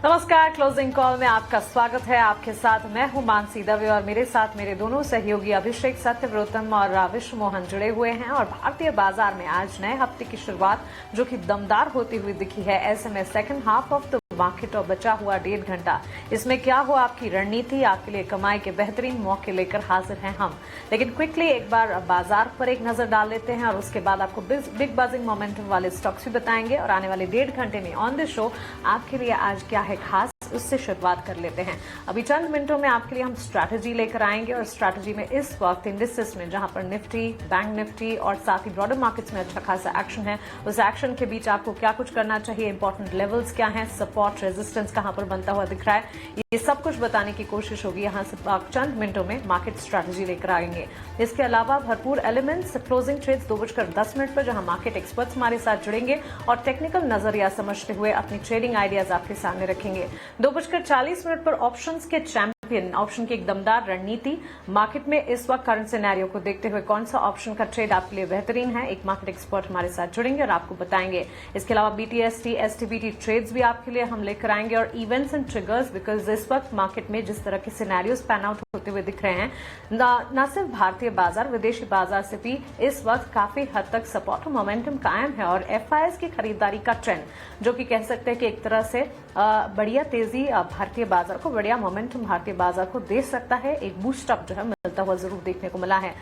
नमस्कार, closing call में आपका स्वागत है। आपके साथ मैं हूं मानसी दवे और मेरे साथ मेरे दोनों सहयोगी अभिषेक सत्यव्रतम और विश्व मोहन जुड़े हुए हैं। और भारतीय बाजार में आज नए हफ्ते की शुरुआत जो कि दमदार होती हुई दिखी है। ऐसे में second half of the market और बचा हुआ 1.5 घंटा, इसमें क्या हो आपकी रणनीति, आपके लिए कमाई के बेहतरीन मौके लेकर हाजिर हैं हम। लेकिन क्विकली एक बार बाजार पर एक नजर डाल लेते हैं और उसके बाद आपको बिग बाजिंग मोमेंटम वाले स्टॉक्स भी बताएंगे और आने वाले 1.5 घंटे में ऑन द शो आपके लिए आज क्या है खास, उससे शुरुआत कर लेते हैं। अभी चंद मिनटों में आपके लिए हम स्ट्रैटेजी लेकर आएंगे और स्ट्रैटेजी में इस वक्त इंडिसेस में जहां पर निफ्टी, बैंक निफ्टी और साथ ही ब्रॉडर मार्केट्स में अच्छा खासा एक्शन है, उस एक्शन के बीच आपको क्या कुछ करना चाहिए, इंपॉर्टेंट लेवल्स क्या हैं, सपोर्ट रेजिस्टेंस कहां पर बनता हुआ दिख रहा है, ये सब कुछ बताने की कोशिश होगी। यहां से चंद मिनटों में मार्केट स्ट्रैटेजी लेकर आएंगे। इसके अलावा भरपूर एलिमेंट्स, क्लोजिंग ट्रेड्स 2:10 पर जहां मार्केट एक्सपर्ट्स हमारे साथ जुड़ेंगे और टेक्निकल नजरिया समझते हुए अपनी ट्रेडिंग आइडियाज आपके सामने रखेंगे। 2:40 पर ऑप्शंस के चैंपियन, ऑप्शन की एक दमदार रणनीति, मार्केट में इस वक्त करंट सिनेरियो को देखते हुए कौन सा ऑप्शन का ट्रेड आपके लिए बेहतरीन है, एक मार्केट एक्सपर्ट हमारे साथ जुड़ेंगे और आपको बताएंगे। इसके अलावा बीटीएसटी, एसटीबीटी ट्रेड्स भी आपके लिए हम लेकर आएंगे और इवेंट्स एंड ट्रिगर्स, बिकॉज इस वक्त मार्केट में जिस तरह के सिनेरियोज पैन आउट होते हुए दिख रहे हैं, न सिर्फ भारतीय बाजार, विदेशी बाजार से भी इस वक्त काफी हद तक सपोर्ट और मोमेंटम कायम है। और एफआईएस की खरीदारी का ट्रेंड जो कि कह सकते हैं कि एक तरह से बढ़िया तेजी भारतीय बाजार को, बढ़िया मोमेंटम भारतीय बाजार को दे सकता है, एक बूस्ट अप जो है मिलता हुआ जरूर देखने को मिला है।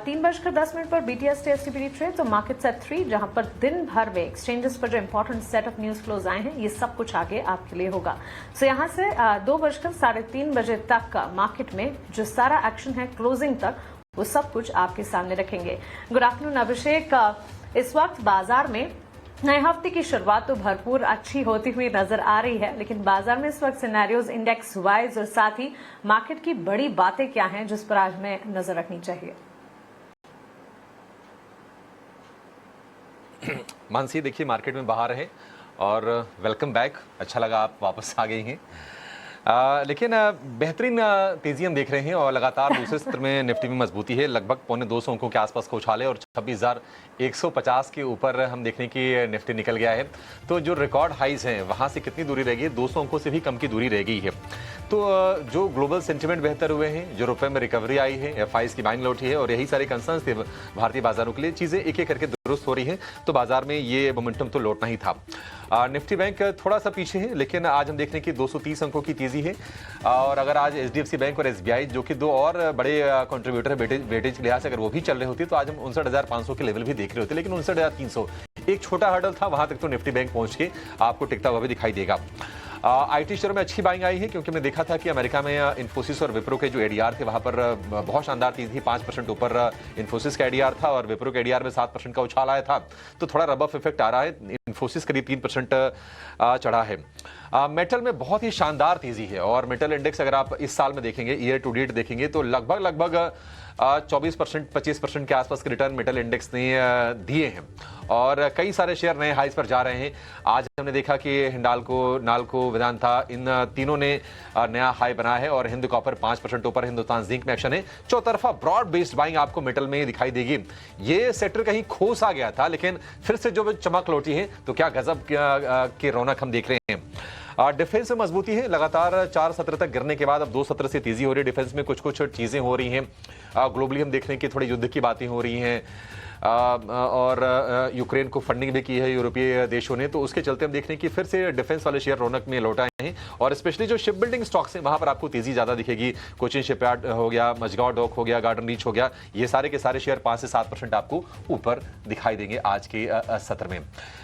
3:10 पर बीटीएसटी एसटीपीटी ट्रेड तो मार्केट्स एट 3, जहां पर दिन भर में एक्सचेंजेस पर जो important set of news flows आए हैं, ये सब कुछ आगे आपके लिए होगा। सो यहां से 2:3:30 तक का मार्केट में जो सारा एक्शन है क्लोजिंग तक, वो सब कुछ आपके सामने रखेंगे। गुड आफ्टरनून अभिषेक। इस वक्त बाजार में नए हफ्ते की शुरुआत तो भरपूर अच्छी होती हुई नजर आ रही है, लेकिन बाजार में इस वक्त सिनेरियोज इंडेक्स वाइज और साथ ही मार्केट की बड़ी बातें क्या हैं जिस पर आज हमें नजर रखनी चाहिए? मानसी, देखिए मार्केट में बाहर है और वेलकम बैक, अच्छा लगा आप वापस आ गई हैं। लेकिन बेहतरीन तेजी हम देख रहे हैं और लगातार दूसरे सत्र में निफ्टी में मजबूती है, लगभग 250 अंकों के आसपास का उछाल है और 26,150 के ऊपर हम देखने की निफ्टी निकल गया है। तो जो रिकॉर्ड हाइज हैं वहां से कितनी दूरी रह गई? 200 अंकों से भी कम की दूरी रह गई है। तो जो ग्लोबल सेंटिमेंट बेहतर हुए हैं, जो रुपए में रिकवरी आई है, एफआईएस की बाइंग लौटी है और यही सारे कंसर्न्स थे भारतीय बाजारों के लिए, चीजें एक एक करके दुरुस्त हो रही हैं, तो बाजार में ये मोमेंटम तो लौटना ही था। निफ्टी बैंक थोड़ा सा पीछे है, लेकिन आज हम देख रहे हैं कि 230 अंकों की तेजी है। और अगर आज एचडीएफसी बैंक और एसबीआई, जो कि दो और बड़े कंट्रीब्यूटर है वेटेज के लिहाज से, अगर वो भी चल रहे होते तो आज हम 59,500 के लेवल भी देख रहे होते, लेकिन 59,300 एक छोटा हर्डल था, वहां तक तो निफ्टी बैंक पहुंच के आपको टिकता हुआ भी दिखाई देगा। आईटी शेयरों में अच्छी बाइंग आई है क्योंकि हमने देखा था कि अमेरिका में इन्फोसिस और विप्रो के जो एडीआर थे वहां पर बहुत शानदार तेजी थी। 5% ऊपर इन्फोसिस का एडीआर था और विप्रो के एडीआर में 7% का उछाल आया था। तो थोड़ा रब ऑफ इफेक्ट आ रहा है, इन्फोसिस करीब 3% चढ़ा है। मेटल में बहुत ही शानदार तेजी है और मेटल इंडेक्स अगर आप इस साल में देखेंगे, ईयर टू डेट देखेंगे, तो लगभग 24%, 25% के आसपास के रिटर्न मेटल इंडेक्स ने दिए हैं और कई सारे शेयर नए हाइज पर जा रहे हैं। आज हमने देखा कि हिंडाल्को, नाल्को, वेदांता, इन तीनों ने नया हाई बनाया है और हिंद कॉपर 5% ऊपर, हिंदुस्तान जिंक में एक्शन है। चौतरफा ब्रॉड बेस्ड बाइंग आपको मेटल में दिखाई देगी। ये सेक्टर कहीं खोस आ गया था, लेकिन फिर से जो चमक लौटी है, तो क्या गजब की रौनक हम देख रहे हैं। डिफेंस में मजबूती है, लगातार 4 सत्र तक गिरने के बाद अब 2 सत्र से तेजी हो रही है। डिफेंस में कुछ कुछ चीजें हो रही हैं। ग्लोबली हम देख रहे हैं कि थोड़ी युद्ध की बातें हो रही हैं और यूक्रेन को फंडिंग भी की है यूरोपीय देशों ने, तो उसके चलते हम देख रहे हैं कि फिर से डिफेंस वाले शेयर रौनक में लौट आए हैं और स्पेशली जो शिप बिल्डिंग स्टॉक्स हैं वहां पर आपको तेजी ज्यादा दिखेगी। कोचिन शिपयार्ड हो गया, मझगांव डॉक हो गया, गार्डन रीच हो गया, ये सारे के सारे शेयर 5 से 7% आपको ऊपर दिखाई देंगे आज के सत्र में।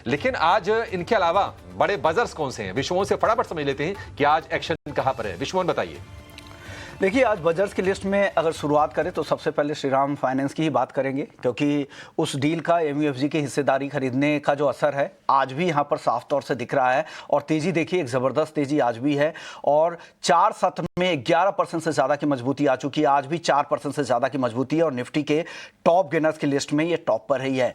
लेकिन आज इनके अलावा बड़े बजर्स कौन से हैं, विश्वों से फटाफट समझ लेते हैं कि आज एक्शन कहां पर है। विश्वों बताइए। देखिए, आज बजर्स की लिस्ट में अगर शुरुआत करें तो सबसे पहले श्रीराम फाइनेंस की ही बात करेंगे, क्योंकि उस डील का एमयूएफजी की हिस्सेदारी खरीदने का जो असर है आज भी यहाँ पर साफ तौर से दिख रहा है और तेजी देखिए, एक ज़बरदस्त तेजी आज भी है और 4 सत्र में 11% से ज़्यादा की मजबूती आ चुकी है। आज भी 4% से ज़्यादा की मजबूती है और निफ्टी के टॉप गेनर्स की लिस्ट में ये टॉप पर ही है।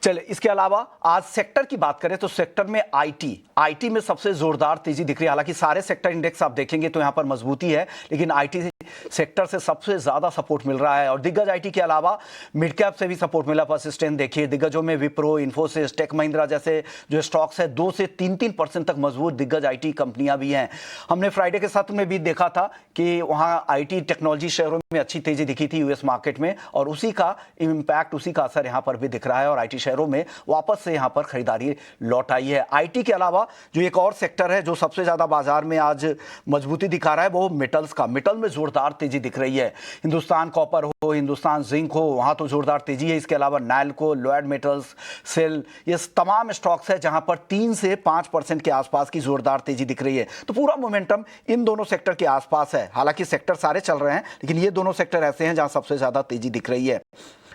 चले, इसके अलावा आज सेक्टर की बात करें तो सेक्टर में आईटी में सबसे जोरदार तेजी दिख रही है। हालांकि सारे सेक्टर इंडेक्स आप देखेंगे तो यहाँ पर मजबूती है, लेकिन आईटी सेक्टर से सबसे ज़्यादा सपोर्ट मिल रहा है। और दिग्गज आईटी के अलावा मिड कैप से भी सपोर्ट मिला। परसिस्टेंट देखिए, दिग्गजों में विप्रो, इन्फोसिस, टेक महिंद्रा जैसे जो स्टॉक्स है 2 से 3% तक मजबूत दिग्गज आईटी कंपनियां भी हैं। हमने फ्राइडे के सत्र में भी देखा था कि वहां आईटी टेक्नोलॉजी शेयरों में अच्छी तेजी दिखी थी यूएस मार्केट में, और उसी का इम्पैक्ट, उसी का असर यहां पर भी दिख रहा है और आईटी शेयरों में वापस से यहां पर खरीदारी लौट आई है। आईटी के अलावा जो एक और सेक्टर है जो सबसे ज्यादा बाजार में आज मजबूती दिखा रहा है वो मेटल्स का। मेटल में जोरदार तेजी दिख रही है। हिंदुस्तान कॉपर हो, हिंदुस्तान जिंक हो, वहां तो जोरदार तेजी है। इसके अलावा नाइल्को, लॉयड मेटल्स, सेल, ये तमाम स्टॉक्स है जहां पर 3 से 5% के आसपास की जोरदार तेजी दिख रही है। तो पूरा मोमेंटम इन दोनों सेक्टर के आसपास है। हालांकि सेक्टर सारे चल रहे हैं, लेकिन ये दोनों सेक्टर ऐसे हैं जहां सबसे ज्यादा तेजी दिख रही है।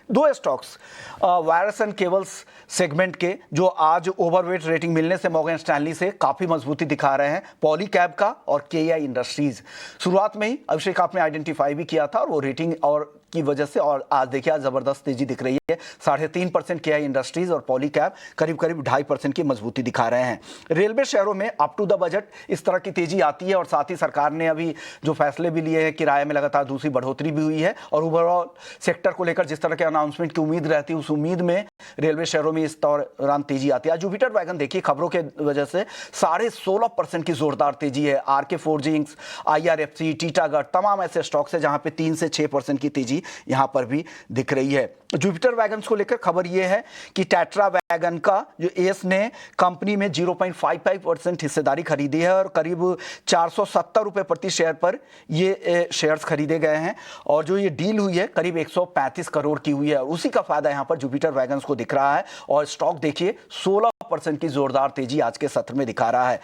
2 stocks virus and cables segment के जो आज ओवरवेट रेटिंग मिलने से मॉर्गन स्टैनली से काफी मजबूती दिखा रहे हैं, पॉलीकैब का और केआई इंडस्ट्रीज। शुरुआत में ही अभिषेक आपने आइडेंटिफाई भी किया था और वो रेटिंग और की वजह से, और आज देखिए आज जबरदस्त तेजी दिख रही है। 3.5% केआई इंडस्ट्रीज और पॉलीकैब करीब 2.5% की मजबूती दिखा रहे हैं। रेलवे शेयरों में अप टू द बजट इस तरह की तेजी आती है, और साथ ही सरकार ने अभी जो फैसले भी लिए हैं, किराए में लगातार दूसरी बढ़ोतरी भी हुई है, और ओवरऑल सेक्टर को लेकर जिस तरह के अनाउंसमेंट की उम्मीद रहती है, उस उम्मीद में रेलवे शेयरों में इस दौरान तेजी आती है। जुपिटर वैगन देखिए खबरों के वजह से 16.5% की जोरदार तेजी है। आरके फोर्जिंग्स, आईआरएफसी, टीटागढ़, तमाम ऐसे स्टॉक्स है जहां पे 3 से 6% की तेजी यहां पर भी दिख रही है। जुपिटर वैगन्स को लेकर खबर यह है कि टेट्रा वैगन का जो एस ने कंपनी में 0.55% हिस्सेदारी खरीदी है, और करीब 470 रुपए प्रति शेयर पर ये शेयर्स खरीदे गए हैं, और जो ये डील हुई है करीब 135 करोड़ की हुई है, और उसी का फायदा यहां पर जुपिटर वैगन्स को दिख रहा है। और स्टॉक देखिए 16% की जोरदार तेजी आज के सत्र में दिखा रहा है।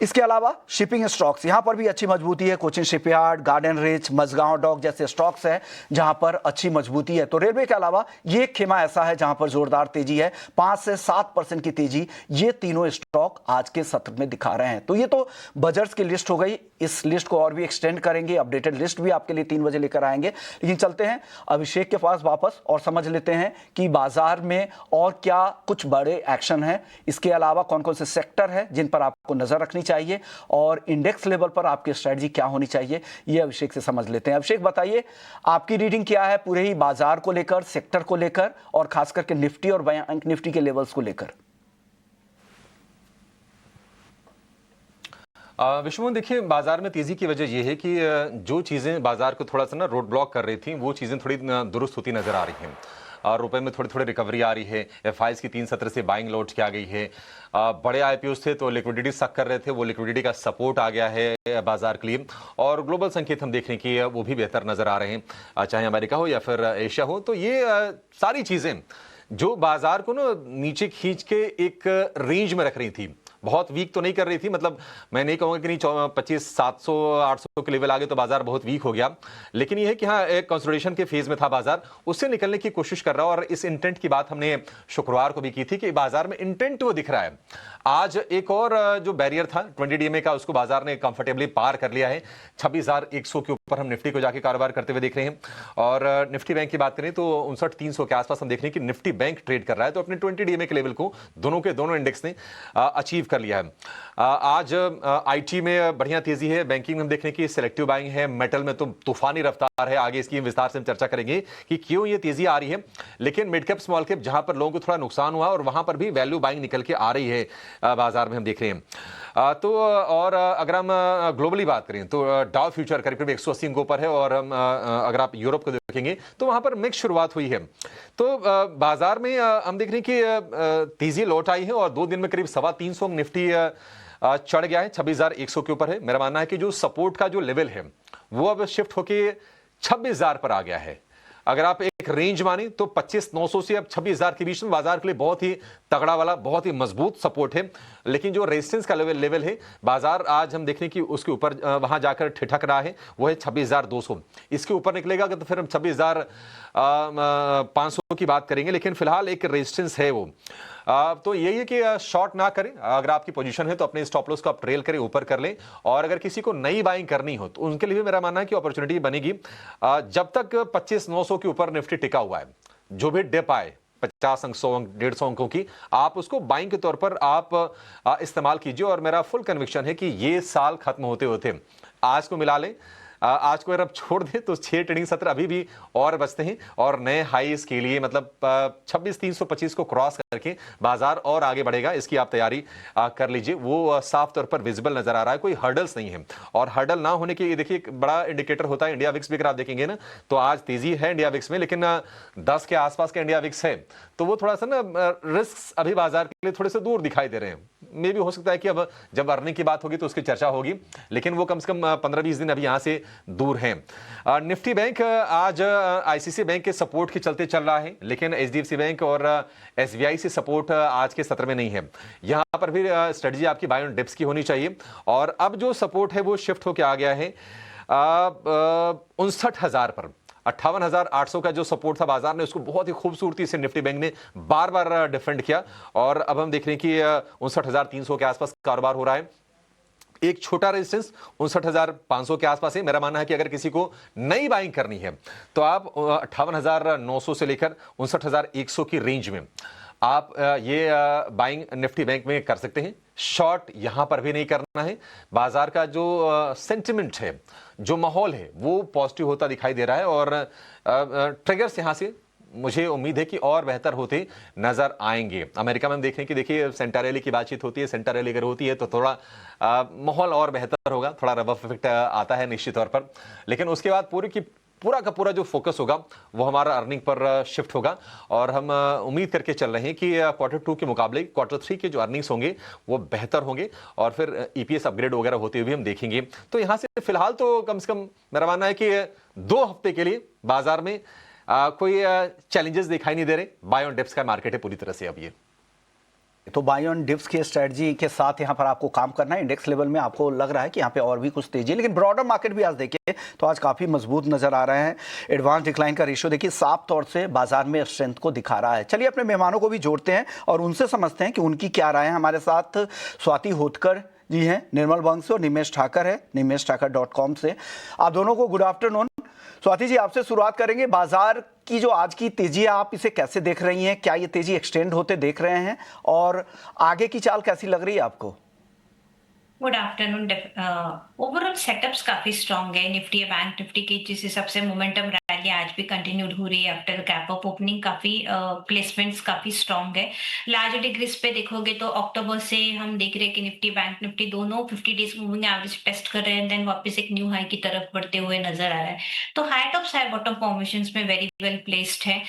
इसके अलावा शिपिंग स्टॉक्स, यहां पर भी अच्छी मजबूती है। Cochin Shipyard, Garden Reach, Mazagon Dock जैसे स्टॉक्स हैं जहां पर अच्छी मजबूती है। तो रेलवे के अलावा ये खेमा ऐसा है जहां पर जोरदार तेजी है, 5 से 7% की तेजी ये तीनों स्टॉक आज के सत्र में दिखा रहे हैं। तो ये तो बजट्स की लिस्ट हो गई। इस लिस्ट को और भी एक्सटेंड करेंगे, अपडेटेड लिस्ट भी आपके लिए 3 बजे लेकर आएंगे। लेकिन चलते हैं अभिषेक के पास वापस और समझ लेते हैं कि बाजार में और क्या कुछ बड़े एक्शन है, इसके अलावा कौन कौन से सेक्टर है जिन पर आपको नजर रखनी चाहिए, और इंडेक्स लेवल पर आपकी स्ट्रेटजी क्या होनी चाहिए, ये अभिषेक से समझ लेते हैं। अभिषेक बताइए, आपकी रीडिंग क्या है पूरे ही बाजार को लेकर, सेक्टर को लेकर, और खास करके निफ्टी और बैंक निफ्टी के लेवल्स को लेकर? विश्वमोहन, देखिए बाजार में तेजी की वजह यह है कि जो चीजें बाजार को थोड़ा सा ना रोड ब्लॉक कर रही थी, वो चीजें थोड़ी दुरुस्त होती नजर आ रही हैं, और रुपए में थोड़ी थोड़ी रिकवरी आ रही है। एफआईज की 3 सत्र से बाइंग लौट के आ गई है। बड़े आईपीओस थे तो लिक्विडिटी सक कर रहे थे, वो लिक्विडिटी का सपोर्ट आ गया है बाजार के लिए, और ग्लोबल संकेत हम देख रहे हैं कि वो भी बेहतर नजर आ रहे हैं, चाहे अमेरिका हो या फिर एशिया हो। तो ये सारी चीजें जो बाजार को ना नीचे खींच के एक रेंज में रख रही थी, बहुत वीक तो नहीं कर रही थी, मतलब मैं नहीं कहूंगा कि नहीं 25,700 800 के लेवल आ गए तो बाजार बहुत वीक हो गया, लेकिन यह है कि हाँ एक कंसोलिडेशन के फेज में था बाजार, उससे निकलने की कोशिश कर रहा है। और इस इंटेंट की बात हमने शुक्रवार को भी की थी कि बाजार में इंटेंट वो दिख रहा है। आज एक और जो बैरियर था 20 डीएमए का, उसको बाजार ने कंफर्टेबली पार कर लिया है। 26,100 के ऊपर हम निफ्टी को जाके कारोबार करते हुए देख रहे हैं, और निफ्टी बैंक की बात करें तो 59,300 के आसपास हम देख रहे हैं कि निफ्टी बैंक ट्रेड कर रहा है। तो अपने 20 डीएमए के लेवल को दोनों के दोनों इंडेक्स ने अचीव कर लिया है। आज आईटी में बढ़िया तेजी है, बैंकिंग में हम देख रहे हैं कि सिलेक्टिव बाइंग है, मेटल में तो तूफानी रफ्तार है। आगे इसकी विस्तार से हम चर्चा करेंगे कि क्यों ये तेजी आ रही है। लेकिन मिड कैप स्मॉल कैप जहां पर लोगों को थोड़ा नुकसान हुआ, और वहां पर भी वैल्यू बाइंग निकल के आ रही है बाजार में हम देख रहे हैं। तो और अगर हम ग्लोबली बात करें तो डाउ फ्यूचर करीब 180 अंकों पर है, और अगर आप यूरोप को देखेंगे तो वहां पर मिक्स शुरुआत हुई है। तो बाजार में हम देख रहे हैं कि तेजी लौट आई है, और 2 दिन में करीब 325 निफ्टी चढ़ गया है, 26,100 के ऊपर है। मेरा मानना है कि जो सपोर्ट का जो लेवल है वो अब शिफ्ट होके 26,000 पर आ गया है। अगर आप एक रेंज माने तो 25,900 से अब 26,000 के बीच में बाजार के लिए बहुत ही तगड़ा वाला, बहुत ही मजबूत सपोर्ट है। लेकिन जो रेजिस्टेंस का लेवल है, बाजार आज हम देख रहे हैं कि उसके ऊपर वहां जाकर ठिठक रहा है, वो है 26,200। इसके ऊपर निकलेगा तो फिर हम 26,500 की बात करेंगे, लेकिन फिलहाल एक रेजिस्टेंस है वो। तो यही है कि शॉर्ट ना करें, अगर आपकी पोजीशन है तो अपने स्टॉप लॉस को आप ट्रेल करें, ऊपर कर लें। और अगर किसी को नई बाइंग करनी हो तो उनके लिए भी मेरा मानना है कि अपॉर्चुनिटी बनेगी। जब तक 25,900 के ऊपर निफ्टी टिका हुआ है, जो भी डिप आए 50 अंक, 100 अंक, 150 अंकों की, आप उसको बाइंग के तौर पर आप इस्तेमाल कीजिए। और मेरा फुल कन्विक्शन है कि ये साल खत्म होते होते आज को मिला लें आज को अगर आप छोड़ दें तो 6 ट्रेडिंग सत्र अभी भी और बचते हैं और नए हाईस के लिए मतलब 26,325 को क्रॉस करके बाजार और आगे बढ़ेगा। इसकी आप तैयारी कर लीजिए। वो साफ तौर पर विजिबल नजर आ रहा है, कोई हर्डल्स नहीं है। और हर्डल ना होने के देखिए एक बड़ा इंडिकेटर होता है इंडिया विक्स भी। अगर आप देखेंगे ना तो आज तेजी है इंडिया विक्स में, लेकिन 10 के आसपास का इंडिया विक्स है, तो वो थोड़ा सा ना रिस्क अभी बाजार के लिए थोड़े से दूर दिखाई दे रहे हैं। मे भी हो सकता है कि अब जब अर्निंग की बात होगी तो उसकी चर्चा होगी, लेकिन वो कम से कम 15-20 दिन अभी यहां से दूर हैं। निफ्टी बैंक आज आईसीसी बैंक के सपोर्ट के चलते चल रहा है, लेकिन एचडीएफसी बैंक और एसबीआई से सपोर्ट आज के सत्र में नहीं है। यहां पर भी स्ट्रेटजी आपकी बाय ऑन डिप्स की होनी चाहिए। और अब जो सपोर्ट है वो शिफ्ट होकर आ गया है 59,000 पर। 58,800 का जो सपोर्ट था बाजार ने उसको बहुत ही खूबसूरती से निफ्टी बैंक ने बार बार डिफेंड किया। और अब हम देख रहे हैं कि 59,300 के आसपास कारोबार हो रहा है। एक छोटा रेजिस्टेंस 59,500 के आसपास है। मेरा मानना है कि अगर किसी को नई बाइंग करनी है तो आप 58,900 से लेकर 59,100 की रेंज में आप ये बाइंग निफ्टी बैंक में कर सकते हैं। शॉर्ट यहां पर भी नहीं करना है। बाजार का जो सेंटिमेंट है, जो माहौल है, वो पॉजिटिव होता दिखाई दे रहा है और ट्रिगर्स यहां से मुझे उम्मीद है कि और बेहतर होते नजर आएंगे। अमेरिका में हम देख रहे हैं कि देखिए सेंटा रैली की बातचीत होती है। सेंटा रैली अगर होती है तो थोड़ा माहौल और बेहतर होगा, थोड़ा रब ऑफ इफेक्ट आता है निश्चित तौर पर। लेकिन उसके बाद पूरा का पूरा जो फोकस होगा वो हमारा अर्निंग पर शिफ्ट होगा। और हम उम्मीद करके चल रहे हैं कि Q2 के मुकाबले Q3 के जो अर्निंग्स होंगे वो बेहतर होंगे और फिर ईपीएस अपग्रेड वगैरह होते हुए हम देखेंगे। तो यहां से फिलहाल तो कम से कम मेरा मानना है कि 2 हफ्ते के लिए बाजार में कोई चैलेंजेस दिखाई नहीं दे रहे। बाय ऑन डिप्स का मार्केट है पूरी तरह से अब ये। तो बाय ऑन डिप्स की स्ट्रेटजी के साथ यहाँ पर आपको काम करना है। इंडेक्स लेवल में आपको लग रहा है कि यहाँ पे और भी कुछ तेजी है, लेकिन ब्रॉडर मार्केट भी आज देखिए तो आज काफी मजबूत नजर आ रहे हैं। एडवांस डिक्लाइन का रेशियो देखिए साफ तौर से बाजार में स्ट्रेंथ को दिखा रहा है। चलिए अपने मेहमानों को भी जोड़ते हैं और उनसे समझते हैं कि उनकी क्या राय है। हमारे साथ स्वाति होतकर जी हैं निर्मल बंग से और निमेश ठाकर है nimeshthakar.com से। आप दोनों को गुड आफ्टरनून। स्वाति जी आपसे शुरुआत करेंगे। बाजार की जो आज की तेजी है आप इसे कैसे देख रही हैं? क्या ये तेजी एक्सटेंड होते देख रहे हैं और आगे की चाल कैसी लग रही है आपको? Good afternoon. ओवरऑल सेटअप्स काफी स्ट्रांग है। निफ्टी बैंक निफ्टी के जिस हिसाब से मोमेंटम रैली आज भी कंटिन्यूड हो रही है आफ्टर कैप अप ओपनिंग। काफी प्लेसमेंट्स काफी स्ट्रांग है। लार्ज डिग्रीज पे देखोगे तो अक्टूबर से हम देख रहे हैं कि निफ्टी बैंक निफ्टी दोनों 50 डेज मूविंग एवरेज टेस्ट कर रहे हैं, देन वापस एक न्यू हाई की तरफ बढ़ते हुए नजर आ रहा है। तो high tops high bottom formations में वेरी वेल प्लेस्ड है।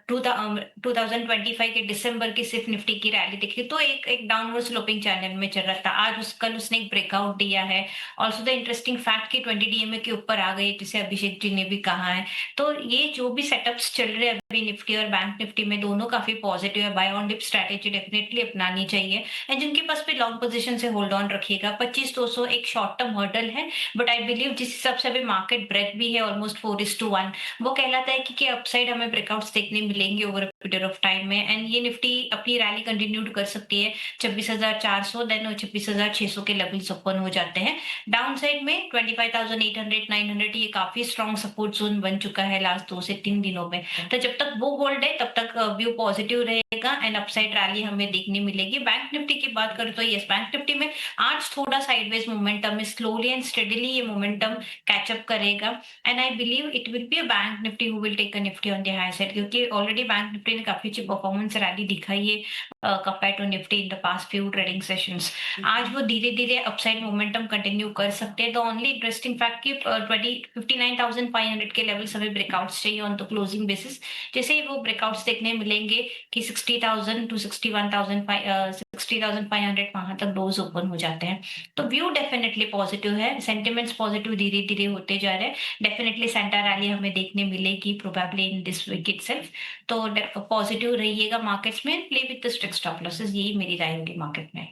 2025 के दिसंबर की सिर्फ निफ्टी की रैली देखी तो एक डाउनवर्ड स्लोपिंग चैनल में चल रहा था। आज कल उसने एक ब्रेकआउट दिया है। ऑल्सो द इंटरेस्टिंग फैक्ट कि 20 डीएमए के ऊपर आ गई, जिसे अभिषेक जी ने भी कहा है। तो ये जो भी सेटअप्स चल रहे हैं अभी निफ्टी और बैंक निफ्टी में दोनों काफी पॉजिटिव है। Buy on dip strategy definitely अपनानी चाहिए एंड जिनके पास भी लॉन्ग पोजीशन से होल्ड ऑन रखिएगा। 25,200 एक शॉर्ट टर्म हर्डल है, बट आई बिलीव जिस हिसाब से अभी मार्केट ब्रेथ भी है ऑलमोस्ट 4:1, वो कहलाता है कि अपसाइड हमें ब्रेकआउट्स देखने मिलेंगे over a period of time में। एंड ये निफ्टी अपनी रैली कंटिन्यूड कर सकती है 26,400 देन 26,600 के लेवल्स ओपन हो जाते हैं। डाउन साइड में 25,800 900 ये काफी स्ट्रॉन्ग सपोर्ट जोन बन चुका है लास्ट 2 से 3 दिनों में। तो जब तक वो होल्ड है तब तक व्यू पॉजिटिव रहेगा एंड अपसाइड रैली हमें देखने मिलेगी। बैंक निफ्टी की बात करें तो यस, बैंक निफ्टी में आज थोड़ा साइडवेज मोमेंटम है। स्लोली एंड स्टेडीली ये मोमेंटम कैचअप करेगा and I believe it will be a bank Nifty who will take a Nifty on the high side, क्योंकि ऑलरेडी बैंक निफ्टी ने काफी अच्छी परफॉर्मेंस रैली दिखाई है compare to Nifty in the past few trading sessions. आज वो धीरे धीरे अपसाइड मोमेंटम कंटिन्यू कर सकते हैं। द ओनली इंटरेस्टिंग फैक्ट कि 59,500 के लेवल्स हमें ब्रेकआउट्स चाहिए ऑन द क्लोजिंग बेसिस। जैसे ही वो ब्रेकआउट्स देखने मिलेंगे कि 60,000 टू 60,500 वहां तक डोज ओपन हो जाते हैं। तो व्यू डेफिनेटली पॉजिटिव है, सेंटिमेंट्स पॉजिटिव धीरे धीरे होते जा रहे हैं। डेफिनेटली सेंटा रैली हमें देखने मिलेगी probably in this week itself. तो पॉजिटिव रहिएगा मार्केट्स में, play with the strict stop losses, यही मेरी राय होगी मार्केट में।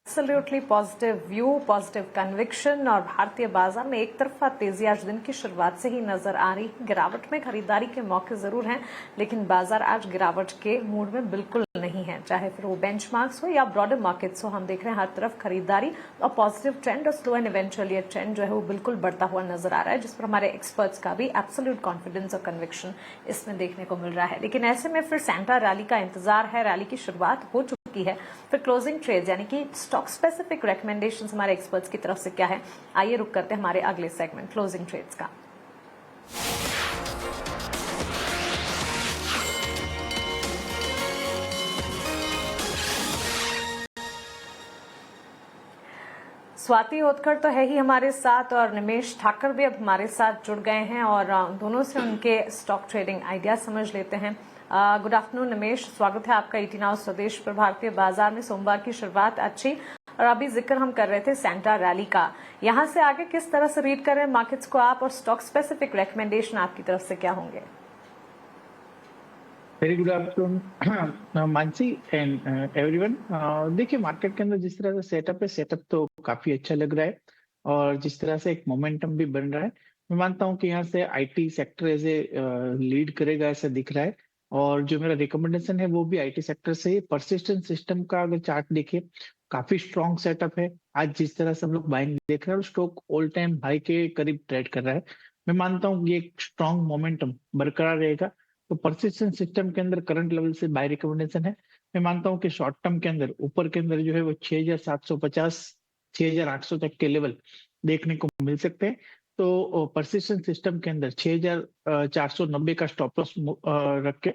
Absolutely positive view, positive conviction और भारतीय बाजार में एक तरफा तेजी आज दिन की शुरुआत से ही नजर आ रही। गिरावट में खरीदारी के मौके जरूर हैं, लेकिन बाजार आज गिरावट के मूड में बिल्कुल नहीं है, चाहे फिर वो बेंचमार्क्स हो या ब्रॉडर मार्केट्स हो। हम देख रहे हैं हर तरफ खरीदारी और पॉजिटिव ट्रेंड और स्लो एंड इवेंचुअली ये ट्रेंड जो है वो बिल्कुल बढ़ता हुआ नजर आ रहा है, जिस पर हमारे एक्सपर्ट्स का भी एब्सोल्यूट कॉन्फिडेंस और कन्विक्शन इसमें देखने को मिल रहा है। लेकिन ऐसे में फिर सेंटा रैली का इंतजार है। रैली की शुरुआत हो चुकी की है, फिर क्लोजिंग ट्रेड्स यानी कि स्टॉक स्पेसिफिक रिकमेंडेशंस हमारे एक्सपर्ट्स की तरफ से क्या है, आइए रुक करते हैं हमारे अगले सेगमेंट क्लोजिंग ट्रेड्स का। स्वाति होतकर तो है ही हमारे साथ और निमेश ठाकर भी अब हमारे साथ जुड़ गए हैं और दोनों से उनके स्टॉक ट्रेडिंग आइडिया समझ लेते हैं। गुड आफ्टरनून निमेश, स्वागत है आपका ईटी नाउ स्वदेश पर। भारतीय बाजार में सोमवार की शुरुआत अच्छी और अभी जिक्र हम कर रहे थे सेंटा रैली का, यहां से आगे किस तरह से रीड करें मार्केट्स को आप और स्टॉक स्पेसिफिक रिकमेंडेशन आपकी तरफ से क्या होंगे? Very good afternoon Mansi and everyone. देखिए मार्केट के अंदर जिस तरह से सेटअप है, सेटअप तो काफी अच्छा लग रहा है और जिस तरह से एक मोमेंटम भी बन रहा है, मैं मानता हूं कि यहाँ से IT sector as a lead करेगा ऐसा दिख रहा है। और जो मेरा रिकमेंडेशन है वो भी आईटी सेक्टर से ही। परसिस्टेंट सिस्टम का अगर चार्ट देखिए काफी स्ट्रॉन्ग सेटअप है। आज जिस तरह से हम लोग बाइंग देख रहे हैं, स्टॉक ऑल टाइम हाई के करीब ट्रेड कर रहा है। मैं मानता हूँ ये एक स्ट्रॉन्ग मोमेंटम बरकरार रहेगा। तो परसिस्टेंट सिस्टम के अंदर करंट लेवल से बाय रिकमेंडेशन है। मैं मानता हूं कि शॉर्ट टर्म के अंदर ऊपर के अंदर जो है वो 6750 6800 तक के लेवल देखने को मिल सकते हैं। तो परसिस्टेंट सिस्टम के अंदर 6490 का स्टॉप लॉस रख के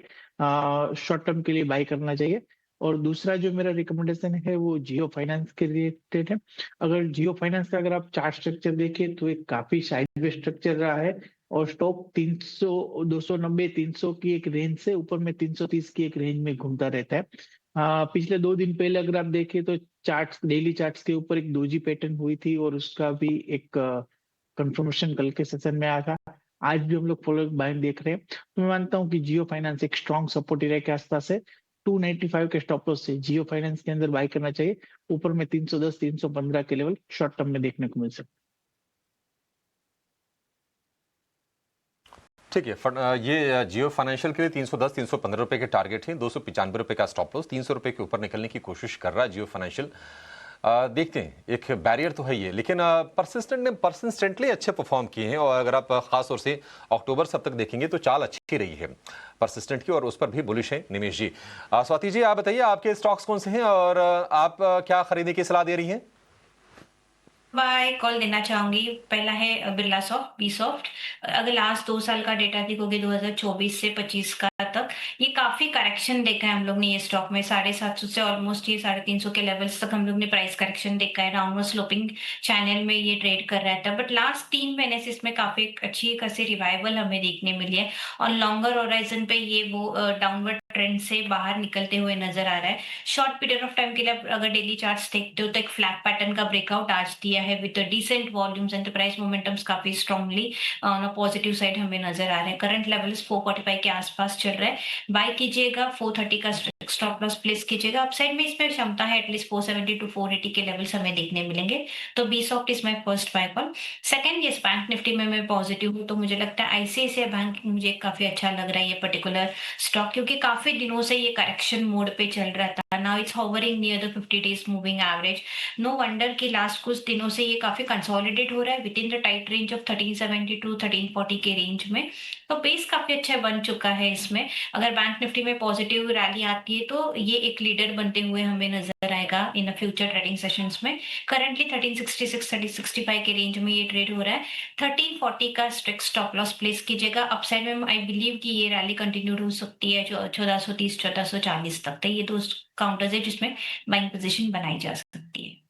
शॉर्ट टर्म के लिए बाय करना चाहिए। और दूसरा जो मेरा रिकमेंडेशन है वो जियो फाइनेंस के रिलेटेड है। अगर जियो फाइनेंस का अगर आप चार्ट स्ट्रक्चर देखें तो एक काफी साइडवेज स्ट्रक्चर रहा है और स्टॉक 300 290 300 की एक रेंज से ऊपर में 330 की एक रेंज में घूमता रहता है। पिछले 2 दिन पहले अगर आप देखें तो चार्ट्स, डेली चार्ट्स के ऊपर एक डोजी पैटर्न हुई थी और उसका भी एक कंफर्मेशन कल के सेशन में आया था। आज भी हम लोग फॉलो बाइंग देख रहे हैं। तो मैं मानता हूं कि जियो फाइनेंस एक स्ट्रॉन्ग सपोर्ट एरिया के आसपास है। 295 के स्टॉप लॉस से जियो फाइनेंस के अंदर बाय करना चाहिए। ऊपर में 310 315 के लेवल शॉर्ट टर्म में देखने को मिल सकते। ठीक है, ये जियो फाइनेंशियल के लिए 310-315 रुपए के टारगेट हैं। 295 रुपए का स्टॉप लॉस, 300 रुपए के ऊपर निकलने की कोशिश कर रहा है जियो फाइनेंशियल। देखते हैं, एक बैरियर तो है ये, लेकिन परसिस्टेंटली अच्छे परफॉर्म किए हैं। और अगर आप खास तौर से अक्टूबर सब तक देखेंगे तो चाल अच्छी रही है परसिस्टेंट की, और उस पर भी बुलिश है निमेश जी। स्वाति जी, आप बताइए आपके स्टॉक्स कौन से हैं और आप क्या खरीदने की सलाह दे रही हैं? बाय कॉल देना चाहूंगी। पहला है बिरला सॉफ्ट, बी सॉफ्ट। अगर लास्ट 2 साल का डेटा देखोगे 2024 से 25 का तक, ये काफी करेक्शन देखा है हम लोग ने ये स्टॉक में। 750 से ऑलमोस्ट ये 350 के लेवल्स तक हम लोग ने प्राइस करेक्शन देखा है। डाउनवर्ड स्लोपिंग चैनल में ये ट्रेड कर रहा था, बट लास्ट 3 महीने से इसमें काफी अच्छी खासी रिवाइवल हमें देखने मिली है और लॉन्गर होराइजन पे ये वो डाउनवर्ड ट्रेंड से बाहर निकलते हुए नजर आ रहा है। शॉर्ट पीरियड ऑफ टाइम के लिए अगर डेली चार्ट्स देखते हो तो एक फ्लैट पैटर्न का ब्रेकआउट आज दिया है with decent volumes. Enterprise momentums काफी स्ट्रांगली ऑन पॉजिटिव साइड हमें नजर आ रहे हैं। करंट लेवल्स 445 के आसपास चल रहा है। बाय कीजिएगा, 430 का स्टॉप लॉस प्लेस कीजिएगा। अपसाइड में इसमें क्षमता है एटलीस्ट 470 टू 480 के लेवल्स हमें देखने मिलेंगे। तो B soft is my first buy call. Second, ये बैंक निफ्टी में मैं पॉजिटिव हूँ, तो मुझे लगता है आईसीआईसीआई बैंक मुझे काफी अच्छा लग रहा है ये पर्टिकुलर स्टॉक, क्योंकि काफी दिनों से ये करेक्शन मोड पे चल रहा था। Now it's hovering near the 50 days moving average. No wonder कि लास्ट कुछ दिनों से ये काफी कंसोलिडेट हो रहा है within the tight range of 1370 to 1340 के रेंज में। तो बेस काफी अच्छा बन चुका है इसमें। अगर बैंक निफ्टी में पॉजिटिव रैली आती है तो ये एक लीडर बनते हुए हमें नजर आएगा इन फ्यूचर ट्रेडिंग सेशंस में। करंटली 1366 1365 के रेंज में ये ट्रेड हो रहा है। 1340 का स्ट्रिक्ट स्टॉप लॉस प्लेस कीजिएगा। अपसाइड में आई बिलीव कि ये रैली कंटिन्यू हो सकती है जो 1430 1440 तक। तो ये दो काउंटर्स है जिसमें बाइंग पोजीशन बनाई जा सकती है।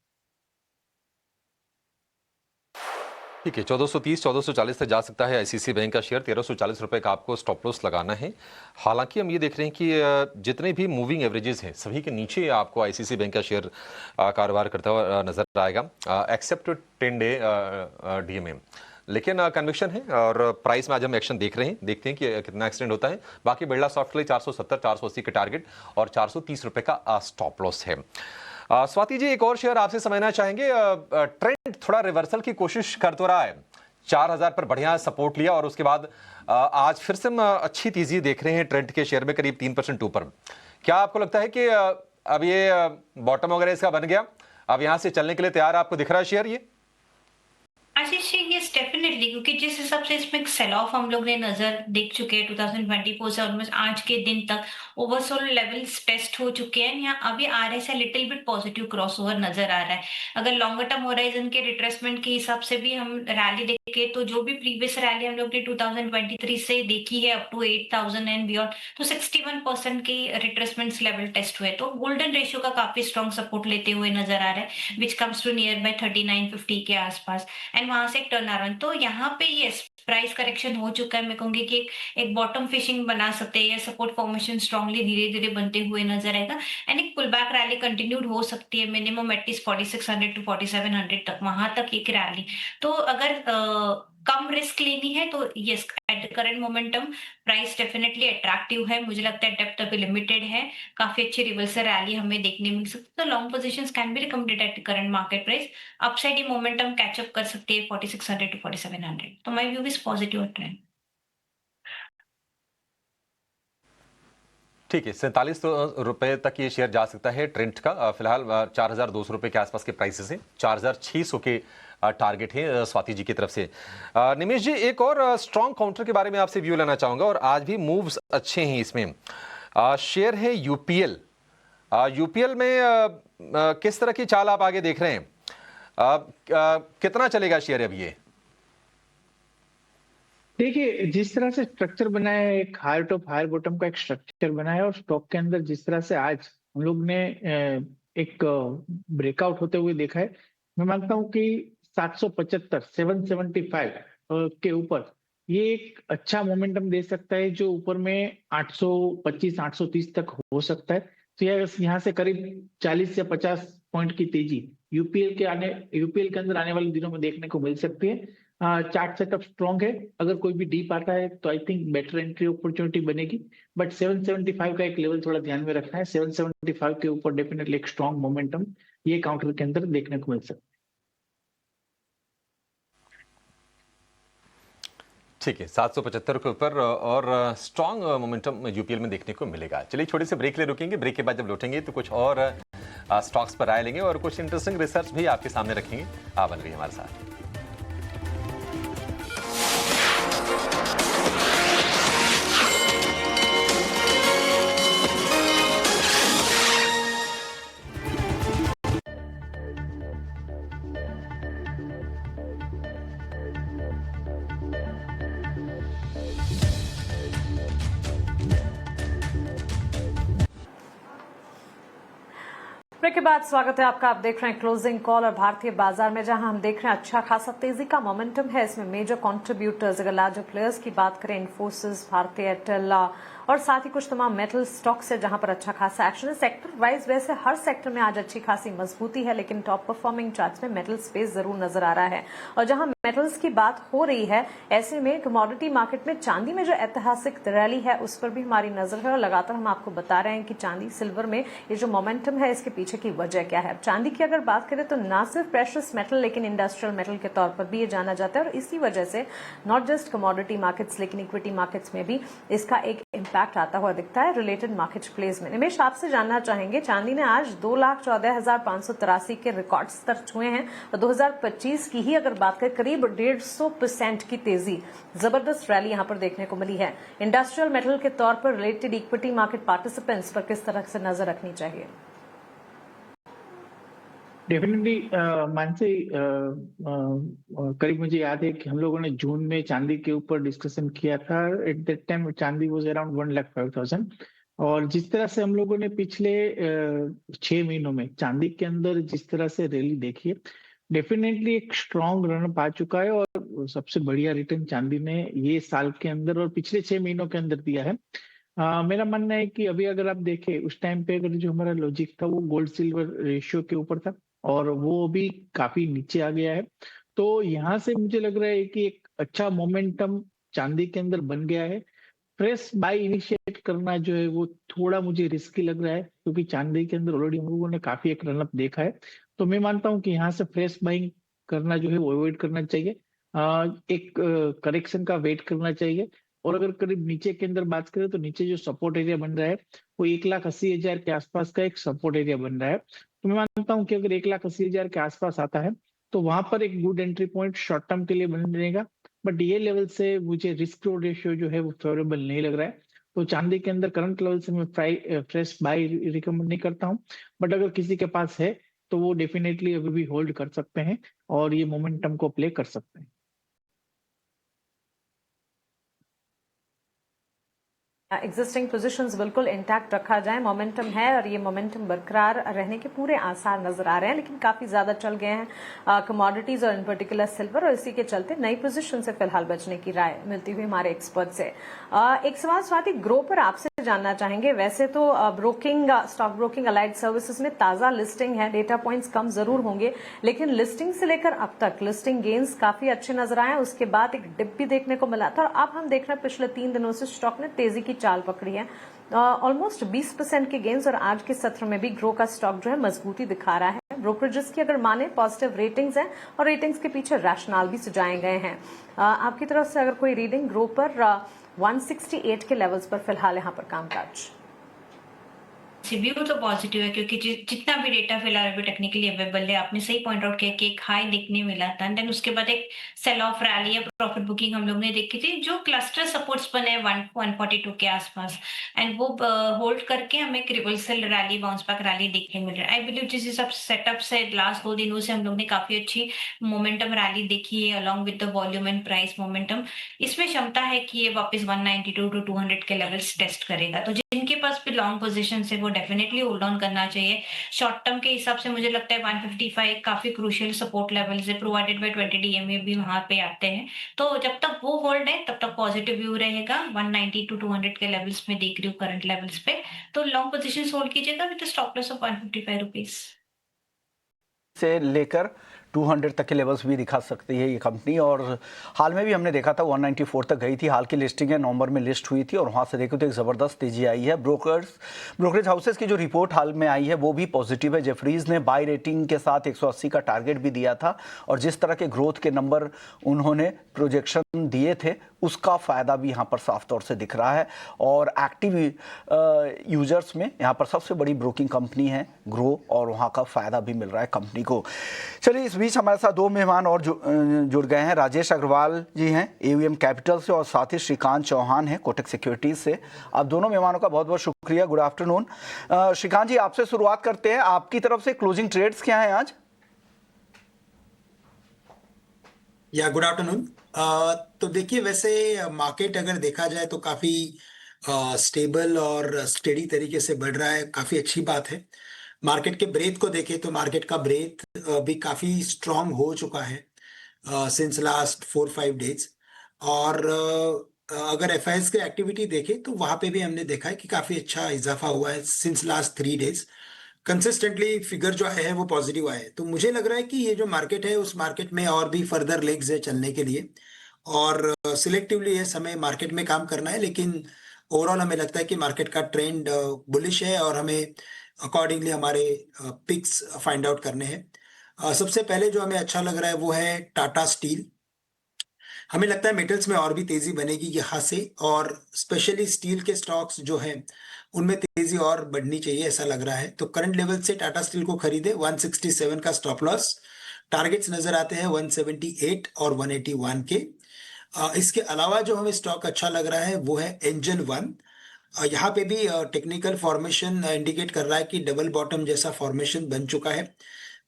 ठीक है, 1430 1440 तक जा सकता है आईसीआईसीआई बैंक का शेयर। 1340 रुपए का आपको स्टॉप लॉस लगाना है। हालांकि हम ये देख रहे हैं कि जितने भी मूविंग एवरेजेस हैं सभी के नीचे आपको आईसीआईसीआई बैंक का शेयर कारोबार करता हुआ नजर आएगा, एक्सेप्ट 10 डे डीएमए। लेकिन कन्विक्शन है और प्राइस में आज हम एक्शन देख रहे हैं, देखते हैं कि कितना एक्सटेंड होता है। बाकी बिरला सॉफ्ट के लिए 470 480 के टारगेट और 430 रुपए का स्टॉप लॉस है। स्वाति जी, एक और शेयर आपसे समझना चाहेंगे। ट्रेंड थोड़ा रिवर्सल की कोशिश कर तो रहा है, 4000 पर बढ़िया सपोर्ट लिया और उसके बाद आज फिर से हम अच्छी तेजी देख रहे हैं ट्रेंड के शेयर में, करीब 3% ऊपर। क्या आपको लगता है कि अब ये बॉटम वगैरह इसका बन गया, अब यहां से चलने के लिए तैयार आपको दिख रहा है शेयर ये? आशीष जी, यस डेफिनेटली, क्योंकि जिस हिसाब से इसमें सेल ऑफ हम लोग ने नजर देख चुके हैं 2024 से ऑलमोस्ट आज के दिन तक, ओवरसोल्ड लेवल्स टेस्ट हो चुके हैं। यहाँ अभी RSI little bit positive crossover नजर आ रहा है। अगर लॉन्गर टर्म होराइजन के रिट्रेसमेंट के हिसाब से भी हम रैली देखें तो जो भी प्रीवियस रैली हम लोग ने 2023 से देखी है अप टू 8000 एंड बियॉन्ड, तो 61% के रिट्रेसमेंट्स लेवल टेस्ट हुए। तो गोल्डन रेशियो का काफी स्ट्रॉन्ग सपोर्ट लेते हुए नजर आ रहा है, which comes to near by 3950 के आसपास, एंड वहां से एक टर्न अराउंड। तो यहाँ पे ये प्राइस करेक्शन हो चुका है। मैं कहूंगी कि एक बॉटम फिशिंग बना सकते हैं या सपोर्ट फॉर्मेशन स्ट्रांगली धीरे धीरे बनते हुए नजर आएगा, एंड एक पुल बैक रैली कंटिन्यूड हो सकती है मिनिमम एटलीस्ट 4600 टू 4700 तक, वहां तक एक रैली। तो अगर कम रिस्क लेनी है तो yes, at current momentum price definitely attractive है। मुझे लगता है डेप्थ अभी लिमिटेड है, काफी अच्छी रिवर्सल रैली हमें देखने मिल सकती है। तो long positions can be recommended at current market price. Upside ये मोमेंटम कैचअप कर सकती है 4600 टू 4700। तो my view is positive trend. ठीक है, 47 रुपए तक ये शेयर जा सकता है ट्रेंट का। फिलहाल 4200 रुपए के आसपास के प्राइसेस हैं, 4600 के टारगेट है स्वाति जी की तरफ से। निमेश जी, एक और स्ट्रॉन्ग काउंटर के बारे में आपसे व्यू लेना चाहूंगा, और आज भी मूव्स अच्छे हैं इसमें। शेयर है यूपीएल। यूपीएल में किस तरह की चाल आप आगे देख रहे हैं? कितना चलेगा शेयर अभी ये? देखिए, जिस तरह से स्ट्रक्चर बनाया है, एक हायर टॉप हायर बॉटम का एक स्ट्रक्चर बनाया है, और स्टॉक के अंदर जिस तरह से आज हम लोग ने एक ब्रेकआउट होते हुए देखा है, मैं मानता हूं कि 775 775 के ऊपर ये एक अच्छा मोमेंटम दे सकता है, जो ऊपर में 825 830 तक हो सकता है। तो यहाँ से करीब 40 या 50 पॉइंट की तेजी यूपीएल के अंदर आने वाले दिनों में देखने को मिल सकती है। चार्ट सेटअप स्ट्रॉन्ग है, अगर कोई भी डीप आता है तो I think better entry opportunity बनेगी, बट 775 का एक लेवल थोड़ा ध्यान में रखना है। 775 के ऊपर डेफिनेटली एक स्ट्रॉन्ग मोमेंटम ये काउंटर के अंदर देखने को मिल सकता है। ठीक है, 775 के ऊपर और स्ट्रॉन्ग मोमेंटम यूपीएल में देखने को मिलेगा। चलिए छोटे से ब्रेक ले रुकेंगे, ब्रेक के बाद जब लौटेंगे तो कुछ और स्टॉक्स पर राय लेंगे और कुछ इंटरेस्टिंग रिसर्च भी आपके सामने रखेंगे। आप बन रही हमारे साथ। ब्रेक के बाद स्वागत है आपका। आप देख रहे हैं क्लोजिंग कॉल, और भारतीय बाजार में जहां हम देख रहे हैं अच्छा खासा तेजी का मोमेंटम है। इसमें मेजर कंट्रीब्यूटर्स, अगर लार्जर प्लेयर्स की बात करें, इन्फोसिस, भारती एयरटेल और साथ ही कुछ तमाम मेटल स्टॉक्स है जहां पर अच्छा खासा एक्शन है। सेक्टर वाइज वैसे हर सेक्टर में आज अच्छी खासी मजबूती है, लेकिन टॉप परफॉर्मिंग चार्ट्स में मेटल स्पेस जरूर नजर आ रहा है। और जहां मेटल्स की बात हो रही है, ऐसे में कमोडिटी मार्केट में चांदी में जो ऐतिहासिक रैली है उस पर भी हमारी नजर है, और लगातार हम आपको बता रहे हैं कि चांदी सिल्वर में ये जो मोमेंटम है इसके पीछे की वजह क्या है। चांदी की अगर बात करें तो ना सिर्फ प्रेशियस मेटल लेकिन इंडस्ट्रियल मेटल के तौर पर भी ये जाना जाता है, और इसी वजह से नॉट जस्ट कमोडिटी मार्केट्स लेकिन इक्विटी मार्केट्स में भी इसका एक इम्पैक्ट आता हुआ दिखता है रिलेटेड मार्केट प्लेस में। निमेश, आपसे जानना चाहेंगे, चांदी ने आज 2,14,583 के रिकॉर्ड स्तर छुए हैं, और 2025 की ही अगर बात करें करीब 150% की तेजी, जबरदस्त रैली यहां पर देखने को मिली है। इंडस्ट्रियल मेटल के तौर पर रिलेटेड इक्विटी मार्केट पार्टिसिपेंट्स पर किस तरह से नजर रखनी चाहिए? डेफिनेटली मानसी, करीब मुझे याद है कि हम लोगों ने जून में चांदी के ऊपर डिस्कशन किया था। एट दैट टाइम चांदी वाज अराउंड 1,05,000, और जिस तरह से हम लोगों ने पिछले 6 महीनों में चांदी के अंदर जिस तरह से रैली देखी है, डेफिनेटली एक स्ट्रॉन्ग रन आ चुका है, और सबसे बढ़िया रिटर्न चांदी ने ये साल के अंदर और पिछले 6 महीनों के अंदर दिया है। मेरा मानना है कि अभी अगर आप देखें, उस टाइम पे अगर जो हमारा लॉजिक था वो गोल्ड सिल्वर रेशियो के ऊपर था, और वो भी काफी नीचे आ गया है। तो यहाँ से मुझे लग रहा है कि एक अच्छा मोमेंटम चांदी के अंदर बन गया है। फ्रेश बाय इनिशिएट करना जो है वो थोड़ा मुझे रिस्की लग रहा है, क्योंकि चांदी के अंदर ऑलरेडी हम लोगों ने काफी एक रनअप देखा है। तो मैं मानता हूँ कि यहाँ से फ्रेश बाइंग करना जो है वो अवॉइड करना चाहिए। एक करेक्शन का वेट करना चाहिए, और अगर करीब नीचे के अंदर बात करें तो नीचे जो सपोर्ट एरिया बन रहा है वो 1,80,000 के आसपास का एक सपोर्ट एरिया बन रहा है। तो मैं मानता हूँ कि अगर 1,80,000 के आसपास आता है तो वहां पर एक good entry point short term के लिए बन रहेगा, बट ये लेवल से मुझे रिस्क टू रेशियो जो है वो फेवरेबल नहीं लग रहा है। तो चांदी के अंदर करंट लेवल से मैं फ्रेश बाय रिकमेंड नहीं करता हूँ, बट अगर किसी के पास है तो वो डेफिनेटली अभी भी होल्ड कर सकते हैं और ये मोमेंटम को प्ले कर सकते हैं। एग्जिस्टिंग पोजीशंस बिल्कुल इंटैक्ट रखा जाए, मोमेंटम है और ये मोमेंटम बरकरार रहने के पूरे आसार नजर आ रहे हैं, लेकिन काफी ज्यादा चल गए हैं कमोडिटीज और इन पर्टिकुलर सिल्वर, और इसी के चलते नई पोजीशन से फिलहाल बचने की राय मिलती हुई हमारे एक्सपर्ट से। एक सवाल स्वाति, ग्रो पर आपसे जानना चाहेंगे। वैसे तो स्टॉक ब्रोकिंग अलाइड सर्विसेज में ताजा लिस्टिंग है, डेटा पॉइंट्स कम जरूर होंगे, लेकिन लिस्टिंग से लेकर अब तक लिस्टिंग गेन्स काफी अच्छे नजर आए। उसके बाद एक डिप भी देखने को मिला था और अब हम देख रहे हैं पिछले 3 दिनों से स्टॉक ने तेजी की चाल पकड़ी है, ऑलमोस्ट 20% के गेन्स, और आज के सत्र में भी ग्रो का स्टॉक जो है मजबूती दिखा रहा है। ब्रोकरेजेस की अगर माने पॉजिटिव रेटिंग्स हैं और रेटिंग्स के पीछे रैशनल भी सुझाए गए हैं। आपकी तरफ से अगर कोई रीडिंग ग्रो पर 168 के लेवल्स पर फिलहाल यहाँ पर कामकाज? व्यू तो पॉजिटिव है, क्योंकि जितना भी डेटा फिलहाल अभी टेक्निकली अवेलेबल है, आपने सही पॉइंट आउट किया कि एक हाई देखने मिला था, देन उसके बाद एक सेल ऑफ रैली या प्रॉफिट बुकिंग हम लोग ने देखी थी, जो क्लस्टर सपोर्ट्स बने 142 के आसपास, एंड वो होल्ड करके हमें एक reversal rally, bounce back rally देखने मिल रहा है। आई बिलीव जिस हिसाब से सेटअप से लास्ट 2 दिनों से हम लोग ने काफी अच्छी मोमेंटम रैली देखी है along with the volume and price momentum. इसमें क्षमता है कि ये वापस 192 to 200 के लेवल्स टेस्ट करेगा, तो जिनके पास भी लॉन्ग पोजीशन है वो डेफिनेटली होल्ड ऑन करना चाहिए। शॉर्ट टर्म के हिसाब से मुझे लगता है 155 काफी क्रूशियल सपोर्ट लेवल है, प्रोवाइडेड बाय 20 DMA भी वहां पे आते हैं, तो जब तक वो होल्ड है तब तक पॉजिटिव व्यू रहेगा। 190 to 200 के लेवल्स में देख रही हूँ करंट लेवल्स पे, तो लॉन्ग पोजीशन होल्ड कीजिएगा with stop loss of 155 rupees से लेकर 200 तक के लेवल्स भी दिखा सकती है ये कंपनी, और हाल में भी हमने देखा था 194 तक गई थी। हाल की लिस्टिंग है, नवंबर में लिस्ट हुई थी और वहाँ से देखो तो एक ज़बरदस्त तेजी आई है। ब्रोकरेज हाउसेस की जो रिपोर्ट हाल में आई है वो भी पॉजिटिव है। जेफरीज ने बाय रेटिंग के साथ 180 का टारगेट भी दिया था, और जिस तरह के ग्रोथ के नंबर उन्होंने प्रोजेक्शन दिए थे उसका फ़ायदा भी यहाँ पर साफ तौर से दिख रहा है। और एक्टिव यूजर्स में यहाँ पर सबसे बड़ी ब्रोकिंग कंपनी है ग्रो, और वहाँ का फ़ायदा भी मिल रहा है कंपनी को। चलिए, इस बीच हमारे साथ 2 मेहमान और जुड़ गए हैं। राजेश अग्रवाल जी हैं AUM कैपिटल से, और साथ ही श्रीकांत चौहान हैं कोटक सिक्योरिटीज से। आप दोनों मेहमानों का बहुत बहुत शुक्रिया। Good afternoon. श्रीकांत जी, आपसे शुरुआत करते हैं। आपकी तरफ से क्लोजिंग ट्रेड्स क्या हैं आज? या गुड आफ्टरनून। तो देखिए, वैसे मार्केट अगर देखा जाए तो काफी स्टेबल और स्टेडी तरीके से बढ़ रहा है, काफी अच्छी बात है। मार्केट के ब्रेथ को देखें तो मार्केट का ब्रेथ भी काफी स्ट्रांग हो चुका है सिंस लास्ट 4-5 डेज। और अगर एफआईएस की एक्टिविटी देखें तो वहां पे भी हमने देखा है कि काफी अच्छा इजाफा हुआ है since last 3 days. Consistently figure जो है वो पॉजिटिव आए, तो मुझे लग रहा है कि ये जो मार्केट है उस मार्केट में और भी फर्दर लेग्स है चलने के लिए, और सिलेक्टिवली ये समय मार्केट में काम करना है। लेकिन ओवरऑल हमें लगता है कि मार्केट का ट्रेंड बुलिश है और हमें अकॉर्डिंगली हमारे पिक्स फाइंड आउट करने हैं। सबसे पहले जो हमें अच्छा लग रहा है वो है टाटा स्टील। हमें लगता है मेटल्स में और भी तेजी बनेगी यहाँ से, और स्पेशली स्टील के स्टॉक्स जो हैं उनमें तेजी और बढ़नी चाहिए ऐसा लग रहा है। तो करंट लेवल से टाटा स्टील को खरीदे। 167 का स्टॉप लॉस, टारगेट्स नजर आते हैं 178 और 181 के। इसके अलावा जो हमें स्टॉक अच्छा लग रहा है वो है एंजल वन। यहाँ पे भी टेक्निकल फॉर्मेशन इंडिकेट कर रहा है कि डबल बॉटम जैसा फॉर्मेशन बन चुका है।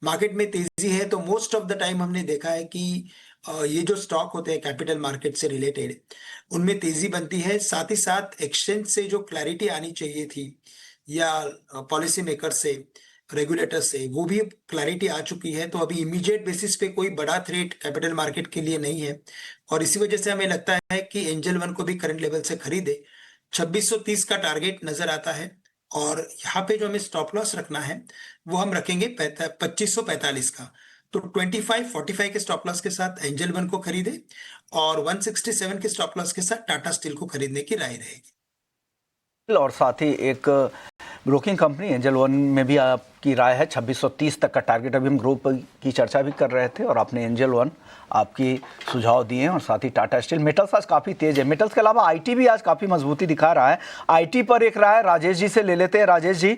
मार्केट में तेजी है, तो मोस्ट ऑफ द टाइम हमने देखा है कि ये जो स्टॉक होते हैं कैपिटल मार्केट से रिलेटेड, उनमें तेजी बनती है। साथ ही साथ एक्सचेंज से जो क्लैरिटी आनी चाहिए थी या पॉलिसी मेकर से, रेगुलेटर से, वो भी क्लैरिटी आ चुकी है। तो अभी इमीडिएट बेसिस पे कोई बड़ा थ्रेट कैपिटल मार्केट के लिए नहीं है, और इसी वजह से हमें लगता है कि एंजल वन को भी करंट लेवल से खरीदे। 2630 का टारगेट नजर आता है, और यहाँ पे जो हमें स्टॉप लॉस रखना है वो हम रखेंगे 2545 का। तो 2545 के स्टॉप लॉस के साथ एंजल वन को खरीदे, और 167 के स्टॉप लॉस के साथ टाटा स्टील को खरीदने की राय रहेगी। और साथ ही एक ब्रोकिंग कंपनी एंजल वन में भी आपकी राय है 2630 तक का टारगेट। अभी हम ग्रुप की चर्चा भी कर रहे थे और आपने एंजल वन आपकी सुझाव दिए हैं, और साथ ही टाटा स्टील। मेटल्स आज काफ़ी तेज है। मेटल्स के अलावा आईटी भी आज काफ़ी मजबूती दिखा रहा है। आईटी पर एक राय राजेश जी से ले लेते हैं। राजेश जी,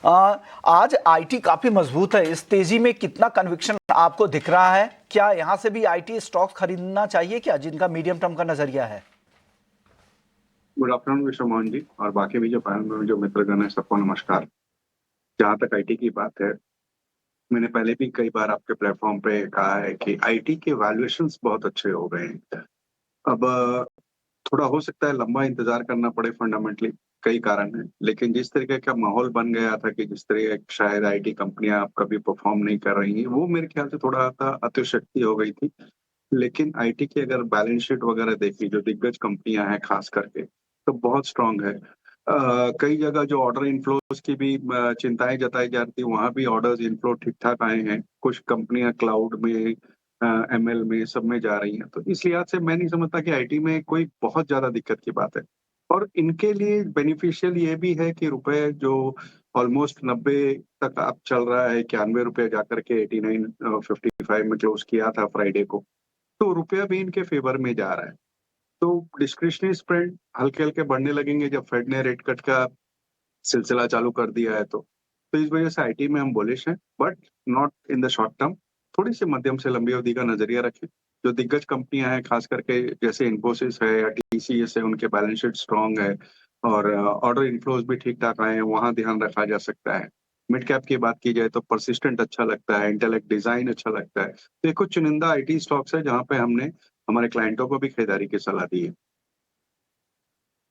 आज आईटी काफ़ी मजबूत है, इस तेजी में कितना कन्विक्शन आपको दिख रहा है? क्या यहाँ से भी आईटी स्टॉक्स खरीदना चाहिए क्या, जिनका मीडियम टर्म का नजरिया है? Good afternoon mister Mohan ji और बाकी भी जो पैनल में जो मित्रगण है सबको नमस्कार। जहाँ तक आईटी की बात है, मैंने पहले भी कई बार आपके प्लेटफॉर्म पे कहा है कि आईटी के वैल्यूएशंस बहुत अच्छे हो गए हैं। अब थोड़ा हो सकता है लंबा इंतजार करना पड़े, फंडामेंटली कई कारण हैं, लेकिन जिस तरीके का माहौल बन गया था कि जिस तरह शायद आईटी कंपनियां अब कभी परफॉर्म नहीं कर रही हैं, वो मेरे ख्याल से थोड़ा सा अतिशक्ति हो गई थी। लेकिन आईटी की अगर बैलेंस शीट वगैरह देखी, जो दिग्गज कंपनियां हैं खास करके, तो बहुत स्ट्रांग है। कई जगह जो ऑर्डर इनफ्लोज की भी चिंताएं जताई जा रही थी, वहां भी ऑर्डर्स इनफ्लो ठीक ठाक आए हैं। कुछ कंपनियां क्लाउड में, एमएल में, सब में जा रही हैं, तो इस लिहाज से मैं नहीं समझता कि आईटी में कोई बहुत ज्यादा दिक्कत की बात है। और इनके लिए बेनिफिशियल ये भी है कि रुपए जो ऑलमोस्ट 90 तक अब चल रहा है, 91 रुपये जाकर के 89.55 में क्लोज किया था फ्राइडे को, तो रुपया भी इनके फेवर में जा रहा है। तो डिस्क्रिशनरी स्प्रेड हल्के-हल्के बढ़ने लगेंगे जब फेड ने रेट कट का सिलसिला चालू कर दिया है तो। तो इस वजह से आईटी में हम बुलिश हैं, but not in the short term. थोड़ी-सी मध्यम से लंबी अवधि का नज़रिया रखें। जो दिग्गज कंपनियाँ हैं, खास करके जैसे इन्फोसिस है या टीसीएस है, उनके बैलेंस शीट स्ट्रॉन्ग है और ऑर्डर इनफ्लोज़ भी ठीक-ठाक आए हैं, वहाँ ध्यान रखा जा सकता है। मिड कैप की बात की जाए तो पर्सिस्टेंट अच्छा लगता है, इंटेलेक्ट डिज़ाइन अच्छा लगता है। तो ये कुछ चुनिंदा आईटी स्टॉक्स हैं, जहाँ पे हमने हमारे क्लाइंटों को भी खरीदारी की सलाह दी है।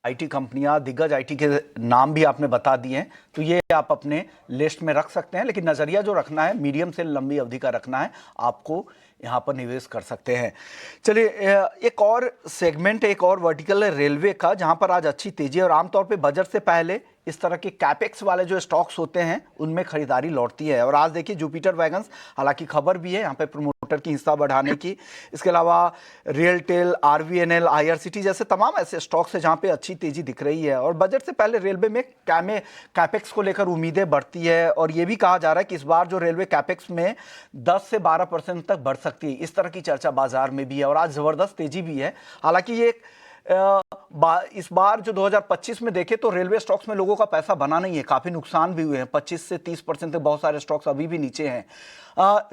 आईटी कंपनियां, दिग्गज आईटी के नाम भी आपने बता दिए हैं, तो ये आप अपने लिस्ट में रख सकते हैं, लेकिन नज़रिया जो रखना है मीडियम से लंबी अवधि का रखना है, आपको यहाँ पर निवेश कर सकते हैं। चलिए, एक और सेगमेंट, एक और वर्टिकल है रेलवे का, जहाँ पर आज अच्छी तेजी है और आमतौर पे बजट से पहले इस तरह के कैपेक्स वाले जो स्टॉक्स होते हैं उनमें खरीदारी लौटती है। और आज देखिए जुपिटर वैगन्स, हालांकि खबर भी है यहाँ पे प्रमोटर की हिस्सा बढ़ाने की, इसके अलावा रियलटेल, आरवीएनएल, आईआरसीटी जैसे तमाम ऐसे स्टॉक्स हैं जहाँ पे अच्छी तेजी दिख रही है। और बजट से पहले रेलवे में कैपेक्स को लेकर उम्मीदें बढ़ती है और ये भी कहा जा रहा है कि इस बार जो रेलवे कैपेक्स में 10 से 12% तक बढ़ सकती है, इस तरह की चर्चा बाजार में भी है और आज जबरदस्त तेजी भी है। हालांकि ये इस बार जो 2025 में देखे तो रेलवे स्टॉक्स में लोगों का पैसा बना नहीं है, काफी नुकसान भी हुए हैं, 25 से 30% तक बहुत सारे स्टॉक्स अभी भी नीचे हैं।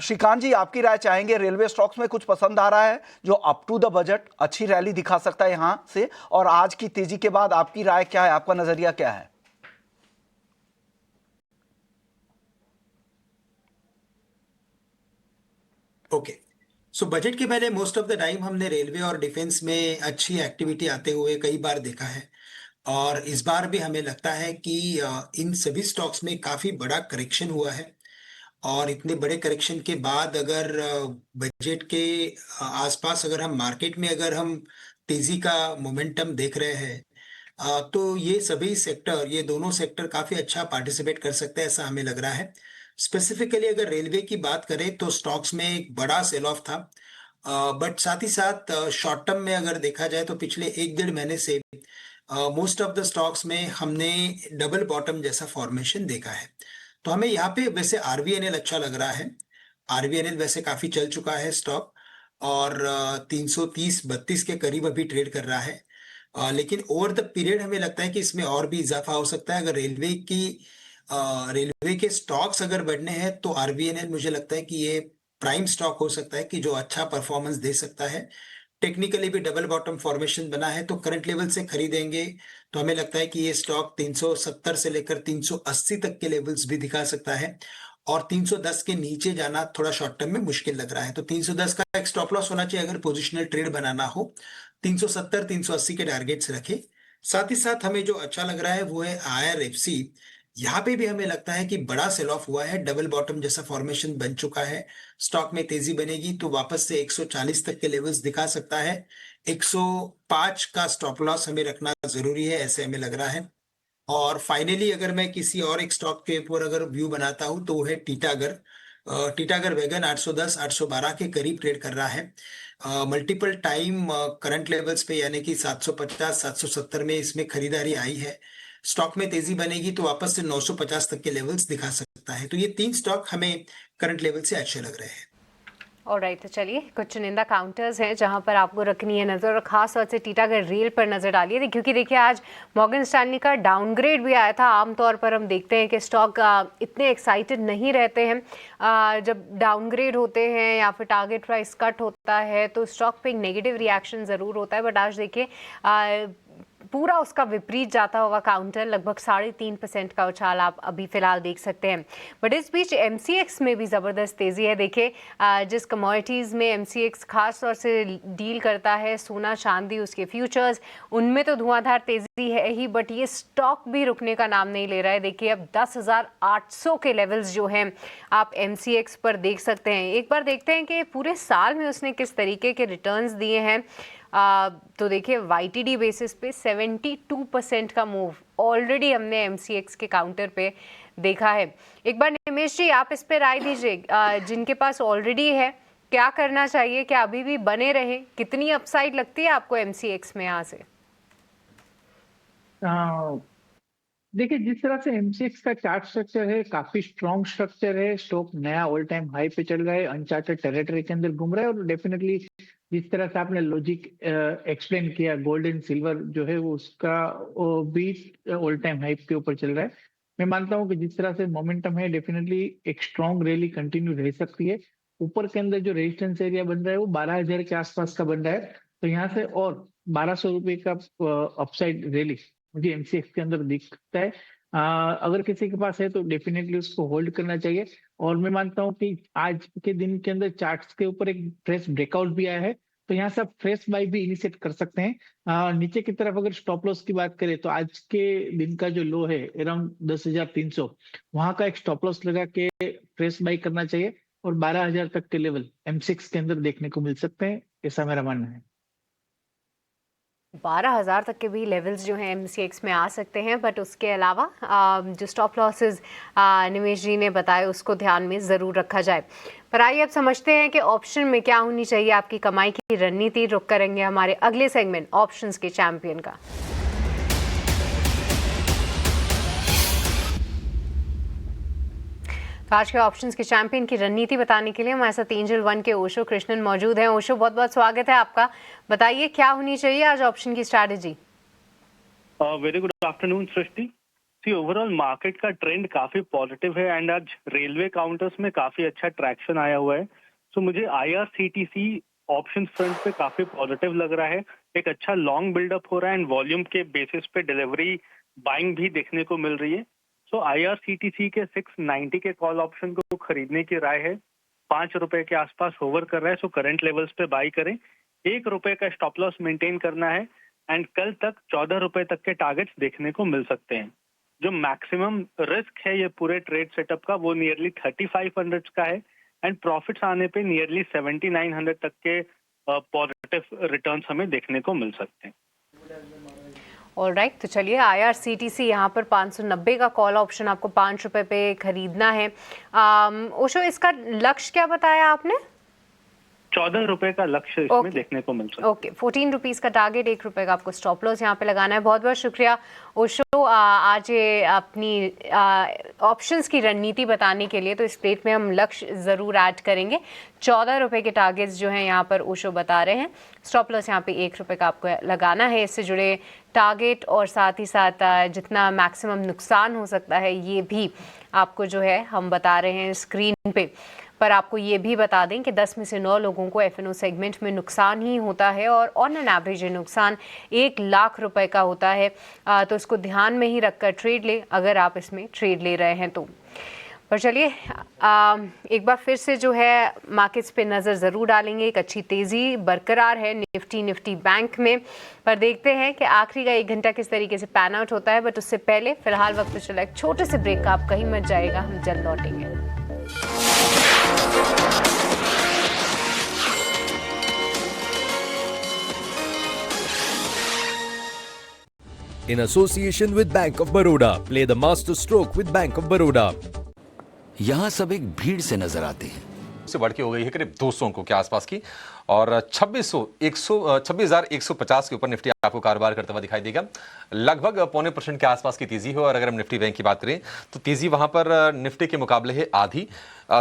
श्रीकांत जी, आपकी राय चाहेंगे, रेलवे स्टॉक्स में कुछ पसंद आ रहा है जो अप टू द बजट अच्छी रैली दिखा सकता है यहां से, और आज की तेजी के बाद आपकी राय क्या है, आपका नजरिया क्या है? ओके, सो बजट के पहले मोस्ट ऑफ द टाइम हमने रेलवे और डिफेंस में अच्छी एक्टिविटी आते हुए कई बार देखा है। और इस बार भी हमें लगता है कि इन सभी स्टॉक्स में काफी बड़ा करेक्शन हुआ है। और इतने बड़े करेक्शन के बाद अगर बजट के आसपास अगर हम मार्केट में अगर हम तेजी का मोमेंटम देख रहे हैं, तो ये सभी सेक्टर, ये दोनों सेक्टर काफी अच्छा पार्टिसिपेट कर सकते हैं, ऐसा हमें लग रहा है। स्पेसिफिकली अगर रेलवे की बात करें तो स्टॉक्स में एक बड़ा सेल ऑफ था, बट साथ ही साथ शॉर्ट टर्म में अगर देखा जाए तो पिछले 1-1.5 महीने से मोस्ट ऑफ द स्टॉक्स में हमने डबल बॉटम जैसा फॉर्मेशन देखा है। तो हमें यहाँ पे वैसे आरवीएनएल अच्छा लग रहा है। आरवीएनएल वैसे काफी चल चुका है स्टॉक और 330-32 के करीब अभी ट्रेड कर रहा है। लेकिन ओवर द पीरियड हमें लगता है कि इसमें और भी इजाफा हो सकता है। अगर रेलवे के स्टॉक्स अगर बढ़ने हैं तो आरवीएनएल मुझे लगता है कि ये प्राइम स्टॉक हो सकता है कि जो अच्छा परफॉर्मेंस दे सकता है। टेक्निकली भी डबल बॉटम फॉर्मेशन बना है, तो करंट लेवल से खरीदेंगे तो हमें लगता है कि ये स्टॉक 370 से लेकर 380 तक के लेवल्स भी दिखा सकता है। और 310 के नीचे जाना थोड़ा शॉर्ट टर्म में मुश्किल लग रहा है, तो 310 का एक स्टॉप लॉस होना चाहिए अगर पोजिशनल ट्रेड बनाना हो। 370 380 के टारगेट्स रखे। साथ ही साथ हमें जो अच्छा लग रहा है वो है आईआरएफसी। यहाँ पे भी हमें लगता है कि बड़ा सेल ऑफ हुआ है, डबल बॉटम जैसा फॉर्मेशन बन चुका है। स्टॉक में तेजी बनेगी तो वापस से 140 तक के लेवल्स दिखा सकता है। 105 का स्टॉप लॉस हमें रखना जरूरी है, ऐसे हमें लग रहा है। और फाइनली अगर मैं किसी और एक स्टॉक के ऊपर अगर व्यू बनाता हूं तो वो है टीटागर। टीटागर वैगन 810 812 के करीब ट्रेड कर रहा है। मल्टीपल टाइम करंट लेवल्स पे यानी कि 750 770 में इसमें खरीदारी आई है। स्टॉक में तेजी बनेगी तो वापस से 950 तक के लेवल्स दिखा सकता है। तो ये 3 स्टॉक हमें करंट लेवल से अच्छे लग रहे हैं। ऑलराइट, तो चलिए कुछ चुनिंदा काउंटर्स हैं जहां पर आपको रखनी है नज़र, और खास तौर से टीटागढ़ रेल पर नज़र डालिए, क्योंकि देखिए आज मॉर्गन स्टैनली का डाउनग्रेड भी आया था। आमतौर पर हम देखते हैं कि स्टॉक इतने एक्साइटेड नहीं रहते हैं जब डाउनग्रेड होते हैं या फिर टारगेट प्राइस कट होता है, तो स्टॉक पे एक नेगेटिव रिएक्शन ज़रूर होता है। बट आज देखिए पूरा उसका विपरीत जाता होगा काउंटर, लगभग 3.5% का उछाल आप अभी फिलहाल देख सकते हैं। बट इस बीच MCX में भी ज़बरदस्त तेज़ी है। देखिए जिस कमोडिटीज़ में MCX खास तौर से डील करता है, सोना चांदी उसके फ्यूचर्स, उनमें तो धुआंधार तेज़ी है ही, बट ये स्टॉक भी रुकने का नाम नहीं ले रहा है। देखिए अब 10,800 के लेवल्स जो हैं आप MCX पर देख सकते हैं। एक बार देखते हैं कि पूरे साल में उसने किस तरीके के रिटर्न्स दिए हैं। तो देखिए YTD बेसिस पे 72% का मूव ऑलरेडी हमने MCX के काउंटर पे देखा है। एक बार निमेश जी आप इस पे राय दीजिए, जिनके पास ऑलरेडी है क्या करना चाहिए, क्या अभी भी बने रहे, कितनी अपसाइड लगती है आपको MCX में यहाँ से? देखिए जिस तरह से MCX का चार्ट स्ट्रक्चर है, काफी स्ट्रॉन्ग स्ट्रक्चर है। स्टॉक नया ऑल टाइम हाई पे चल रहा है, अनचार्टेड टेरिटरी के अंदर घूम रहा है, और डेफिनेटली जिस तरह से आपने लॉजिक एक्सप्लेन किया, गोल्ड एंड सिल्वर जो है वो उसका भी ऑल टाइम हाई के ऊपर चल रहा है। मैं मानता हूँ कि जिस तरह से मोमेंटम है, डेफिनेटली एक स्ट्रॉन्ग रैली कंटिन्यू रह सकती है। ऊपर के अंदर जो रेजिस्टेंस एरिया बन रहा है वो 12,000 के आसपास का बन रहा है, तो यहाँ से और 1,200 रुपए का अपसाइड रैली मुझे MCX के अंदर दिखता है। अगर किसी के पास है तो डेफिनेटली उसको होल्ड करना चाहिए। और मैं मानता हूँ कि आज के दिन के अंदर चार्ट्स के ऊपर एक फ्रेश ब्रेकआउट भी आया है, तो यहाँ से आप फ्रेश बाई भी इनिशिएट कर सकते हैं। नीचे की तरफ अगर स्टॉप लॉस की बात करें तो आज के दिन का जो लो है अराउंड 10,300, वहां का एक स्टॉप लॉस लगा के फ्रेश बाई करना चाहिए, और 12,000 तक के लेवल MCX के अंदर देखने को मिल सकते हैं, ऐसा मेरा मानना है। 12,000 तक के भी लेवल्स जो हैं MCX में आ सकते हैं, बट उसके अलावा जो स्टॉप लॉसेस निमेश जी ने बताए उसको ध्यान में ज़रूर रखा जाए। पर आइए अब समझते हैं कि ऑप्शन में क्या होनी चाहिए आपकी कमाई की रणनीति। रुक करेंगे हमारे अगले सेगमेंट ऑप्शंस के चैंपियन का। तो आज के ऑप्शंस के चैंपियन की रणनीति बताने के लिए हमारे साथ एंजल वन के ओशो कृष्णन मौजूद हैं। ओशो बहुत बहुत स्वागत है आपका, बताइए क्या होनी चाहिए आज ऑप्शन की स्ट्रैटेजी। वेरी गुड आफ्टरनून सृष्टि। सी ओवरऑल मार्केट का ट्रेंड काफी पॉजिटिव है एंड आज रेलवे काउंटर्स में काफी अच्छा ट्रैक्शन आया हुआ है। सो मुझे IRCTC ऑप्शन फ्रंट पे काफी पॉजिटिव लग रहा है। एक अच्छा लॉन्ग बिल्डअप हो रहा है एंड वॉल्यूम के बेसिस पे डिलीवरी बाइंग भी देखने को मिल रही है। सो IRCTC के 690 के कॉल ऑप्शन को खरीदने की राय है। 5 रुपए के आसपास होवर कर रहा है, सो करंट लेवल्स पे बाई करें। 1 रुपए का स्टॉप लॉस मेंटेन करना है एंड कल तक 14 रुपए तक के टारगेट्स देखने को मिल सकते हैं। जो मैक्सिमम रिस्क है ये पूरे ट्रेड सेटअप का वो नियरली 3500 का है एंड प्रॉफिट्स आने पे नियरली 7900 तक के पॉजिटिव रिटर्न्स हमें देखने को मिल सकते हैं। ऑलराइट, तो चलिए IRCTC यहाँ पर 590 का कॉल ऑप्शन आपको 5 रुपए पे खरीदना है। ओशो इसका लक्ष्य क्या बताया आपने? 14 रुपए का लक्ष्य इसमें देखने को मिल सकता है। ओके, 14 रुपीज़ का टारगेट, 1 रुपए का आपको स्टॉप लॉस यहाँ पे लगाना है। बहुत बहुत शुक्रिया ओशो आज ये अपनी ऑप्शंस की रणनीति बताने के लिए। तो इस प्लेट में हम लक्ष्य ज़रूर ऐड करेंगे। 14 रुपए के टारगेट्स जो हैं यहाँ पर ओशो बता रहे हैं। स्टॉप लॉस यहाँ पे 1 रुपए का आपको लगाना है। इससे जुड़े टारगेट और साथ ही साथ जितना मैक्सिमम नुकसान हो सकता है ये भी आपको जो है हम बता रहे हैं स्क्रीन पे। पर आपको ये भी बता दें कि 10 में से 9 लोगों को F&O सेगमेंट में नुकसान ही होता है और ऑन एन एवरेज नुकसान 1 लाख रुपए का होता है। तो इसको ध्यान में ही रखकर ट्रेड ले, अगर आप इसमें ट्रेड ले रहे हैं तो। पर चलिए एक बार फिर से जो है मार्केट्स पे नज़र ज़रूर डालेंगे। एक अच्छी तेज़ी बरकरार है निफ्टी बैंक में, पर देखते हैं कि आखिरी का 1 घंटा किस तरीके से पैन आउट होता है। बट उससे पहले फिलहाल वक्त चला एक छोटे से ब्रेक का, आप कहीं मत जाएगा, हम जल्द लौटेंगे। In association with Bank of Baroda, play the master stroke with Bank of Baroda. यहाँ सब एक भीड़ से नजर आते हैं। से बढ़ के हो गई है करीब 200 अंकों के आसपास की, और 26,150 के ऊपर निफ्टी आपको कारोबार करता हुआ दिखाई देगा। लगभग 0.25% के आसपास की तेजी है। और अगर हम निफ्टी बैंक की बात करें तो तेजी वहां पर निफ्टी के मुकाबले है आधी,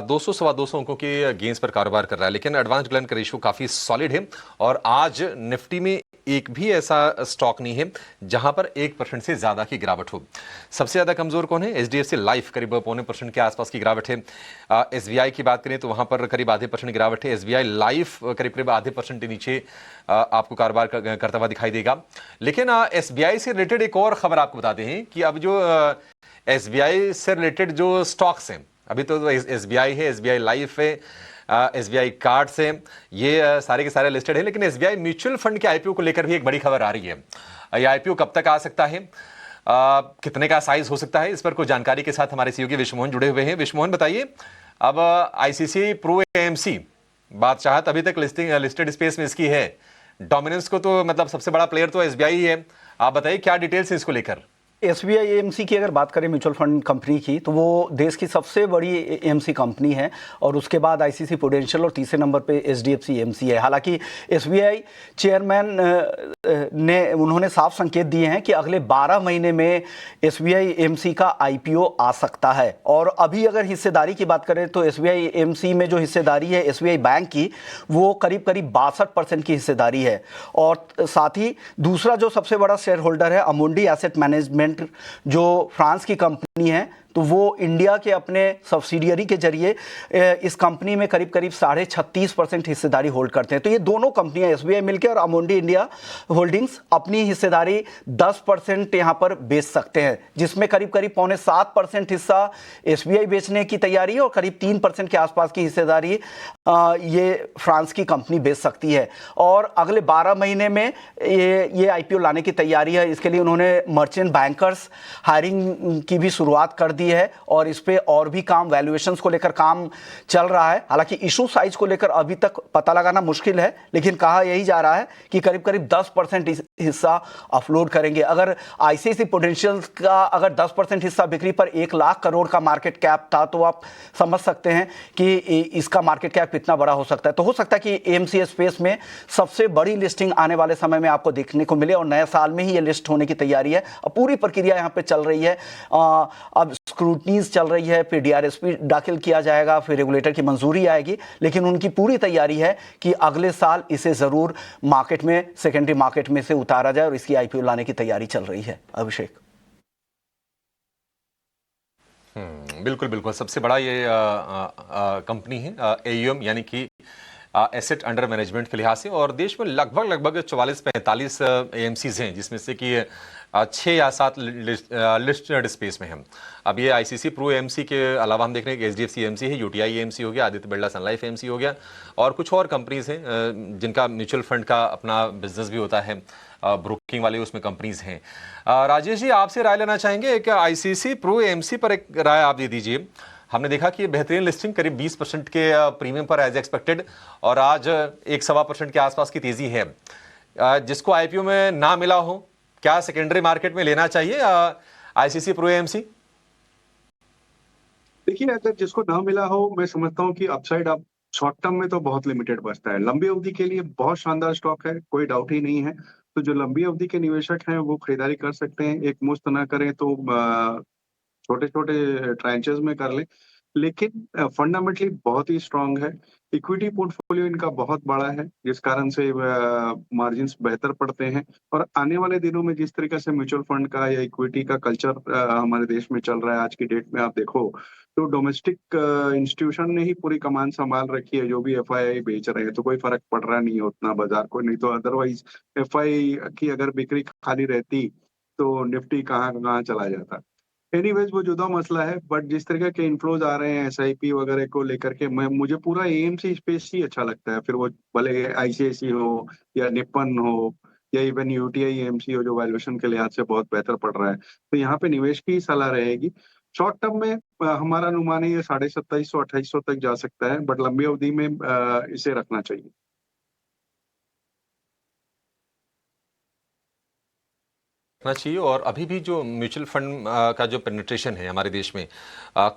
200-225 अंकों के गेंस पर कारोबार कर रहा है। लेकिन एडवांस ग्लेन का रेशियो काफी सॉलिड है और आज निफ्टी में एक भी ऐसा स्टॉक नहीं है जहां पर 1% से ज्यादा की गिरावट हो। सबसे ज्यादा कमजोर कौन है? HDFC लाइफ करीब 0.25% के आसपास की गिरावट है। SBI की बात करें तो वहां पर करीब आधे % गिरावट है। SBI लाइफ करीब आधे % के नीचे आपको कारोबार करता हुआ दिखाई देगा। लेकिन SBI से रिलेटेड एक और खबर आपको बताते हैं कि अब जो SBI से रिलेटेड जो स्टॉक्स हैं, अभी तो SBI है, SBI लाइफ है, SBI कार्ड्स है, ये सारे के सारे लिस्टेड है। लेकिन SBI म्यूचुअल फंड के IPO को लेकर भी एक बड़ी खबर आ रही है। ये IPO कब तक आ सकता है, कितने का साइज हो सकता है, इस पर कुछ जानकारी के साथ हमारे CEO विश्व मोहन जुड़े हुए हैं। विश्व मोहन, बताइए, अब ICICI प्रू AMC बादशाहत अभी तक लिस्टेड स्पेस में इसकी है, डोमिनेंस को तो मतलब सबसे बड़ा प्लेयर तो SBI ही है। आप बताइए क्या डिटेल्स है इसको लेकर? SBI AMC की अगर बात करें म्यूचुअल फंड कंपनी की, तो वो देश की सबसे बड़ी AMC कंपनी है और उसके बाद ICICI प्रूडेंशियल और तीसरे नंबर पे HDFC AMC है। हालांकि SBI चेयरमैन उन्होंने साफ संकेत दिए हैं कि अगले 12 महीने में SBI AMC का IPO आ सकता है। और अभी अगर हिस्सेदारी की बात करें तो SBI AMC में जो हिस्सेदारी है SBI बैंक की, वो करीब 62% की हिस्सेदारी है। और साथ ही दूसरा जो सबसे बड़ा शेयर होल्डर है अमुंडी एसेट मैनेजमेंट, जो फ्रांस की कंपनी है, तो वो इंडिया के अपने सब्सिडियरी के जरिए इस कंपनी में करीब 36.5% हिस्सेदारी होल्ड करते हैं। तो ये दोनों कंपनियां SBI मिलकर और अमुंडी इंडिया होल्डिंग्स अपनी हिस्सेदारी 10% यहाँ पर बेच सकते हैं, जिसमें करीब 7.25% हिस्सा SBI बेचने की तैयारी है और करीब 3% के आसपास की हिस्सेदारी ये फ्रांस की कंपनी बेच सकती है। और अगले 12 महीने में ये IPO लाने की तैयारी है। इसके लिए उन्होंने मर्चेंट बैंकर्स हायरिंग की भी शुरुआत कर दी है और इस पे और भी काम, वैल्यूएशंस को लेकर काम चल रहा है। हालांकि इशू साइज को लेकर अभी तक पता लगाना मुश्किल है, लेकिन कहा यही जा रहा है कि करीब 10% हिस्सा ऑफलोड करेंगे। अगर ICICI प्रूडेंशियल का अगर 10% हिस्सा बिक्री पर 1 लाख करोड़ का मार्केट कैप था, तो आप समझ सकते हैं कि इसका मार्केट कैप कितना बड़ा हो सकता है। तो हो सकता है कि AMC स्पेस में सबसे बड़ी लिस्टिंग आने वाले समय में आपको देखने को मिले और नए साल में ही ये लिस्ट होने की तैयारी है। अब पूरी प्रक्रिया यहाँ पे चल रही है। अब स्क्रूटनीज चल रही है, फिर DRSP दाखिल किया जाएगा, फिर रेगुलेटर की मंजूरी आएगी, लेकिन उनकी पूरी तैयारी है कि अगले साल इसे जरूर मार्केट में, सेकेंडरी मार्केट में से उतारा जाए और इसकी IPO लाने की तैयारी चल रही है। अभिषेक, बिल्कुल बिल्कुल, सबसे बड़ा ये कंपनी है AUM यानी कि एसेट अंडर मैनेजमेंट के लिहाज से, और देश में लगभग 44-45 AMCs हैं, जिसमें से कि 6 या 7 लिस्टेड स्पेस में हैं। अब ये ICICI प्रू AMC के अलावा हम देख रहे हैं कि HDFC AMC है, UTI AMC हो गया, आदित्य बिरला सन लाइफ AMC हो गया, और कुछ और कंपनीज हैं जिनका म्यूचुअल फंड का अपना बिजनेस भी होता है, ब्रोकिंग वाले उसमें कंपनीज हैं। राजेश जी, आपसे राय लेना चाहेंगे कि ICICI प्रू AMC पर एक राय आप दे दीजिए। हमने देखा कि बेहतरीन लिस्टिंग करीब 20% के प्रीमियम पर एज एक्सपेक्टेड, और आज 1-1.25% के आसपास की तेजी है। जिसको IPO में ना मिला हो, क्या सेकेंडरी मार्केट में लेना चाहिए ICICI प्रू AMC? देखिए, अगर जिसको ना मिला हो, मैं समझता हूँ कि अपसाइड आप शॉर्ट टर्म में तो बहुत लिमिटेड बचता है। लंबी अवधि के लिए बहुत शानदार स्टॉक है, कोई डाउट ही नहीं है। तो जो लंबी अवधि के निवेशक हैं वो खरीदारी कर सकते हैं। एक मुश्त ना करें तो छोटे छोटे ट्रांचेस में कर लें, लेकिन फंडामेंटली बहुत ही स्ट्रांग है। इक्विटी पोर्टफोलियो इनका बहुत बड़ा है, जिस कारण से मार्जिन्स बेहतर पड़ते हैं। और आने वाले दिनों में जिस तरीके से म्यूचुअल फंड का या इक्विटी का कल्चर हमारे देश में चल रहा है, आज की डेट में आप देखो तो डोमेस्टिक इंस्टीट्यूशन ने ही पूरी कमान संभाल रखी है। जो भी FII बेच रहे हैं तो कोई फर्क पड़ रहा नहीं है उतना बाजार को, नहीं तो अदरवाइज FII की अगर बिक्री खाली रहती तो निफ्टी कहाँ चला जाता। एनीवेज वो जुदा मसला है, बट जिस तरीके के इनफ्लोज आ रहे हैं SIP वगैरह को लेकर के, मुझे पूरा AMC स्पेस ही अच्छा लगता है। फिर वो भले ICICI हो या निप्पन हो या इवन UTI AMC हो, जो वैल्यूएशन के लिहाज से बहुत बेहतर पड़ रहा है, तो यहाँ पे निवेश की सलाह रहेगी। शॉर्ट टर्म में हमारा अनुमान है ये 2700-2800 तक जा सकता है, बट लंबी अवधि में इसे रखना चाहिए। चाहिए। और अभी भी जो म्यूचुअल फंड का जो पेनिट्रेशन है हमारे देश में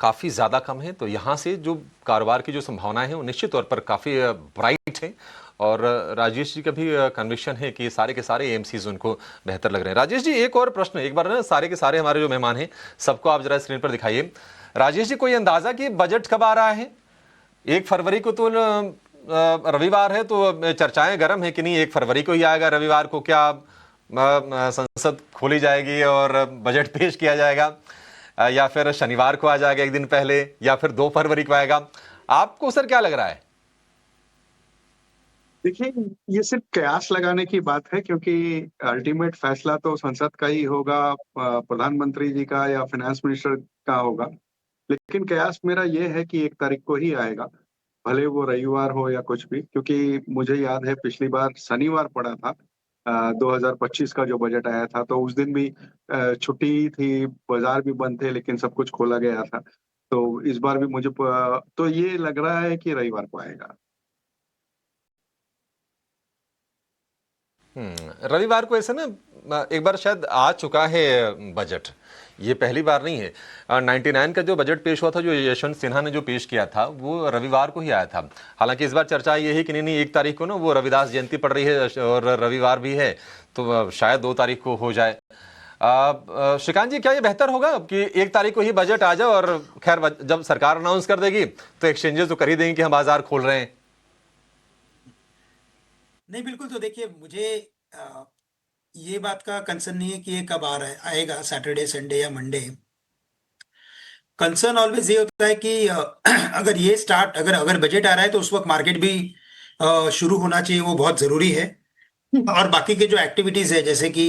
काफ़ी ज़्यादा कम है, तो यहाँ से जो कारोबार की जो संभावनाएं हैं वो निश्चित तौर पर काफ़ी ब्राइट हैं। और राजेश जी का भी कन्विक्शन है कि सारे के सारे AMCs उनको बेहतर लग रहे हैं। राजेश जी, एक और प्रश्न, एक बार ना सारे के सारे हमारे जो मेहमान हैं सबको आप जरा स्क्रीन पर दिखाइए। राजेश जी, कोई अंदाज़ा कि बजट कब आ रहा है? 1 फरवरी को तो रविवार है तो चर्चाएं गर्म है कि नहीं 1 फरवरी को ही आएगा रविवार को, क्या संसद खोली जाएगी और बजट पेश किया जाएगा, या फिर शनिवार को आ जाएगा 1 दिन पहले, या फिर 2 फरवरी को आएगा? आपको सर क्या लग रहा है? देखिए, ये सिर्फ कयास लगाने की बात है, क्योंकि अल्टीमेट फैसला तो संसद का ही होगा, प्रधानमंत्री जी का या फाइनेंस मिनिस्टर का होगा। लेकिन कयास मेरा ये है कि 1 तारीख को ही आएगा, भले वो रविवार हो या कुछ भी, क्योंकि मुझे याद है पिछली बार शनिवार पड़ा था 2025 का जो बजट आया था, तो उस दिन भी छुट्टी थी, बाजार भी बंद थे, लेकिन सब कुछ खोला गया था। तो इस बार भी मुझे तो ये लग रहा है कि रविवार को आएगा। रविवार को ऐसे ना एक बार शायद आ चुका है बजट, ये पहली बार नहीं है। 99 का जो बजट पेश हुआ था, जो यशवंत सिन्हा ने जो पेश किया था, वो रविवार को ही आया था। हालांकि इस बार चर्चा ये है कि नहीं 1 तारीख को ना वो रविदास जयंती पड़ रही है और रविवार भी है, तो शायद 2 तारीख को हो जाए। श्रीकांत जी, क्या ये बेहतर होगा कि 1 तारीख को ही बजट आ जाए और खैर जब सरकार अनाउंस कर देगी तो एक्सचेंजेस तो कर ही देंगे कि हम बाजार खोल रहे हैं? नहीं, बिल्कुल। तो देखिए, मुझे ये बात का कंसर्न नहीं है कि ये कब आ रहा है, आएगा सैटरडे, संडे या मंडे। कंसर्न ऑलवेज ये होता है कि अगर बजट आ रहा है तो उस वक्त मार्केट भी शुरू होना चाहिए, वो बहुत ज़रूरी है। और बाकी के जो एक्टिविटीज़ है, जैसे कि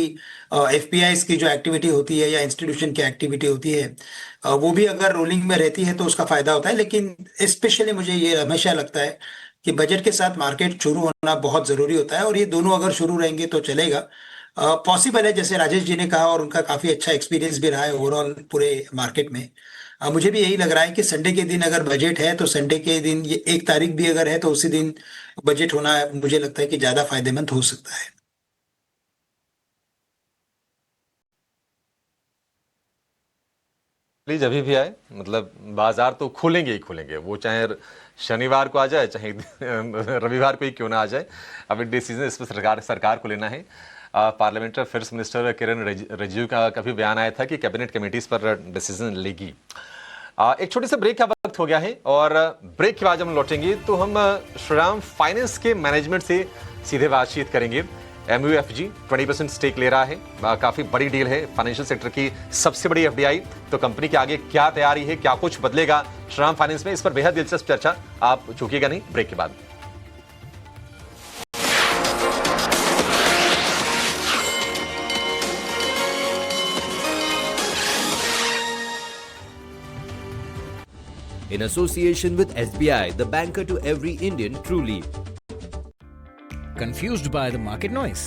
एफपीआईज की जो एक्टिविटी होती है या इंस्टीट्यूशन की एक्टिविटी होती है, वो भी अगर रोलिंग में रहती है तो उसका फ़ायदा होता है। लेकिन स्पेशली मुझे ये हमेशा लगता है कि बजट के साथ मार्केट शुरू होना बहुत ज़रूरी होता है, और ये दोनों अगर शुरू रहेंगे तो चलेगा। पॉसिबल है, जैसे राजेश जी ने कहा, और उनका काफ़ी अच्छा एक्सपीरियंस भी रहा है ओवरऑल पूरे मार्केट में। मुझे भी यही लग रहा है कि संडे के दिन अगर बजट है तो संडे के दिन, ये 1 तारीख भी अगर है तो उसी दिन बजट होना मुझे लगता है कि ज़्यादा फायदेमंद हो सकता है। प्लीज अभी भी आए, मतलब बाजार तो खुलेंगे ही खुलेंगे, वो चाहे शनिवार को आ जाए चाहे रविवार को ही क्यों ना आ जाए। अब डिसीजन इस पर सरकार को लेना है। पार्लियामेंट्री अफेयर्स मिनिस्टर किरण रिजिजू का कभी बयान आया था कि कैबिनेट कमेटीज पर डिसीजन लेगी। एक छोटे से ब्रेक का वक्त हो गया है और ब्रेक के बाद जब हम लौटेंगे तो हम श्रीराम फाइनेंस के मैनेजमेंट से सीधे बातचीत करेंगे। MUFG 20% स्टेक ले रहा है, काफी बड़ी डील है, फाइनेंशियल सेक्टर की सबसे बड़ी FDI। तो कंपनी के आगे क्या तैयारी है, क्या कुछ बदलेगा श्रीराम फाइनेंस में, इस पर बेहद दिलचस्प चर्चा, आप चूकिएगा नहीं ब्रेक के बाद। In association with SBI, the banker to every Indian truly. Confused by the market noise?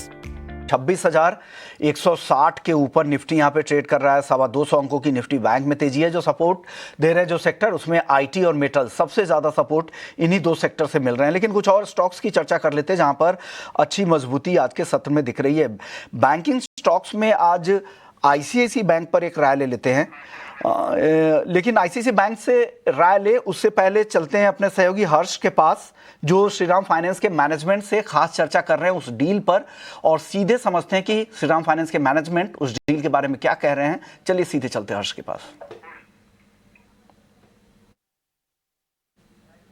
26,160 के ऊपर निफ्टी यहाँ पे ट्रेड कर रहा है। 225 अंकों की निफ्टी बैंक में तेजी है। जो सपोर्ट दे रहे हैं जो सेक्टर, उसमें IT और मेटल, सबसे ज़्यादा सपोर्ट इन्हीं 2 सेक्टर से मिल रहे हैं। लेकिन कुछ और स्टॉक्स की चर्चा कर लेते हैं जहाँ पर अच्छी मजबूती आज के सत्र में दिख रही है। बैंकिंग स्टॉक्स में आज ICICI बैंक पर एक राय ले लेते हैं, लेकिन ICICI बैंक से राय ले उससे पहले चलते हैं अपने सहयोगी हर्ष के पास, जो श्रीराम फाइनेंस के मैनेजमेंट से खास चर्चा कर रहे हैं उस डील पर, और सीधे समझते हैं कि श्रीराम फाइनेंस के मैनेजमेंट उस डील के बारे में क्या कह रहे हैं। चलिए सीधे चलते हैं हर्ष के पास।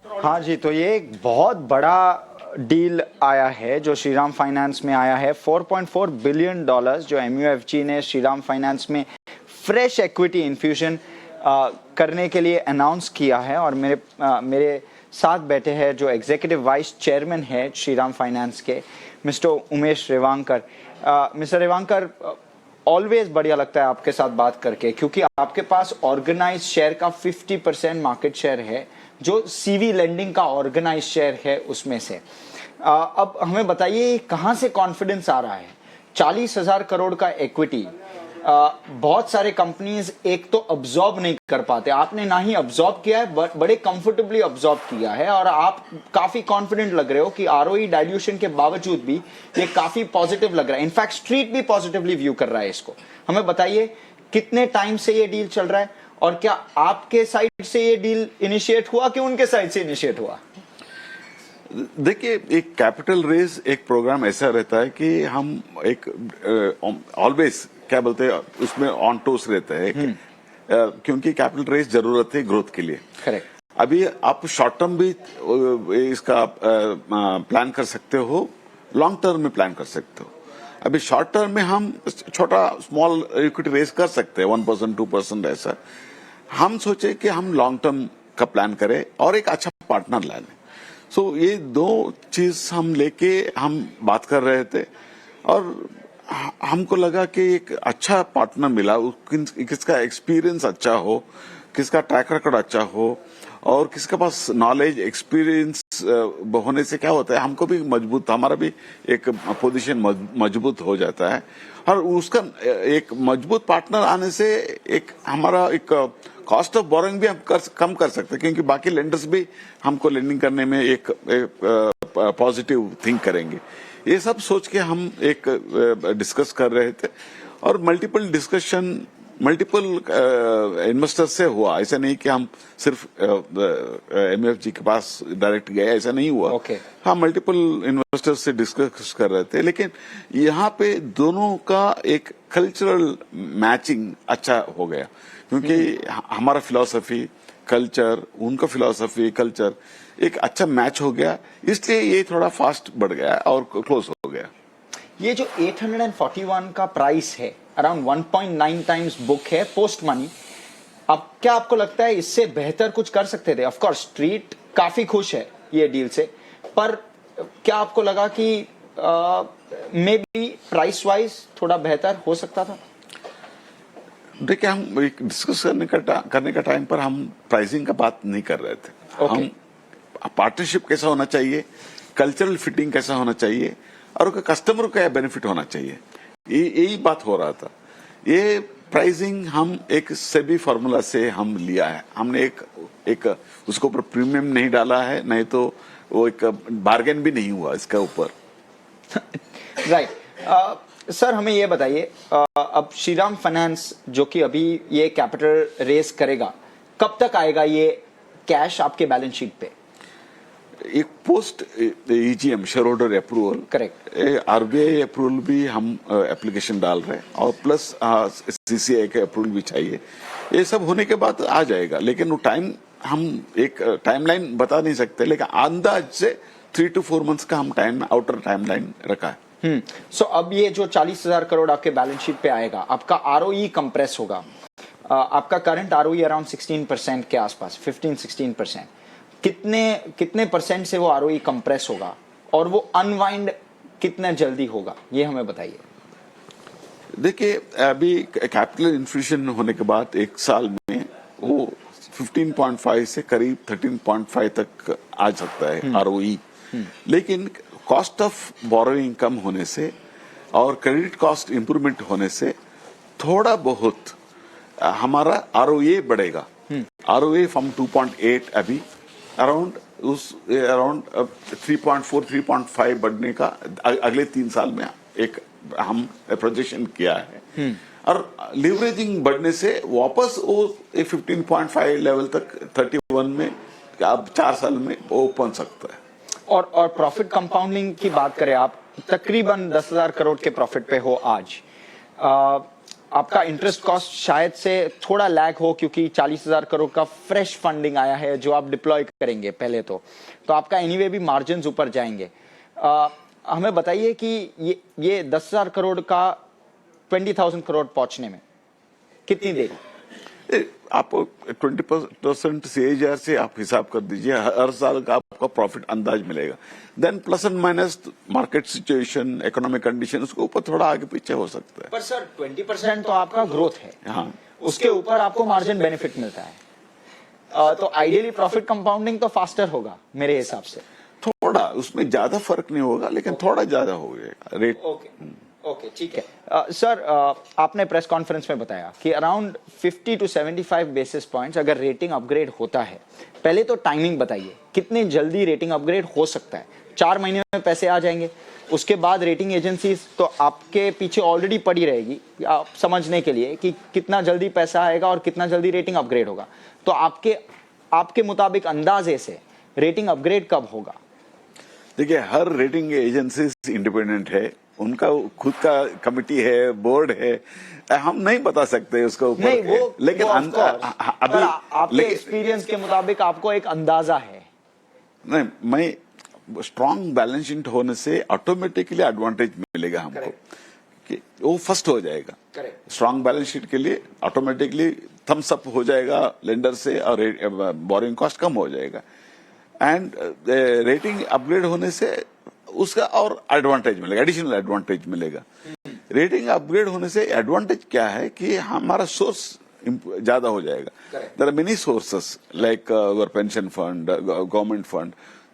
हाँ जी, तो ये एक बहुत बड़ा डील आया है जो श्रीराम फाइनेंस में आया है। $4.4 बिलियन जो MUFG ने श्रीराम फाइनेंस में फ्रेश एक्विटी इन्फ्यूजन करने के लिए अनाउंस किया है। और मेरे साथ बैठे हैं जो एग्जीक्यूटिव वाइस चेयरमैन है श्रीराम फाइनेंस के, मिस्टर उमेश रेवांकर। मिस्टर रेवांकर, ऑलवेज बढ़िया लगता है आपके साथ बात करके, क्योंकि आपके पास ऑर्गेनाइज शेयर का 50% मार्केट शेयर है, जो CV लेंडिंग का ऑर्गेनाइज शेयर है उसमें से। अब हमें बताइए कहाँ से कॉन्फिडेंस आ रहा है? 40,000 करोड़ का इक्विटी, बहुत सारे कंपनीज एक तो अब्सॉर्ब नहीं कर पाते, आपने ना ही अब्सॉर्ब किया है, बड़े कंफर्टेबली अब्सॉर्ब किया है, और आप काफी कॉन्फिडेंट लग रहे हो कि ROE डाइल्यूशन के बावजूद भी ये काफी पॉजिटिव लग रहा है। इनफैक्ट स्ट्रीट भी पॉजिटिवली व्यू कर रहा है इसको। हमें बताइए कितने टाइम से ये डील चल रहा है, और क्या आपके साइड से ये डील इनिशिएट हुआ कि उनके साइड से इनिशिएट हुआ? देखिए, एक कैपिटल रेज एक प्रोग्राम ऐसा रहता है कि हम एक ऑलवेज क्या बोलते हैं उसमें ऑन टोस रहते हैं, क्योंकि कैपिटल रेज जरूरत है ग्रोथ के लिए। करेक्ट। अभी आप शॉर्ट टर्म भी इसका प्लान कर सकते हो, लॉन्ग टर्म में प्लान कर सकते हो। अभी शॉर्ट टर्म में हम छोटा स्मॉल इक्विटी रेस कर सकते हैं 1% 2% ऐसा। हम सोचे कि हम लॉन्ग टर्म का प्लान करें और एक अच्छा पार्टनर ला लें। सो ये दो चीज हम लेके हम बात कर रहे थे और हमको लगा कि एक अच्छा पार्टनर मिला, किसका एक्सपीरियंस अच्छा हो, किसका ट्रैक रिकॉर्ड अच्छा हो और किसके पास नॉलेज एक्सपीरियंस होने से क्या होता है, हमको भी मजबूत, हमारा भी एक पोजीशन मजबूत हो जाता है। और उसका एक मजबूत पार्टनर आने से एक हमारा एक कॉस्ट ऑफ बोरोइंग भी हम कम कर सकते हैं, क्योंकि बाकी लेंडर्स भी हमको लेंडिंग करने में एक पॉजिटिव थिंक करेंगे। ये सब सोच के हम एक डिस्कस कर रहे थे और मल्टीपल डिस्कशन मल्टीपल इन्वेस्टर्स से हुआ। ऐसा नहीं कि हम सिर्फ एमएफजी के पास डायरेक्ट गए, ऐसा नहीं हुआ। हाँ, मल्टीपल इन्वेस्टर्स से डिस्कस कर रहे थे, लेकिन यहाँ पे दोनों का एक कल्चरल मैचिंग अच्छा हो गया, क्योंकि हमारा फिलॉसफी कल्चर, उनका फिलॉसफी कल्चर एक अच्छा मैच हो गया, इसलिए ये थोड़ा फास्ट बढ़ गया और क्लोज हो गया। ये जो 841 का प्राइस है, अराउंड 1.9 टाइम्स बुक है पोस्ट मनी, अब क्या आपको लगता है इससे बेहतर कुछ कर सकते थे? ऑफ कोर्स स्ट्रीट काफी खुश है ये डील से, पर क्या आपको लगा कि मे बी प्राइस वाइज थोड़ा बेहतर हो सकता था? देखिए, हम एक डिस्कस करने का टाइम पर हम प्राइसिंग का बात नहीं कर रहे थे। हम पार्टनरशिप कैसा होना चाहिए, कल्चरल फिटिंग कैसा होना चाहिए और कस्टमर का बेनिफिट होना चाहिए, यही बात हो रहा था। ये प्राइसिंग हम एक सेबी फार्मूला से हम लिया है, हमने एक उसके ऊपर प्रीमियम नहीं डाला है, नहीं तो वो एक बार्गेन भी नहीं हुआ इसके ऊपर। राइट। सर हमें ये बताइए, अब श्रीराम फाइनेंस जो कि अभी ये कैपिटल रेस करेगा, कब तक आएगा ये कैश आपके बैलेंस शीट पे? एक post EGM share holder approval, correct, RBI approval भी हम एप्लीकेशन डाल रहे हैं और प्लस सीसीआई का अप्रूवल भी चाहिए। ये सब होने के बाद आ जाएगा, लेकिन वो टाइम हम एक टाइमलाइन बता नहीं सकते, लेकिन अंदाज से 3 to 4 मंथ्स का हम आउटर टाइमलाइन रखा है। सो अब ये जो 40,000 करोड़ आपके बैलेंस शीट पे आएगा, आपका आरओई कंप्रेस होगा। आपका करंट आरओई अराउंड 16% के आसपास, 15-16%। कितने परसेंट से वो आरओई कंप्रेस होगा और वो अनवाइंड कितना जल्दी होगा, ये हमें बताइए। देखिए, अभी कैपिटल इन्फ्लेशन होने के बाद एक साल में वो 15.5 से करीब 13.5 तक आ सकता है आरओई, लेकिन कॉस्ट ऑफ बोरोइंग कम होने से और क्रेडिट कॉस्ट इंप्रूवमेंट होने से थोड़ा बहुत हमारा आरओए बढ़ेगा। आरओए फ्रॉम 2.8 अभी अराउंड 3.4 3.5 बढ़ने का अगले 3 साल में एक हम प्रोजेक्शन किया है, और लीवरेजिंग बढ़ने से वापस वो 15.5 लेवल तक 31 में अब 4 साल में वो पहुंच सकता है। और प्रॉफिट कंपाउंडिंग की बात करें, आप तकरीबन 10,000 करोड़ के प्रॉफिट पे हो आज। आपका इंटरेस्ट कॉस्ट शायद से थोड़ा लैग हो, क्योंकि 40,000 करोड़ का फ्रेश फंडिंग आया है जो आप डिप्लॉय करेंगे पहले तो आपका एनीवे भी मार्जिन्स ऊपर जाएंगे। हमें बताइए कि ये 10,000 करोड़ का 20,000 करोड़ पहुंचने में कितनी देरी? आप 20% CAGR से आप हिसाब कर दीजिए, हर साल का आपका प्रॉफिट अंदाज मिलेगा। Then plus and minus market situation, economic condition, उसके ऊपर थोड़ा आगे पीछे हो सकता है। पर सर 20% तो आपका ग्रोथ है, हाँ, उसके ऊपर आपको मार्जिन बेनिफिट मिलता है, तो आइडियली प्रॉफिट कंपाउंडिंग तो फास्टर होगा मेरे हिसाब से। थोड़ा उसमें ज्यादा फर्क नहीं होगा, लेकिन थोड़ा ज्यादा हो गया रेट। ओके, ठीक है। सर आपने प्रेस कॉन्फ्रेंस में बताया कि अराउंड 50 to 75 बेसिस पॉइंट्स अगर रेटिंग अपग्रेड होता है, पहले तो टाइमिंग बताइए, कितने जल्दी रेटिंग अपग्रेड हो सकता है? 4 महीने में पैसे आ जाएंगे, उसके बाद रेटिंग एजेंसीज तो आपके पीछे ऑलरेडी पड़ी रहेगी आप समझने के लिए कि कितना जल्दी पैसा आएगा और कितना जल्दी रेटिंग अपग्रेड होगा। तो आपके मुताबिक अंदाजे से रेटिंग अपग्रेड कब होगा? देखिए, हर रेटिंग एजेंसी इंडिपेंडेंट है, उनका खुद का कमिटी है, बोर्ड है, हम नहीं बता सकते उसके ऊपर। नहीं वो लेकिन अभी आपके एक्सपीरियंस के मुताबिक आपको एक अंदाजा है? नहीं, मैं स्ट्रांग बैलेंस शीट होने से ऑटोमेटिकली एडवांटेज मिलेगा हमको कि वो फर्स्ट हो जाएगा। स्ट्रांग बैलेंस शीट के लिए ऑटोमेटिकली थम्स अप हो जाएगा लेंडर से और बोरिंग कॉस्ट कम हो जाएगा। एंड रेटिंग अपग्रेड होने से उसका और एडवांटेज मिलेगा, एडिशनल एडवांटेज मिलेगा। रेटिंग अपग्रेड होने से एडवांटेज क्या है कि हमारा सोर्स ज्यादा हो जाएगा। There are many sources like our pension fund, government fund,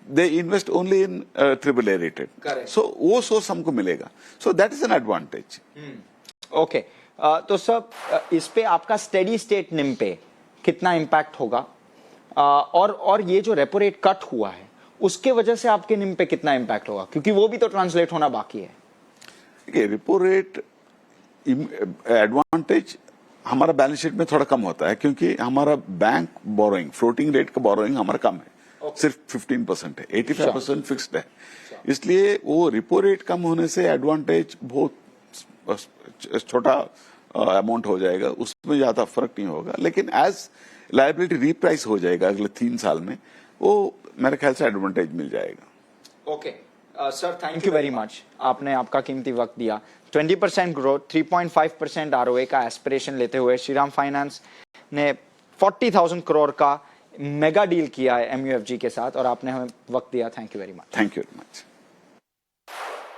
they invest only in triple A rated, so वो सोर्स हमको मिलेगा, so that is an advantage. Okay, तो सब इस पे आपका स्टेडी स्टेट निम पे कितना इम्पैक्ट होगा, और ये जो रेपो रेट कट हुआ है उसके वजह से आपके निम पे कितना इम्पैक्ट होगा, क्योंकि वो भी तो ट्रांसलेट होना बाकी है। देखिए, रेपो रेट एडवांटेज हमारा बैलेंस शीट में थोड़ा कम होता है क्योंकि हमारा बैंक बोरोइंग, फ्लोटिंग रेट का बोरोइंग हमारा कम है, सिर्फ 15% है, 85% फिक्स्ड है। इसलिए वो रेपो रेट कम होने से एडवांटेज बहुत छोटा अमाउंट हो जाएगा, उसमें ज्यादा फर्क नहीं होगा। लेकिन एज लायबिलिटी रीप्राइस हो जाएगा अगले 3 साल में, वो मेरे ख्याल से एडवांटेज मिल जाएगा। Okay sir, thank you very much, आपने आपका कीमती वक्त दिया। 20% ग्रोथ, 3.5% ROA का एस्पिरेशन लेते हुए श्रीराम फाइनेंस ने 40,000 करोड़ का मेगा डील किया है MUFG के साथ, और आपने हमें वक्त दिया। Thank you very much. Thank you very much.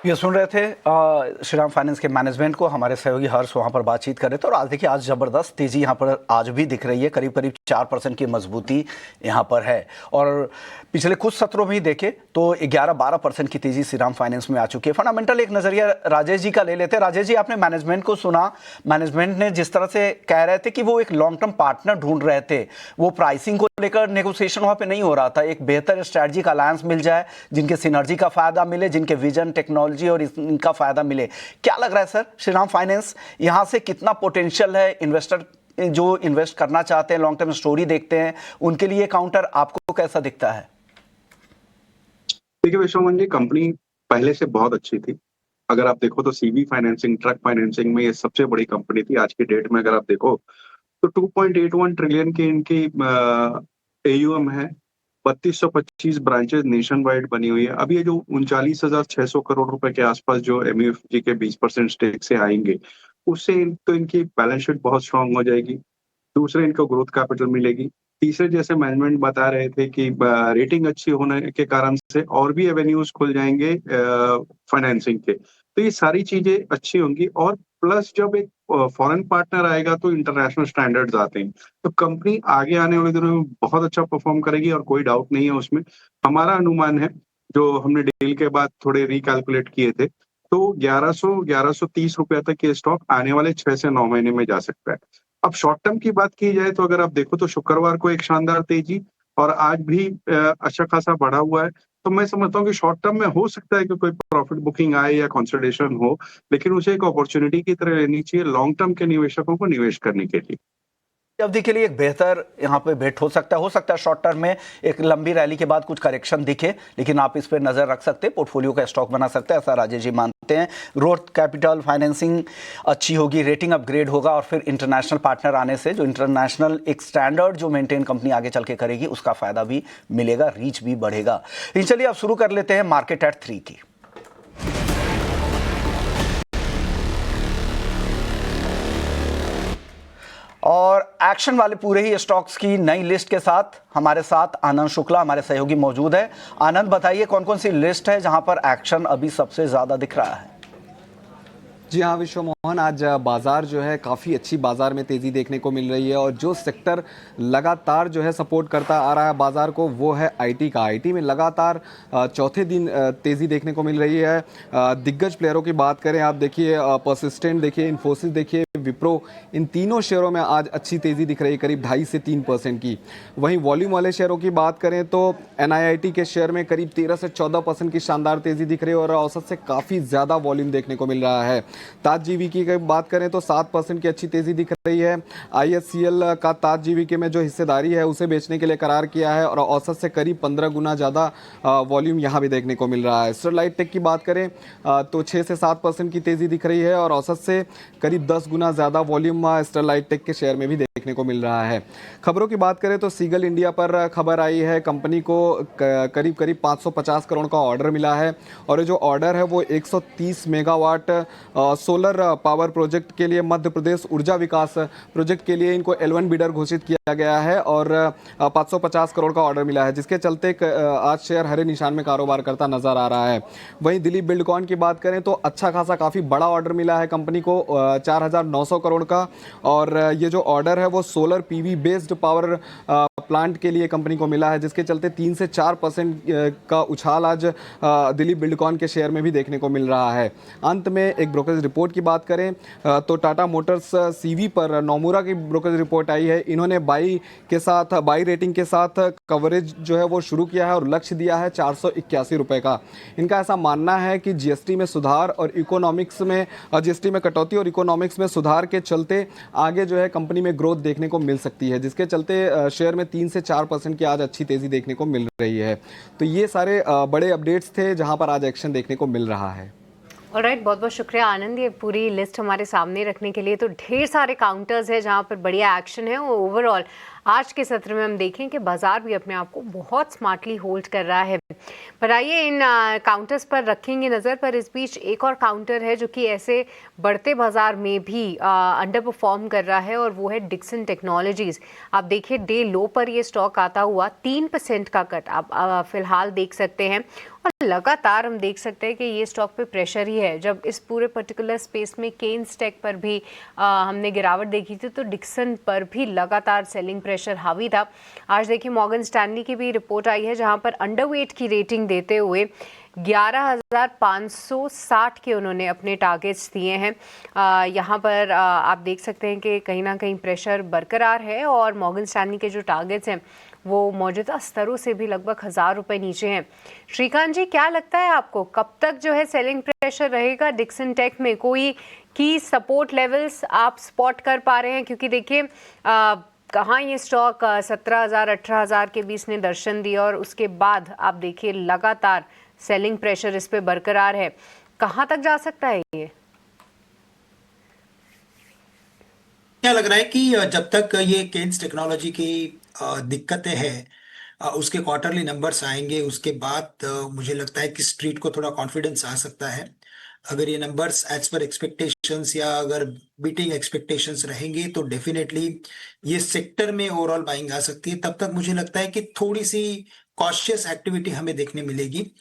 ये सुन रहे थे श्रीराम फाइनेंस के मैनेजमेंट को, हमारे सहयोगी हर्ष वहाँ पर बातचीत कर रहे थे। और आज देखिए, आज ज़बरदस्त तेज़ी यहाँ पर आज भी दिख रही है, करीब करीब 4% की मजबूती यहाँ पर है। और पिछले कुछ सत्रों में ही देखे तो 11-12% की तेज़ी श्रीराम फाइनेंस में आ चुकी है। फंडामेंटल एक नज़रिया राजेश जी का ले लेते हैं। राजेश जी, आपने मैनेजमेंट को सुना, मैनेजमेंट ने जिस तरह से कह रहे थे कि वो एक लॉन्ग टर्म पार्टनर ढूंढ रहे थे, वो प्राइसिंग को लेकर नेगोशिएशन वहाँ पे नहीं हो रहा था, एक बेहतर स्ट्रैटेजिक अलायंस मिल जाए जिनके सिनर्जी का फायदा मिले, जिनके विजन, टेक्नोलॉजी और इनका फायदा मिले। क्या लग रहा है सर, श्रीराम फाइनेंस यहाँ से कितना पोटेंशियल है? इन्वेस्टर जो इन्वेस्ट करना चाहते हैं, लॉन्ग टर्म स्टोरी देखते हैं, उनके लिए काउंटर आपको कैसा दिखता है? देखिए विश्वमोहन जी, कंपनी पहले से बहुत अच्छी थी। अगर आप देखो तो CV फाइनेंसिंग, ट्रक फाइनेंसिंग में ये सबसे बड़ी कंपनी थी। आज की डेट में अगर आप देखो तो 2.81 ट्रिलियन की इनकी AUM है, 3225 ब्रांचेस नेशन वाइड बनी हुई है। अब ये जो 39,600 करोड़ रुपए के आसपास जो MUFG के 20% स्टेक से आएंगे, उससे तो इनकी बैलेंस शीट बहुत स्ट्रांग हो जाएगी। दूसरे, इनको ग्रोथ कैपिटल मिलेगी। तीसरे, जैसे मैनेजमेंट बता रहे थे कि रेटिंग अच्छी होने के कारण से और भी एवेन्यूज खुल जाएंगे फाइनेंसिंग के, तो ये सारी चीजें अच्छी होंगी। और प्लस जब एक फॉरेन पार्टनर आएगा तो इंटरनेशनल स्टैंडर्ड्स आते हैं, तो कंपनी आगे आने वाले दिनों में बहुत अच्छा परफॉर्म करेगी और कोई डाउट नहीं है उसमें। हमारा अनुमान है, जो हमने डील के बाद थोड़े रिकैलकुलेट किए थे, तो 1130 रुपए तक ये स्टॉक आने वाले 6 से 9 महीने में जा सकता है। अब शॉर्ट टर्म की बात की जाए तो अगर आप देखो तो शुक्रवार को एक शानदार तेजी और आज भी अच्छा खासा बढ़ा हुआ है, तो मैं समझता हूँ कि शॉर्ट टर्म में हो सकता है कि कोई प्रॉफिट बुकिंग आए या कंसोलिडेशन हो, लेकिन उसे एक अपॉर्चुनिटी की तरह लेनी चाहिए लॉन्ग टर्म के निवेशकों को निवेश करने के लिए। अवधि के लिए एक बेहतर यहाँ पे बेट हो सकता है शॉर्ट टर्म में एक लंबी रैली के बाद कुछ करेक्शन दिखे, लेकिन आप इस पर नजर रख सकते हैं, पोर्टफोलियो का स्टॉक बना सकते हैं, ऐसा राजेश जी मानते हैं। ग्रोथ कैपिटल, फाइनेंसिंग अच्छी होगी, रेटिंग अपग्रेड होगा, और फिर इंटरनेशनल पार्टनर आने से जो इंटरनेशनल एक स्टैंडर्ड जो मेंटेन कंपनी आगे चल के करेगी उसका फायदा भी मिलेगा, रीच भी बढ़ेगा। लेकिन चलिए अब शुरू कर लेते हैं मार्केट एट 3 की। और एक्शन वाले पूरे ही स्टॉक्स की नई लिस्ट के साथ हमारे साथ आनंद शुक्ला हमारे सहयोगी मौजूद है। आनंद, बताइए कौन कौन सी लिस्ट है जहां पर एक्शन अभी सबसे ज्यादा दिख रहा है? जी हाँ विश्व मोहन, आज बाजार जो है काफ़ी अच्छी बाजार में तेज़ी देखने को मिल रही है, और जो सेक्टर लगातार जो है सपोर्ट करता आ रहा है बाजार को वो है आईटी का। आईटी में लगातार चौथे दिन तेज़ी देखने को मिल रही है। दिग्गज प्लेयरों की बात करें, आप देखिए परसिस्टेंट देखिए, इन्फोसिस देखिए, विप्रो, इन तीनों शेयरों में आज अच्छी तेज़ी दिख रही है, करीब 2.5 से 3% की। वहीं वॉल्यूम वाले शेयरों की बात करें तो NIIT के शेयर में करीब 13 से 14% की शानदार तेज़ी दिख रही है और औसत से काफ़ी ज़्यादा वॉल्यूम देखने को मिल रहा है। ताज GVK की बात करें तो 7% की अच्छी तेज़ी दिख रही है। ISCL का ताज GVK में जो हिस्सेदारी है उसे बेचने के लिए करार किया है और औसत से करीब 15 गुना ज़्यादा वॉल्यूम यहाँ भी देखने को मिल रहा है। स्टरलाइट टेक की बात करें तो 6 से 7% की तेज़ी दिख रही है और औसत से करीब 10 गुना ज़्यादा वॉल्यूम स्टरलाइट टेक के शेयर में भी देखने को मिल रहा है। खबरों की बात करें तो सीगल इंडिया पर खबर आई है, कंपनी को करीब 550 करोड़ का ऑर्डर मिला है और ये जो ऑर्डर है वो 130 मेगावाट सोलर पावर प्रोजेक्ट के लिए मध्य प्रदेश ऊर्जा विकास प्रोजेक्ट के लिए इनको L1 बिडर घोषित किया गया है और 550 करोड़ का ऑर्डर मिला है, जिसके चलते आज शेयर हरे निशान में कारोबार करता नजर आ रहा है। वहीं दिलीप बिल्डकॉन की बात करें तो अच्छा खासा काफ़ी बड़ा ऑर्डर मिला है कंपनी को 4,900 करोड़ का और ये जो ऑर्डर है वो solar PV based power plant के लिए कंपनी को मिला है, जिसके चलते 3 से 4% का उछाल आज दिलीप बिल्डकॉन के शेयर में भी देखने को मिल रहा है। अंत में एक ब्रोकरेज रिपोर्ट की बात करें तो टाटा मोटर्स CV पर नोमुरा की ब्रोकरेज रिपोर्ट आई है। इन्होंने बाई रेटिंग के साथ कवरेज जो है वो शुरू किया है और लक्ष्य दिया है 481 रुपये का। इनका ऐसा मानना है कि GST में सुधार और इकोनॉमिक्स में GST में कटौती और इकोनॉमिक्स में सुधार के चलते आगे जो है कंपनी में ग्रोथ देखने को मिल सकती है, जिसके चलते शेयर में 3 से 4% की आज अच्छी तेज़ी देखने को मिल रही है। तो ये सारे बड़े अपडेट्स थे जहां पर आज एक्शन देखने को मिल रहा है। ऑलराइट, बहुत बहुत शुक्रिया आनंद, ये पूरी लिस्ट हमारे सामने रखने के लिए। तो ढेर सारे काउंटर्स हैं जहां पर बढ़िया एक्शन है और ओवरऑल आज के सत्र में हम देखें कि बाजार भी अपने आप को बहुत स्मार्टली होल्ड कर रहा है। पर आइए इन काउंटर्स पर रखेंगे नज़र, पर इस बीच एक और काउंटर है जो कि ऐसे बढ़ते बाजार में भी अंडर परफॉर्म कर रहा है और वो है डिक्सन टेक्नोलॉजीज़। आप देखिए डे लो पर ये स्टॉक आता हुआ 3% का कट आप फिलहाल देख सकते हैं और लगातार हम देख सकते हैं कि ये स्टॉक पे प्रेशर ही है। जब इस पूरे पर्टिकुलर स्पेस में केन्स टेक पर भी हमने गिरावट देखी थी तो डिक्सन पर भी लगातार सेलिंग प्रेशर हावी था। आज देखिए मॉर्गन स्टैनली की भी रिपोर्ट आई है जहां पर अंडरवेट की रेटिंग देते हुए 11,560 के उन्होंने अपने टारगेट्स दिए हैं। यहाँ पर आप देख सकते हैं कि कहीं ना कहीं प्रेशर बरकरार है और मॉर्गन स्टैनली के जो टारगेट्स हैं वो मौजूदा स्तरों से भी लगभग 1,000 रुपये नीचे हैं। श्रीकांत जी, क्या लगता है आपको कब तक जो है सेलिंग प्रेशर रहेगा डिक्सन टेक में? कोई की सपोर्ट लेवल्स आप स्पॉट कर पा रहे हैं? क्योंकि देखिए कहाँ ये स्टॉक 17,000 18,000 के बीच ने दर्शन दिया और उसके बाद आप देखिए लगातार सेलिंग प्रेशर इस पे बरकरार है। कहाँ तक जा सकता है ये? क्या लग रहा है कि जब तक ये केन्स टेक्नोलॉजी की दिक्कतें हैं उसके क्वार्टरली नंबर्स आएंगे उसके बाद मुझे लगता है कि स्ट्रीट को थोड़ा कॉन्फिडेंस आ सकता है। अगर ये नंबर्स एज पर एक्सपेक्टेशंस या अगर बीटिंग एक्सपेक्टेशंस रहेंगे तो डेफिनेटली ये सेक्टर में ओवरऑल बाइंग आ सकती है। तब तक मुझे लगता है कि थोड़ी सी कॉशियस एक्टिविटी हमें देखने मिलेगी।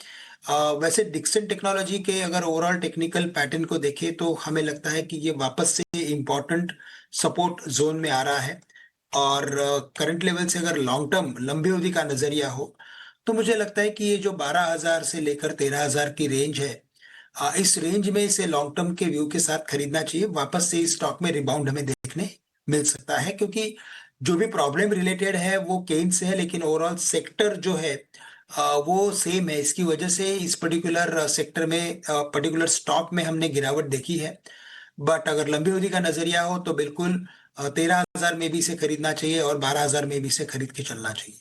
वैसे डिक्सन टेक्नोलॉजी के अगर ओवरऑल टेक्निकल पैटर्न को देखें तो हमें लगता है कि ये वापस से इम्पोर्टेंट सपोर्ट जोन में आ रहा है और करंट लेवल से अगर लॉन्ग टर्म लंबी अवधि का नजरिया हो तो मुझे लगता है कि ये जो 12,000 से लेकर 13,000 की रेंज है इस रेंज में इसे लॉन्ग टर्म के व्यू के साथ खरीदना चाहिए। वापस से इस स्टॉक में रिबाउंड हमें देखने मिल सकता है क्योंकि जो भी प्रॉब्लम रिलेटेड है वो केन्स से है लेकिन ओवरऑल सेक्टर जो है वो सेम है। इसकी वजह से इस पर्टिकुलर सेक्टर में पर्टिकुलर स्टॉक में हमने गिरावट देखी है। बट अगर लंबी अवधि का नजरिया हो तो बिल्कुल 13,000 में भी इसे खरीदना चाहिए और 12,000 में भी इसे खरीद के चलना चाहिए।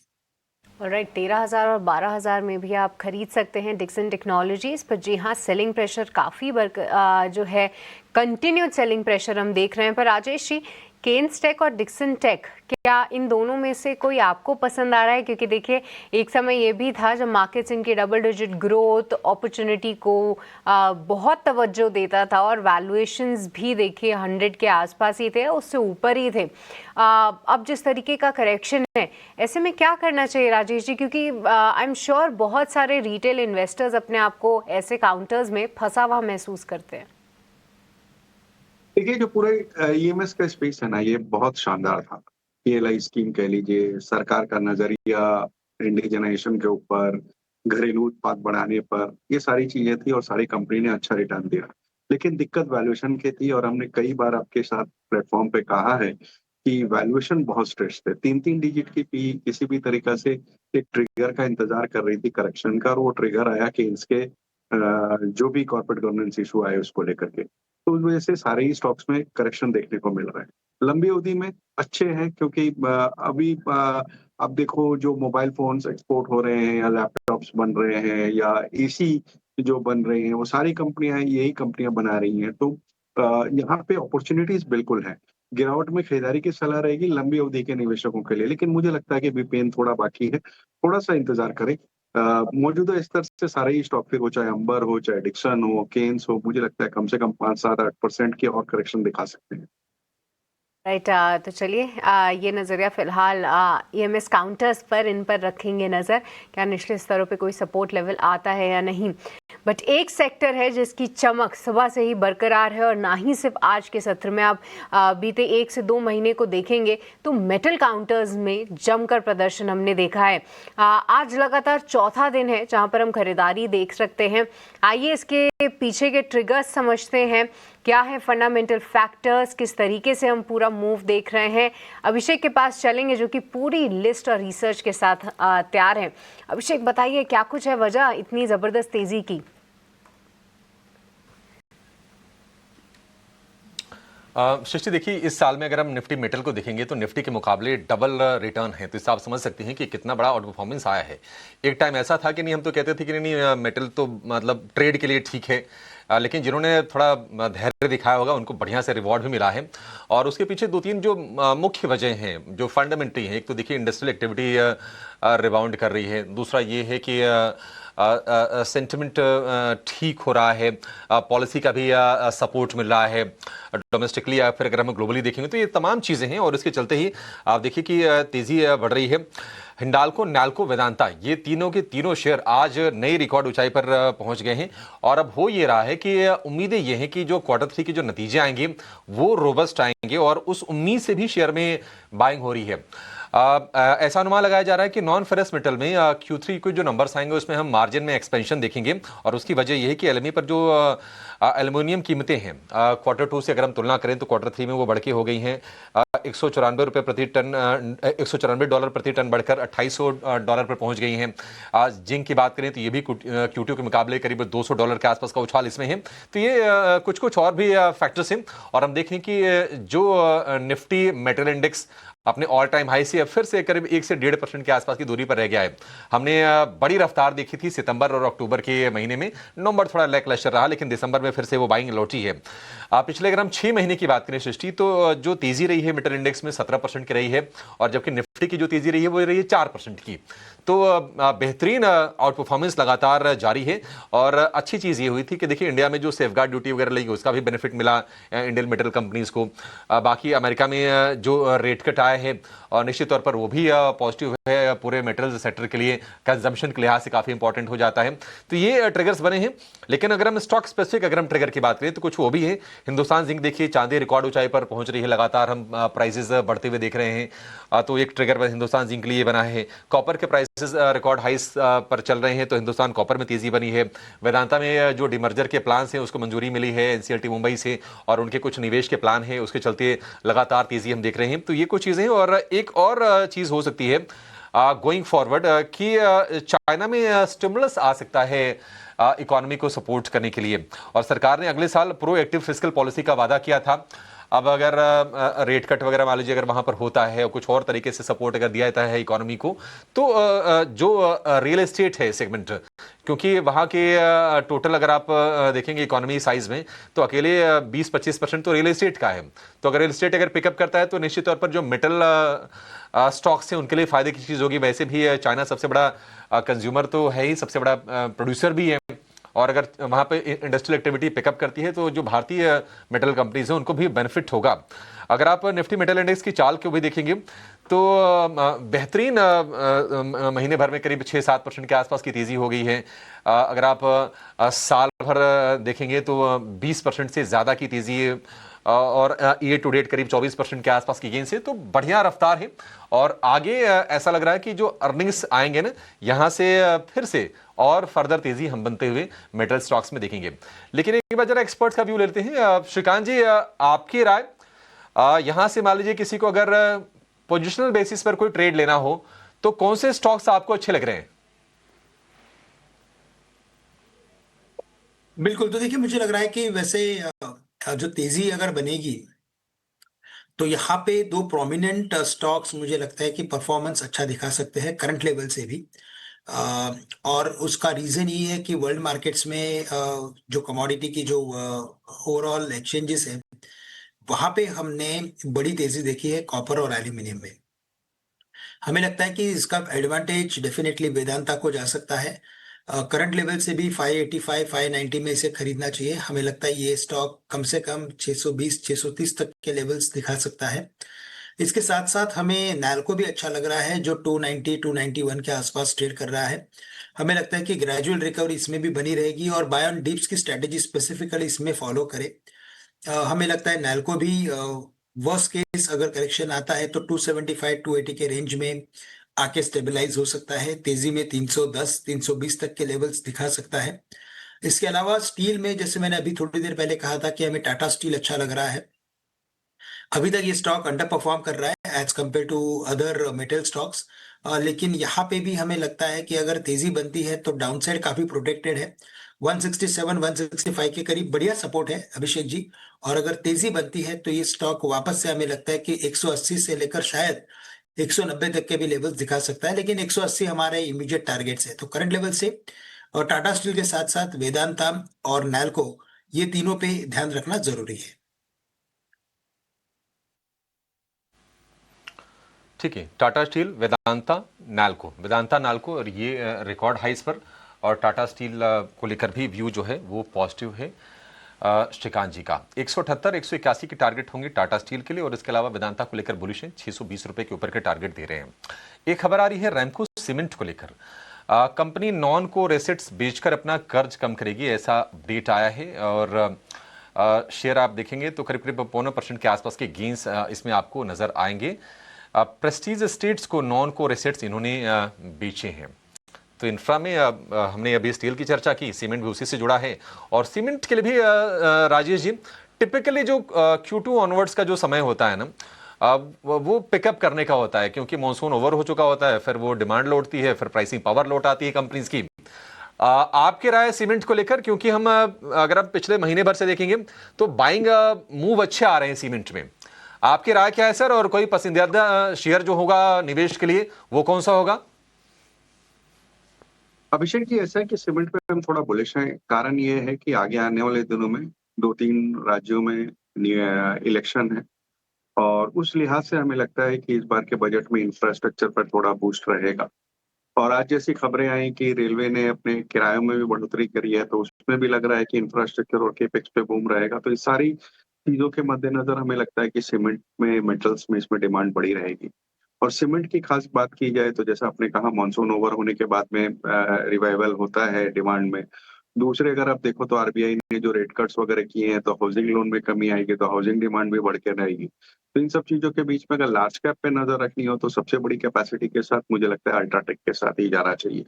ऑलराइट, 13,000 और 12,000 में भी आप खरीद सकते हैं डिक्सन टेक्नोलॉजीज़ पर। जी हाँ, सेलिंग प्रेशर काफ़ी जो है कंटिन्यूड सेलिंग प्रेशर हम देख रहे हैं। पर राजेश जी, केन्स टेक और डिक्सन टेक, क्या इन दोनों में से कोई आपको पसंद आ रहा है? क्योंकि देखिए एक समय ये भी था जब मार्केट्स इनकी डबल डिजिट ग्रोथ अपॉर्चुनिटी को बहुत तवज्जो देता था और वैल्यूएशंस भी देखिए 100 के आसपास ही थे, उससे ऊपर ही थे। अब जिस तरीके का करेक्शन है ऐसे में क्या करना चाहिए राजेश जी? क्योंकि आई एम श्योर बहुत सारे रिटेल इन्वेस्टर्स अपने आप को ऐसे काउंटर्स में फंसा हुआ महसूस करते हैं। देखिए जो पूरे EMS का स्पेस है ना ये बहुत शानदार था। PLI स्कीम कह लीजिए, सरकार का नजरिया इंडिजिनाइजेशन के ऊपर, घरेलू उत्पाद बढ़ाने पर, ये सारी चीजें थी और सारी कंपनी ने अच्छा रिटर्न दिया। लेकिन दिक्कत वैल्यूएशन की थी और हमने कई बार आपके साथ प्लेटफॉर्म पे कहा है कि वैल्यूएशन बहुत स्ट्रेच थे। 3-3 डिजिट की पी किसी भी तरीका से एक ट्रिगर का इंतजार कर रही थी करेक्शन का, और वो ट्रिगर आया कि इसके जो भी कॉर्पोरेट गवर्नेंस इशू आए उसको लेकर के। तो उस वजह से सारे ही स्टॉक्स में करेक्शन देखने को मिल रहा है। लंबी अवधि में अच्छे हैं क्योंकि अभी आप देखो जो मोबाइल फोन्स एक्सपोर्ट हो रहे हैं या लैपटॉप्स बन रहे हैं या एसी जो बन रहे हैं, वो सारी कंपनियां यही कंपनियां बना रही हैं। तो यहाँ पे अपॉर्चुनिटीज बिल्कुल है। गिरावट में खरीदारी की सलाह रहेगी लंबी अवधि के निवेशकों के लिए, लेकिन मुझे लगता है कि अभी पेन थोड़ा बाकी है, थोड़ा सा इंतजार करें। मौजूदा स्तर से सारे ही स्टॉक, फिर वो चाहे अंबर हो, चाहे डिक्सन हो, केन्स हो, मुझे लगता है कम से कम 5-7-8% की और करेक्शन दिखा सकते हैं। राइट तो चलिए ये नज़रिया फ़िलहाल ईएमएस काउंटर्स पर इन पर रखेंगे नज़र, क्या निचले स्तरों पे कोई सपोर्ट लेवल आता है या नहीं। बट एक सेक्टर है जिसकी चमक सुबह से ही बरकरार है, और ना ही सिर्फ आज के सत्र में, आप बीते 1 से 2 महीने को देखेंगे तो मेटल काउंटर्स में जमकर प्रदर्शन हमने देखा है। आज लगातार चौथा दिन है जहां पर हम खरीदारी देख सकते हैं। आइए इसके पीछे के ट्रिगर्स समझते हैं, क्या है फंडामेंटल फैक्टर्स, किस तरीके से हम पूरा मूव देख रहे हैं। अभिषेक के पास चलेंगे जो कि पूरी लिस्ट और रिसर्च के साथ तैयार है। अभिषेक बताइए क्या कुछ है वजह इतनी ज़बरदस्त तेज़ी की। सृष्टि देखिए, इस साल में अगर हम निफ्टी मेटल को देखेंगे तो निफ्टी के मुकाबले डबल रिटर्न है, तो इससे आप समझ सकते हैं कि कितना बड़ा आउट परफॉर्मेंस आया है। एक टाइम ऐसा था कि नहीं, हम तो कहते थे कि नहीं मेटल तो मतलब ट्रेड के लिए ठीक है, लेकिन जिन्होंने थोड़ा धैर्य दिखाया होगा उनको बढ़िया से रिवॉर्ड भी मिला है। और उसके पीछे 2-3 जो मुख्य वजह हैं जो फंडामेंटली हैं, एक तो देखिए इंडस्ट्रियल एक्टिविटी रिबाउंड कर रही है, दूसरा ये है कि सेंटिमेंट ठीक हो रहा है, पॉलिसी का भी सपोर्ट मिल रहा है डोमेस्टिकली या फिर अगर हम ग्लोबली देखेंगे तो ये तमाम चीज़ें हैं। और इसके चलते ही आप देखिए कि तेज़ी बढ़ रही है। हिंडाल्को, नैल्को, वेदांता, ये तीनों के तीनों शेयर आज नई रिकॉर्ड ऊंचाई पर पहुंच गए हैं। और अब हो ये रहा है कि उम्मीदें ये हैं कि जो Q3 के जो नतीजे आएंगे वो रोबस्ट आएंगे, और उस उम्मीद से भी शेयर में बाइंग हो रही है। ऐसा अनुमान लगाया जा रहा है कि नॉन फेरस मेटल में Q3 के जो नंबर्स आएंगे उसमें हम मार्जिन में एक्सपेंशन देखेंगे, और उसकी वजह यह है कि एलएमई पर जो एल्युमिनियम कीमतें हैं Q2 से अगर हम तुलना करें तो Q3 में वो बढ़ के हो गई हैं $194 प्रति टन, $194 प्रति टन बढ़कर $2800 पर पहुंच गई हैं। आज जिंक की बात करें तो ये भी Q2 के मुकाबले करीब $200 के आसपास का उछाल इसमें है। तो ये कुछ और भी फैक्टर्स हैं। और हम देखें कि जो निफ्टी मेटल इंडेक्स अपने ऑल टाइम हाई से अब फिर से करीब 1 से 1.5% के आसपास की दूरी पर रह गया है। हमने बड़ी रफ्तार देखी थी सितंबर और अक्टूबर के महीने में, नवंबर थोड़ा लैकलस्टर रहा, लेकिन दिसंबर में फिर से वो बाइंग लौटी है। पिछले अगर हम 6 महीने की बात करें सृष्टि, तो जो तेजी रही है मेटल इंडेक्स में 17% की रही है, और जबकि निफ्टी की जो तेजी रही है वो रही है 4% की। तो बेहतरीन आउट परफॉर्मेंस लगातार जारी है। और अच्छी चीज़ ये हुई थी कि देखिए इंडिया में जो सेफगार्ड ड्यूटी वगैरह लगी उसका भी बेनिफिट मिला इंडियन मेटल कंपनीज को। बाकी अमेरिका में जो रेट कट आया है और निश्चित तौर पर वो भी पॉजिटिव है पूरे मेटल्स सेक्टर के लिए, कंजम्पशन के लिहाज से काफ़ी इंपॉर्टेंट हो जाता है। तो ये ट्रिगर्स बने हैं। लेकिन अगर हम स्टॉक स्पेसिफिक अगर हम ट्रिगर की बात करें तो कुछ वो भी है। हिंदुस्तान जिंक देखिए चांदी रिकॉर्ड ऊंचाई पर पहुंच रही है, लगातार हम प्राइसेस बढ़ते हुए देख रहे हैं, तो एक ट्रिगर हिंदुस्तान जिंक के लिए बना है। कॉपर के प्राइसेस रिकॉर्ड हाइस पर चल रहे हैं, तो हिंदुस्तान कॉपर में तेजी बनी है। वेदांता में जो डिमर्जर के प्लान हैं उसको मंजूरी मिली है एनसीएलटी मुंबई से, और उनके कुछ निवेश के प्लान है, उसके चलते लगातार तेजी हम देख रहे हैं। तो ये कुछ चीज़ें हैं। और एक और चीज़ हो सकती है गोइंग फॉरवर्ड कि चाइना में स्टिमुलस आ सकता है इकोनॉमी को सपोर्ट करने के लिए, और सरकार ने अगले साल प्रोएक्टिव फिस्कल पॉलिसी का वादा किया था। अब अगर रेट कट वगैरह मान लीजिए अगर वहाँ पर होता है और कुछ और तरीके से सपोर्ट अगर दिया जाता है इकोनॉमी को, तो जो रियल एस्टेट है सेगमेंट, क्योंकि वहाँ के टोटल अगर आप देखेंगे इकोनॉमी साइज में तो अकेले 20-25% तो रियल एस्टेट का है। तो अगर रियल एस्टेट अगर पिकअप करता है तो निश्चित तौर पर जो मेटल स्टॉक्स हैं उनके लिए फायदे की चीज़ होगी। वैसे भी चाइना सबसे बड़ा कंज्यूमर तो है ही, सबसे बड़ा प्रोड्यूसर भी है, और अगर वहाँ पे इंडस्ट्रियल एक्टिविटी पिकअप करती है तो जो भारतीय मेटल कंपनीज हैं उनको भी बेनिफिट होगा। अगर आप निफ्टी मेटल इंडेक्स की चाल को भी देखेंगे तो बेहतरीन महीने भर में करीब 6-7% के आसपास की तेज़ी हो गई है। अगर आप साल भर देखेंगे तो 20% से ज़्यादा की तेज़ी और ईयर टू डेट करीब 24% के आसपास की गेन से, तो बढ़िया रफ्तार है। और आगे ऐसा लग रहा है कि जो अर्निंग्स आएंगे ना, यहाँ से फिर से और फर्दर तेजी हम बनते हुए मेटल स्टॉक्स में देखेंगे। लेकिन एक बार जरा एक्सपर्ट्स का व्यू लेते हैं। श्रीकांत जी, आपकी राय, यहाँ से मान लीजिए किसी को अगर पोजिशनल बेसिस पर कोई ट्रेड लेना हो तो कौन से स्टॉक्स आपको अच्छे लग रहे हैं? बिल्कुल, तो देखिए मुझे लग रहा है कि वैसे जो तेजी अगर बनेगी तो यहाँ पे दो प्रोमिनेंट स्टॉक्स मुझे लगता है कि परफॉर्मेंस अच्छा दिखा सकते हैं करंट लेवल से भी। और उसका रीजन ये है कि वर्ल्ड मार्केट्स में जो कमोडिटी की जो ओवरऑल एक्सचेंजेस है, वहां पे हमने बड़ी तेजी देखी है कॉपर और एल्यूमिनियम में। हमें लगता है कि इसका एडवांटेज डेफिनेटली वेदांता को जा सकता है। करंट लेवल से भी 585 590 में इसे खरीदना चाहिए। हमें लगता है ये स्टॉक कम से कम 620 630 तक के लेवल्स दिखा सकता है। इसके साथ साथ हमें नैल्को भी अच्छा लग रहा है, जो 290 291 के आसपास ट्रेड कर रहा है। हमें लगता है कि ग्रेजुअल रिकवरी इसमें भी बनी रहेगी और बाय ऑन डिप्स की स्ट्रेटेजी स्पेसिफिकली इसमें फॉलो करे। हमें लगता है नैल्को भी वर्स्ट केस अगर करेक्शन आता है तो 275 280 के रेंज में आके स्टेबलाइज हो सकता है। तेजी में 310 320 तक के लेवल्स दिखा सकता है। इसके अलावा स्टील में, जैसे मैंने अभी थोड़ी देर पहले कहा था कि हमें टाटा स्टील अच्छा लग रहा है। अभी तक ये स्टॉक अंडर परफॉर्म कर रहा है as compare to other metal stocks, लेकिन यहाँ पे भी हमें लगता है कि अगर तेजी बनती है तो डाउनसाइड काफी प्रोटेक्टेड है। 167 165 के करीब बढ़िया सपोर्ट है अभिषेक जी। और अगर तेजी बनती है तो ये स्टॉक वापस से हमें लगता है कि 180 से लेकर शायद 190 तक के भी लेवल्स दिखा सकता है, लेकिन 180 हमारे इमीडिएट टारगेट्स है। तो करंट लेवल से और टाटा स्टील के साथ साथ वेदांता और नैल्को, ये तीनों पे ध्यान रखना जरूरी है। ठीक है, टाटा स्टील, वेदांता, नाल्को और ये रिकॉर्ड हाइस पर, और टाटा स्टील को लेकर भी व्यू जो है वो पॉजिटिव है श्रीकांत जी का। 178 181 की टारगेट होंगे टाटा स्टील के लिए, और इसके अलावा वेदांता को लेकर बुलिश है, 620 रुपए के ऊपर के टारगेट दे रहे हैं। एक खबर आ रही है रैमको सीमेंट को लेकर। कंपनी नॉन कोर एसेट्स बेचकर अपना कर्ज कम करेगी, ऐसा अपडेट आया है। और शेयर आप देखेंगे तो करीब करीब 0.25% के आसपास के गेंस इसमें आपको नजर आएंगे। प्रेस्टीज एस्टेट्स को नॉन कोर एसेट्स इन्होंने बेचे हैं। तो इंफ्रा में हमने अभी स्टील की चर्चा की, सीमेंट भी उसी से जुड़ा है। और सीमेंट के लिए भी राजेश जी, टिपिकली जो Q2 ऑनवर्ड्स का जो समय होता है ना, वो पिकअप करने का होता है, क्योंकि मॉनसून ओवर हो चुका होता है, फिर वो डिमांड लौटती है, फिर प्राइसिंग पावर लौट आती है कंपनीज की। आपकी राय सीमेंट को लेकर, क्योंकि हम अगर आप पिछले महीने भर से देखेंगे तो बाइंग मूव अच्छे आ रहे हैं सीमेंट में। आपकी राय क्या है सर? और कोई पसंदीदा शेयर जो होगा निवेश के लिए वो कौन सा होगा? अभिषेक जी, ऐसा है कि सीमेंट पे हम थोड़ा बुलिश हैं। कारण ये है कि आगे आने वाले दिनों में 2-3 राज्यों में इलेक्शन है, और उस लिहाज से हमें लगता है कि इस बार के बजट में इंफ्रास्ट्रक्चर पर थोड़ा बूस्ट रहेगा। और आज जैसी खबरें आई कि रेलवे ने अपने किरायों में भी बढ़ोतरी करी है, तो उसमें भी लग रहा है कि इंफ्रास्ट्रक्चर और केपेक्स पे बूम रहेगा। तो इस सारी चीजों के मद्देनजर हमें लगता है कि सीमेंट में, मेटल्स में इसमें डिमांड बढ़ी रहेगी। और सीमेंट की खास बात की जाए तो जैसा आपने कहा, मानसून ओवर होने के बाद में रिवाइवल होता है डिमांड में। दूसरे अगर आप देखो तो आरबीआई ने जो रेट कट्स वगैरह किए हैं, तो हाउसिंग लोन में कमी आएगी, तो हाउसिंग डिमांड भी बढ़ के रहेगी। तो इन सब चीजों के बीच में अगर लार्ज कैप पे नजर रखनी हो तो सबसे बड़ी कैपेसिटी के साथ मुझे लगता है अल्ट्राटेक के साथ ही जाना चाहिए।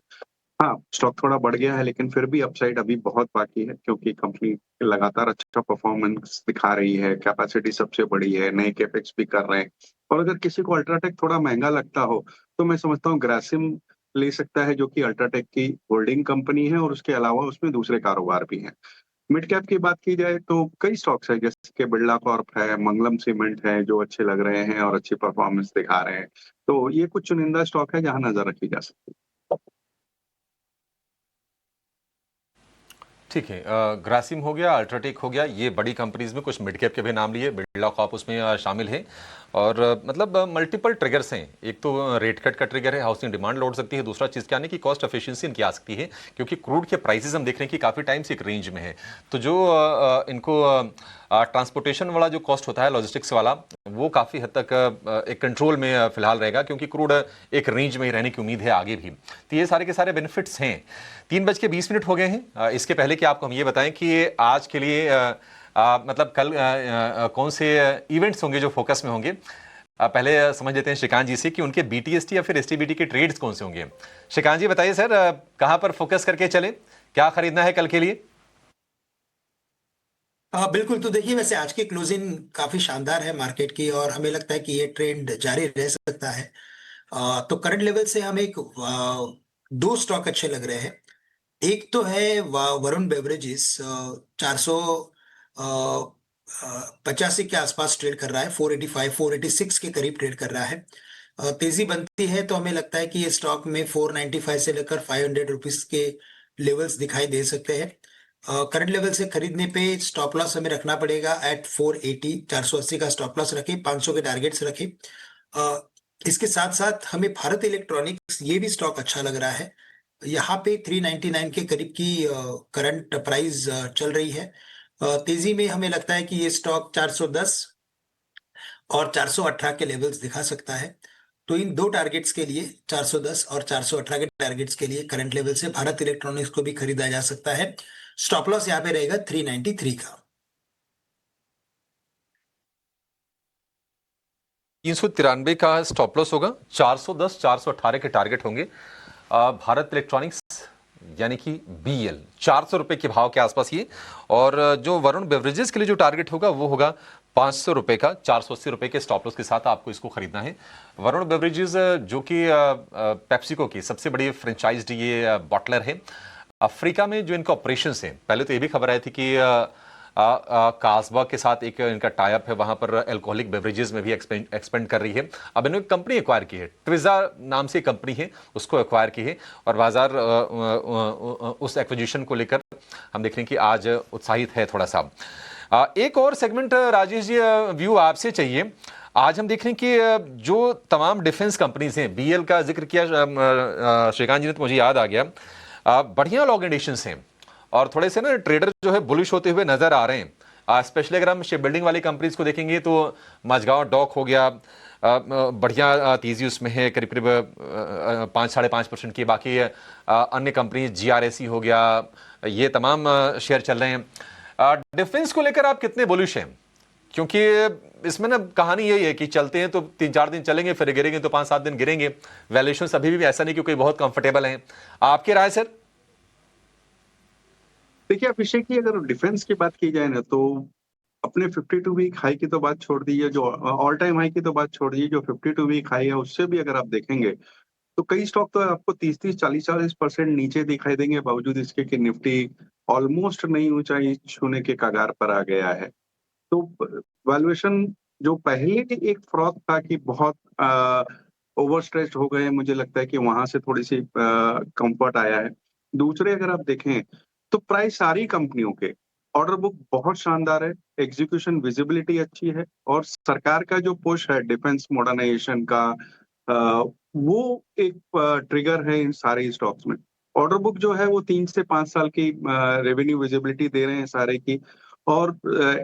हाँ, स्टॉक थोड़ा बढ़ गया है, लेकिन फिर भी अपसाइड अभी बहुत बाकी है, क्योंकि कंपनी लगातार अच्छा परफॉर्मेंस दिखा रही है, कैपेसिटी सबसे बड़ी है, नए कैपेक्स भी कर रहे हैं। और अगर किसी को अल्ट्राटेक थोड़ा महंगा लगता हो तो मैं समझता हूँ ग्रासिम ले सकता है, जो कि अल्ट्राटेक की होल्डिंग कंपनी है, और उसके अलावा उसमें दूसरे कारोबार भी हैं। मिड कैप की बात की जाए तो कई स्टॉक्स है, जैसे कि बिरला कॉर्प है, मंगलम सीमेंट है, जो अच्छे लग रहे हैं और अच्छी परफॉर्मेंस दिखा रहे हैं। तो ये कुछ चुनिंदा स्टॉक है जहां नजर रखी जा सकती है। ठीक है, ग्रासिम हो गया, अल्ट्राटेक हो गया, ये बड़ी कंपनीज में कुछ मिड कैप के भी नाम लिए, बिरला कॉर्प उसमें शामिल है। और मतलब मल्टीपल ट्रिगर्स हैं। एक तो रेट कट का ट्रिगर है, हाउसिंग डिमांड लौट सकती है। दूसरा चीज़ क्या है कि कॉस्ट एफिशिएंसी इनकी आ सकती है, क्योंकि क्रूड के प्राइसेस हम देख रहे हैं कि काफ़ी टाइम से एक रेंज में है। तो जो इनको ट्रांसपोर्टेशन वाला जो कॉस्ट होता है, लॉजिस्टिक्स वाला, वो काफ़ी हद तक एक कंट्रोल में फिलहाल रहेगा, क्योंकि क्रूड एक रेंज में ही रहने की उम्मीद है आगे भी। तो ये सारे के सारे बेनिफिट्स हैं। 3:20 हो गए हैं। इसके पहले कि आपको हम ये बताएं कि आज के लिए मतलब कल कौन से इवेंट्स होंगे जो फोकस में होंगे। पहले समझ लेते हैं श्रीकांत जी से कि उनके BTST या फिर STBT के ट्रेड्स कौन से होंगे। श्रीकांत जी बताइए सर, कहां पर फोकस करके चले, क्या खरीदना है कल के लिए? बिल्कुल। तो देखिए, वैसे आज की क्लोजिंग काफी शानदार है मार्केट की, और हमें लगता है कि ये ट्रेंड जारी रह सकता है। तो करंट लेवल से हमें दो स्टॉक अच्छे लग रहे हैं। एक तो है वरुण बेवरेजेस, 485 के आसपास ट्रेड कर रहा है, 485 486 के करीब ट्रेड कर रहा है। तेजी बनती है तो हमें लगता है कि ये स्टॉक में 495 से लेकर 500 रुपीज के लेवल्स दिखाई दे सकते हैं। करंट लेवल से खरीदने पे स्टॉप लॉस हमें रखना पड़ेगा एट 480, 480 का स्टॉप लॉस रखें, 500 के टारगेट्स रखें। इसके साथ साथ हमें भारत इलेक्ट्रॉनिक्स, ये भी स्टॉक अच्छा लग रहा है। यहाँ पे 399 के करीब की करंट प्राइस चल रही है। तेजी में हमें लगता है कि ये स्टॉक 410 और 418 के लेवल्स दिखा सकता है। तो इन दो टारगेट्स के लिए, 410 और 418 के टारगेट्स के लिए करंट लेवल से भारत इलेक्ट्रॉनिक्स को भी खरीदा जा सकता है। स्टॉप लॉस यहाँ पे रहेगा 393 का। 393 का स्टॉप लॉस होगा, 410 418 के टारगेट होंगे। भारत इलेक्ट्रॉनिक्स यानी कि BEL 400 रुपए के भाव के आसपास ये, और जो वरुण बेवरेजेस के लिए जो टारगेट होगा वो होगा 500 रुपए का, 480 रुपए के स्टॉप लॉस के साथ आपको इसको खरीदना है। वरुण बेवरेजेस जो कि पेप्सिको की सबसे बड़ी फ्रेंचाइज्ड ये बॉटलर है अफ्रीका में। जो इनका ऑपरेशंस है, पहले तो ये भी खबर आई थी कि कास्बा के साथ एक इनका टाई अप है, वहां पर अल्कोहलिक बेवरेजेस में भी एक्सपेंड कर रही है। अब इन्होंने कंपनी एक्वायर की है, ट्विजा नाम से कंपनी है, उसको एक्वायर की है, और बाजार उस एक्विजिशन को लेकर हम देख रहे हैं कि आज उत्साहित है थोड़ा सा। एक और सेगमेंट राजेश जी व्यू आपसे चाहिए। आज हम देख रहे हैं कि जो तमाम डिफेंस कंपनीज हैं, BEL का जिक्र किया श्रीकांत जी ने, तो मुझे याद आ गया, बढ़िया ऑर्गेनाइजेशंस हैं और थोड़े से ना ट्रेडर जो है बुलिश होते हुए नजर आ रहे हैं। स्पेशली अगर हम शिप बिल्डिंग वाली कंपनीज को देखेंगे तो मझगांव डॉक हो गया, बढ़िया तेजी उसमें है, करीब करीब 5-5.5% की। बाकी अन्य कंपनीज GRSE हो गया, ये तमाम शेयर चल रहे हैं। डिफेंस को लेकर आप कितने बुलिश हैं? क्योंकि इसमें ना कहानी यही है कि चलते हैं तो 3-4 दिन चलेंगे, फिर गिरेंगे तो 5-7 दिन गिरेंगे। वैल्यूएशन अभी भी ऐसा नहीं क्योंकि बहुत कंफर्टेबल हैं। आपकी राय सर? देखिए अभिषेक की, अगर डिफेंस की बात की जाए ना, तो अपने 52 वीक हाई की तो बात छोड़ दीजिए, जो ऑल टाइम हाई की तो बात छोड़ दीजिए, जो 52 वीक हाई है उससे भी अगर आप देखेंगे तो कई स्टॉक तो आपको 30-30, 40-40% नीचे दिखाई देंगे, बावजूद इसके कि निफ्टी ऑलमोस्ट नई ऊंचाई छूने के कगार पर आ गया है। तो वैल्यूएशन जो पहले एक फ्रॉथ था कि बहुत ओवर स्ट्रेच्ड हो गए, मुझे लगता है कि वहां से थोड़ी सी कंफर्ट आया है। दूसरे अगर आप देखें तो प्राइस सारी कंपनियों के ऑर्डर बुक बहुत शानदार है, एग्जीक्यूशन विजिबिलिटी अच्छी है, और सरकार का जो पुश है डिफेंस मॉडर्नाइजेशन का, वो एक ट्रिगर है इन सारे स्टॉक्स में। ऑर्डर बुक जो है वो 3 से 5 साल की रेवेन्यू विजिबिलिटी दे रहे हैं सारे की, और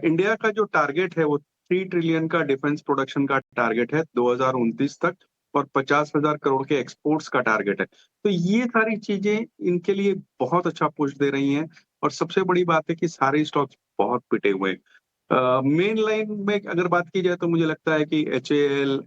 इंडिया का जो टारगेट है वो 3 ट्रिलियन का डिफेंस प्रोडक्शन का टारगेट है 2029 तक, और 50,000 करोड़ के एक्सपोर्ट्स का टारगेट है। तो ये सारी चीजें इनके लिए बहुत अच्छा पुश दे रही हैं, और सबसे बड़ी बात है कि सारे स्टॉक्स बहुत पिटे हुए हैं। मेन लाइन में अगर बात की जाए तो मुझे लगता है कि HAL,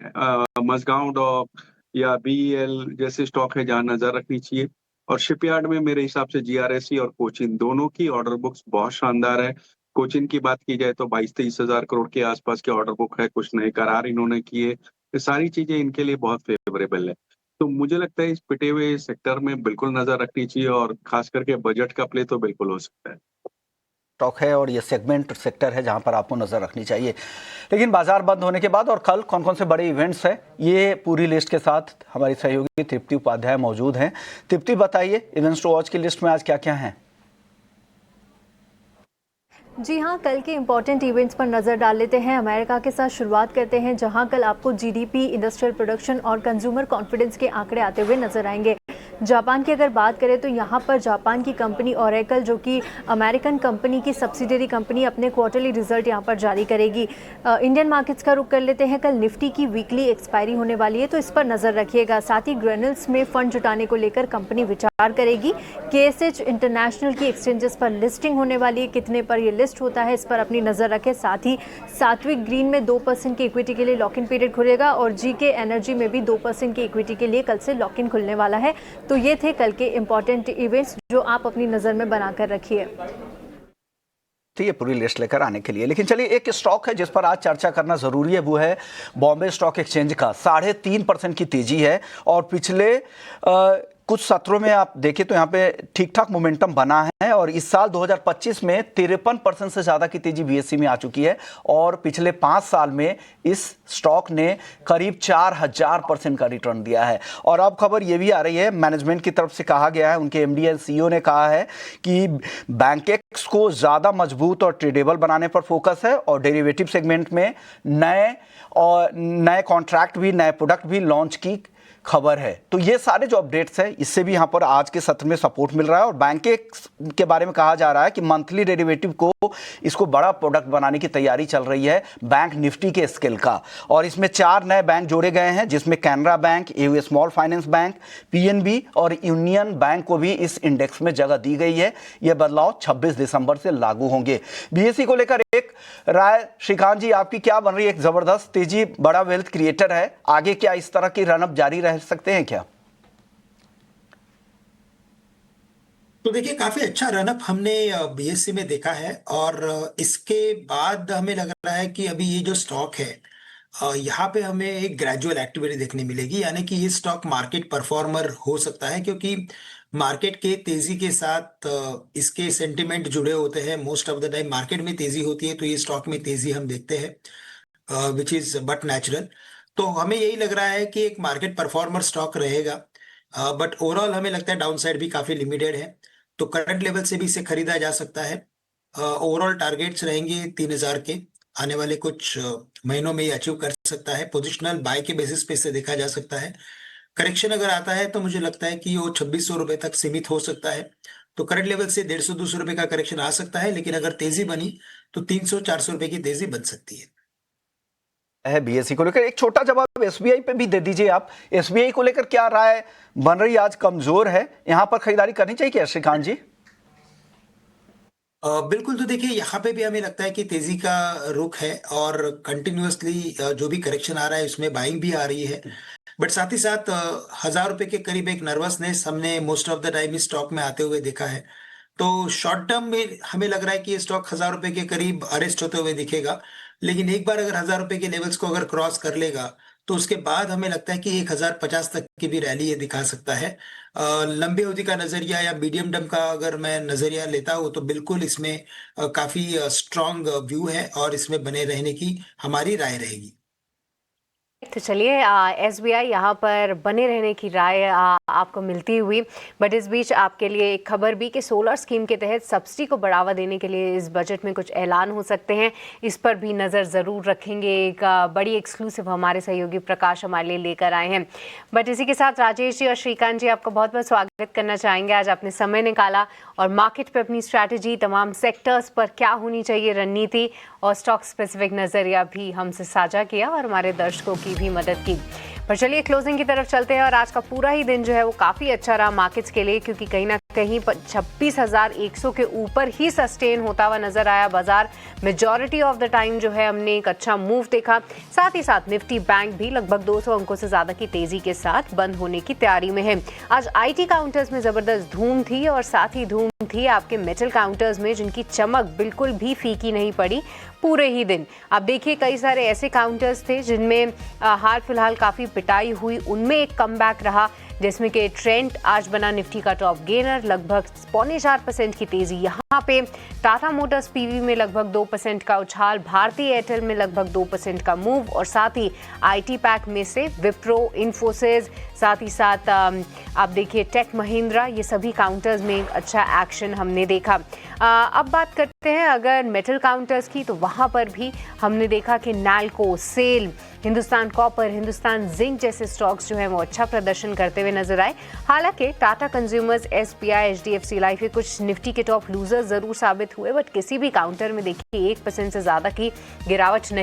मझगांव डॉक या BEL जैसे स्टॉक है जहां नजर रखनी चाहिए। और शिपयार्ड में मेरे हिसाब से GRSE और कोचिन दोनों की ऑर्डर बुक्स बहुत शानदार है। कोचिन की बात की जाए तो 22-23 हजार करोड़ के आसपास के ऑर्डर बुक है, कुछ नए करार इन्होंने किए, ये सारी चीजें इनके लिए बहुत फेवरेबल है। तो मुझे लगता है इस पिटे हुए सेक्टर में बिल्कुल नजर रखनी चाहिए, और खास करके बजट का प्ले तो बिल्कुल हो सकता है। स्टॉक है और ये सेगमेंट सेक्टर है जहां पर आपको नजर रखनी चाहिए। लेकिन बाजार बंद होने के बाद और कल कौन कौन से बड़े इवेंट्स हैं, ये पूरी लिस्ट के साथ हमारी सहयोगी तृप्ति उपाध्याय मौजूद हैं। तृप्ति बताइए, इवेंट्स टू वॉच की लिस्ट में आज क्या क्या हैं? जी हाँ, कल के इम्पॉर्टेंट इवेंट्स पर नज़र डाल लेते हैं। अमेरिका के साथ शुरुआत करते हैं, जहां कल आपको GDP, इंडस्ट्रियल प्रोडक्शन और कंज्यूमर कॉन्फिडेंस के आंकड़े आते हुए नजर आएंगे। जापान की अगर बात करें तो यहाँ पर जापान की कंपनी ओरेकल, जो कि अमेरिकन कंपनी की सब्सिडरी कंपनी, अपने क्वार्टरली रिजल्ट यहाँ पर जारी करेगी। इंडियन मार्केट्स का रुख कर लेते हैं। कल निफ्टी की वीकली एक्सपायरी होने वाली है, तो इस पर नज़र रखिएगा। साथ ही ग्रेनुल्स में फंड जुटाने को लेकर कंपनी विचार करेगी। KSH इंटरनेशनल की एक्सचेंजेस पर लिस्टिंग होने वाली है, कितने पर ये लिस्ट होता है इस पर अपनी नज़र रखें। साथ ही सात्विक ग्रीन में 2% की इक्विटी के लिए लॉक इन पीरियड खुलेगा और GK एनर्जी में भी 2% की इक्विटी के लिए कल से लॉक इन खुलने वाला है। तो ये थे कल के इंपॉर्टेंट इवेंट्स जो आप अपनी नज़र में बनाकर रखिए। ठीक है, पूरी लिस्ट लेकर आने के लिए। लेकिन चलिए, एक स्टॉक है जिस पर आज चर्चा करना जरूरी है, वो है बॉम्बे स्टॉक एक्सचेंज का। 3.5% की तेजी है और पिछले कुछ सत्रों में आप देखें तो यहाँ पे ठीक ठाक मोमेंटम बना है और इस साल 2025 में 53% से ज़्यादा की तेजी BSE में आ चुकी है और पिछले 5 साल में इस स्टॉक ने करीब 4000% का रिटर्न दिया है। और अब खबर ये भी आ रही है, मैनेजमेंट की तरफ से कहा गया है, उनके MD एंड CEO ने कहा है कि बैंकेक्स को ज़्यादा मजबूत और ट्रेडेबल बनाने पर फोकस है और डेरिवेटिव सेगमेंट में नए कॉन्ट्रैक्ट भी, नए प्रोडक्ट भी लॉन्च की खबर है। तो ये सारे जो अपडेट्स हैं, इससे भी यहाँ पर आज के सत्र में सपोर्ट मिल रहा है और बैंक के बारे में कहा जा रहा है कि मंथली डेरिवेटिव को इसको बड़ा प्रोडक्ट बनाने की तैयारी चल रही है बैंक निफ्टी के स्केल का। और इसमें 4 नए बैंक जोड़े गए हैं, जिसमें Canara bank, AU small finance bank, PNB और यूनियन बैंक को भी इस इंडेक्स में जगह दी गई है। ये बदलाव 26 दिसंबर से लागू होंगे। BSE को लेकर एक राय, श्रीकांत जी, आपकी क्या बन रही है? एक जबरदस्त तेजी, बड़ा वेल्थ क्रिएटर है, आगे क्या इस तरह की रनअप जारी रह सकते हैं क्या? तो देखिए, काफी अच्छा रनअप हमने BSE में देखा है और इसके बाद हमें लग रहा है कि अभी ये जो स्टॉक है, यहाँ पे हमें एक ग्रेजुअल एक्टिविटी देखने मिलेगी, यानी कि ये स्टॉक मार्केट परफॉर्मर हो सकता है, क्योंकि मार्केट के तेजी के साथ इसके सेंटिमेंट जुड़े होते हैं। Most of the time market में तेजी होती है तो ये स्टॉक में तेजी हम देखते हैं, विच इज बट नेचुरल। तो हमें यही लग रहा है कि एक मार्केट परफॉर्मर स्टॉक रहेगा, बट ओवरऑल हमें लगता है डाउनसाइड भी काफी लिमिटेड है, तो करंट लेवल से भी इसे खरीदा जा सकता है। ओवरऑल टारगेट्स रहेंगे 3000 के, आने वाले कुछ महीनों में ये अचीव कर सकता है। पोजिशनल बाय के बेसिस पे इसे देखा जा सकता है। करेक्शन अगर आता है तो मुझे लगता है कि वो 2600 रुपए तक सीमित हो सकता है, तो करंट लेवल से 150-200 रुपए का करेक्शन आ सकता है, लेकिन अगर तेजी बनी तो 300-400 रुपए की तेजी बन सकती है। BSE को लेकर एक छोटा जवाब SBI पे भी दे दीजिए आप। SBI को लेकर क्या राय बन रही है? आज कमजोर है, यहाँ पर खरीदारी करनी चाहिए क्या, श्रीकांत जी? बिल्कुल। तो देखिए, यहाँ पे भी हमें लगता है कि तेजी का रुख है और कंटिन्यूअसली जो भी करेक्शन आ रहा है उसमें बाइंग भी आ रही है, बट साथ ही साथ 1000 रुपए के करीब एक नर्वसनेस हमने मोस्ट ऑफ द टाइम इस स्टॉक में आते हुए देखा है। तो शॉर्ट टर्म में हमें लग रहा है कि ये स्टॉक 1000 रुपए के करीब अरेस्ट होते हुए दिखेगा, लेकिन एक बार अगर 1000 रुपए के लेवल्स को अगर क्रॉस कर लेगा तो उसके बाद हमें लगता है कि 1050 तक की भी रैली ये दिखा सकता है। लंबी अवधि का नजरिया या मीडियम टर्म का अगर मैं नजरिया लेता हूँ तो बिल्कुल इसमें काफी स्ट्रांग व्यू है और इसमें बने रहने की हमारी राय रहेगी। तो चलिए, SBI यहाँ पर बने रहने की राय आपको मिलती हुई, बट इस बीच आपके लिए एक खबर भी कि सोलर स्कीम के तहत सब्सिडी को बढ़ावा देने के लिए इस बजट में कुछ ऐलान हो सकते हैं, इस पर भी नज़र ज़रूर रखेंगे। एक बड़ी एक्सक्लूसिव हमारे सहयोगी प्रकाश हमारे लिए लेकर आए हैं। बट इसी के साथ राजेश जी और श्रीकांत जी, आपका बहुत बहुत स्वागत करना चाहेंगे। आज आपने समय निकाला और मार्केट पर अपनी स्ट्रैटेजी, तमाम सेक्टर्स पर क्या होनी चाहिए रणनीति और स्टॉक स्पेसिफिक नज़रिया भी हमसे साझा किया और हमारे दर्शकों की भी मदद की। पर चलिए क्लोजिंग की तरफ चलते हैं और आज का पूरा ही दिन जो है वो काफ़ी अच्छा रहा मार्केट्स के लिए, क्योंकि कहीं ना कहीं 26,100 के ऊपर ही सस्टेन होता हुआ नजर आया बाजार। मेजॉरिटी ऑफ द टाइम जो है हमने एक अच्छा मूव देखा। साथ ही साथ निफ्टी बैंक भी लगभग 200 अंकों से ज़्यादा की तेज़ी के साथ बंद होने की तैयारी में है। आज IT काउंटर्स में ज़बरदस्त धूम थी और साथ ही धूम थी आपके मेटल काउंटर्स में, जिनकी चमक बिल्कुल भी फीकी नहीं पड़ी पूरे ही दिन। आप देखिए, कई सारे ऐसे काउंटर्स थे जिनमें हाल फिलहाल काफ़ी पिटाई हुई, उनमें एक कमबैक रहा, जिसमें कि ट्रेंड आज बना निफ्टी का टॉप गेनर, लगभग 0.4% की तेजी यहाँ पे। टाटा मोटर्स PV में लगभग 2% का उछाल, भारती एयरटेल में लगभग 2% का मूव और साथ ही IT पैक में से विप्रो, इन्फोसिस, साथ ही साथ आप देखिए टेक महिंद्रा, ये सभी काउंटर्स में एक अच्छा एक्शन हमने देखा। अब बात करते हैं अगर मेटल काउंटर्स की, तो वहाँ पर भी हमने देखा कि नाल्को, सेल, हिंदुस्तान कॉपर, हिंदुस्तान जिंक जैसे स्टॉक्स जो है वो अच्छा प्रदर्शन करते हुए नजर आए। हालांकि Tata consumers, SBI, HDFC life के कुछ निफ्टी के टॉप लूजर जरूर साबित हुए, बट किसी भी काउंटर में देखिए 1% से ज्यादा की गिरावट नहीं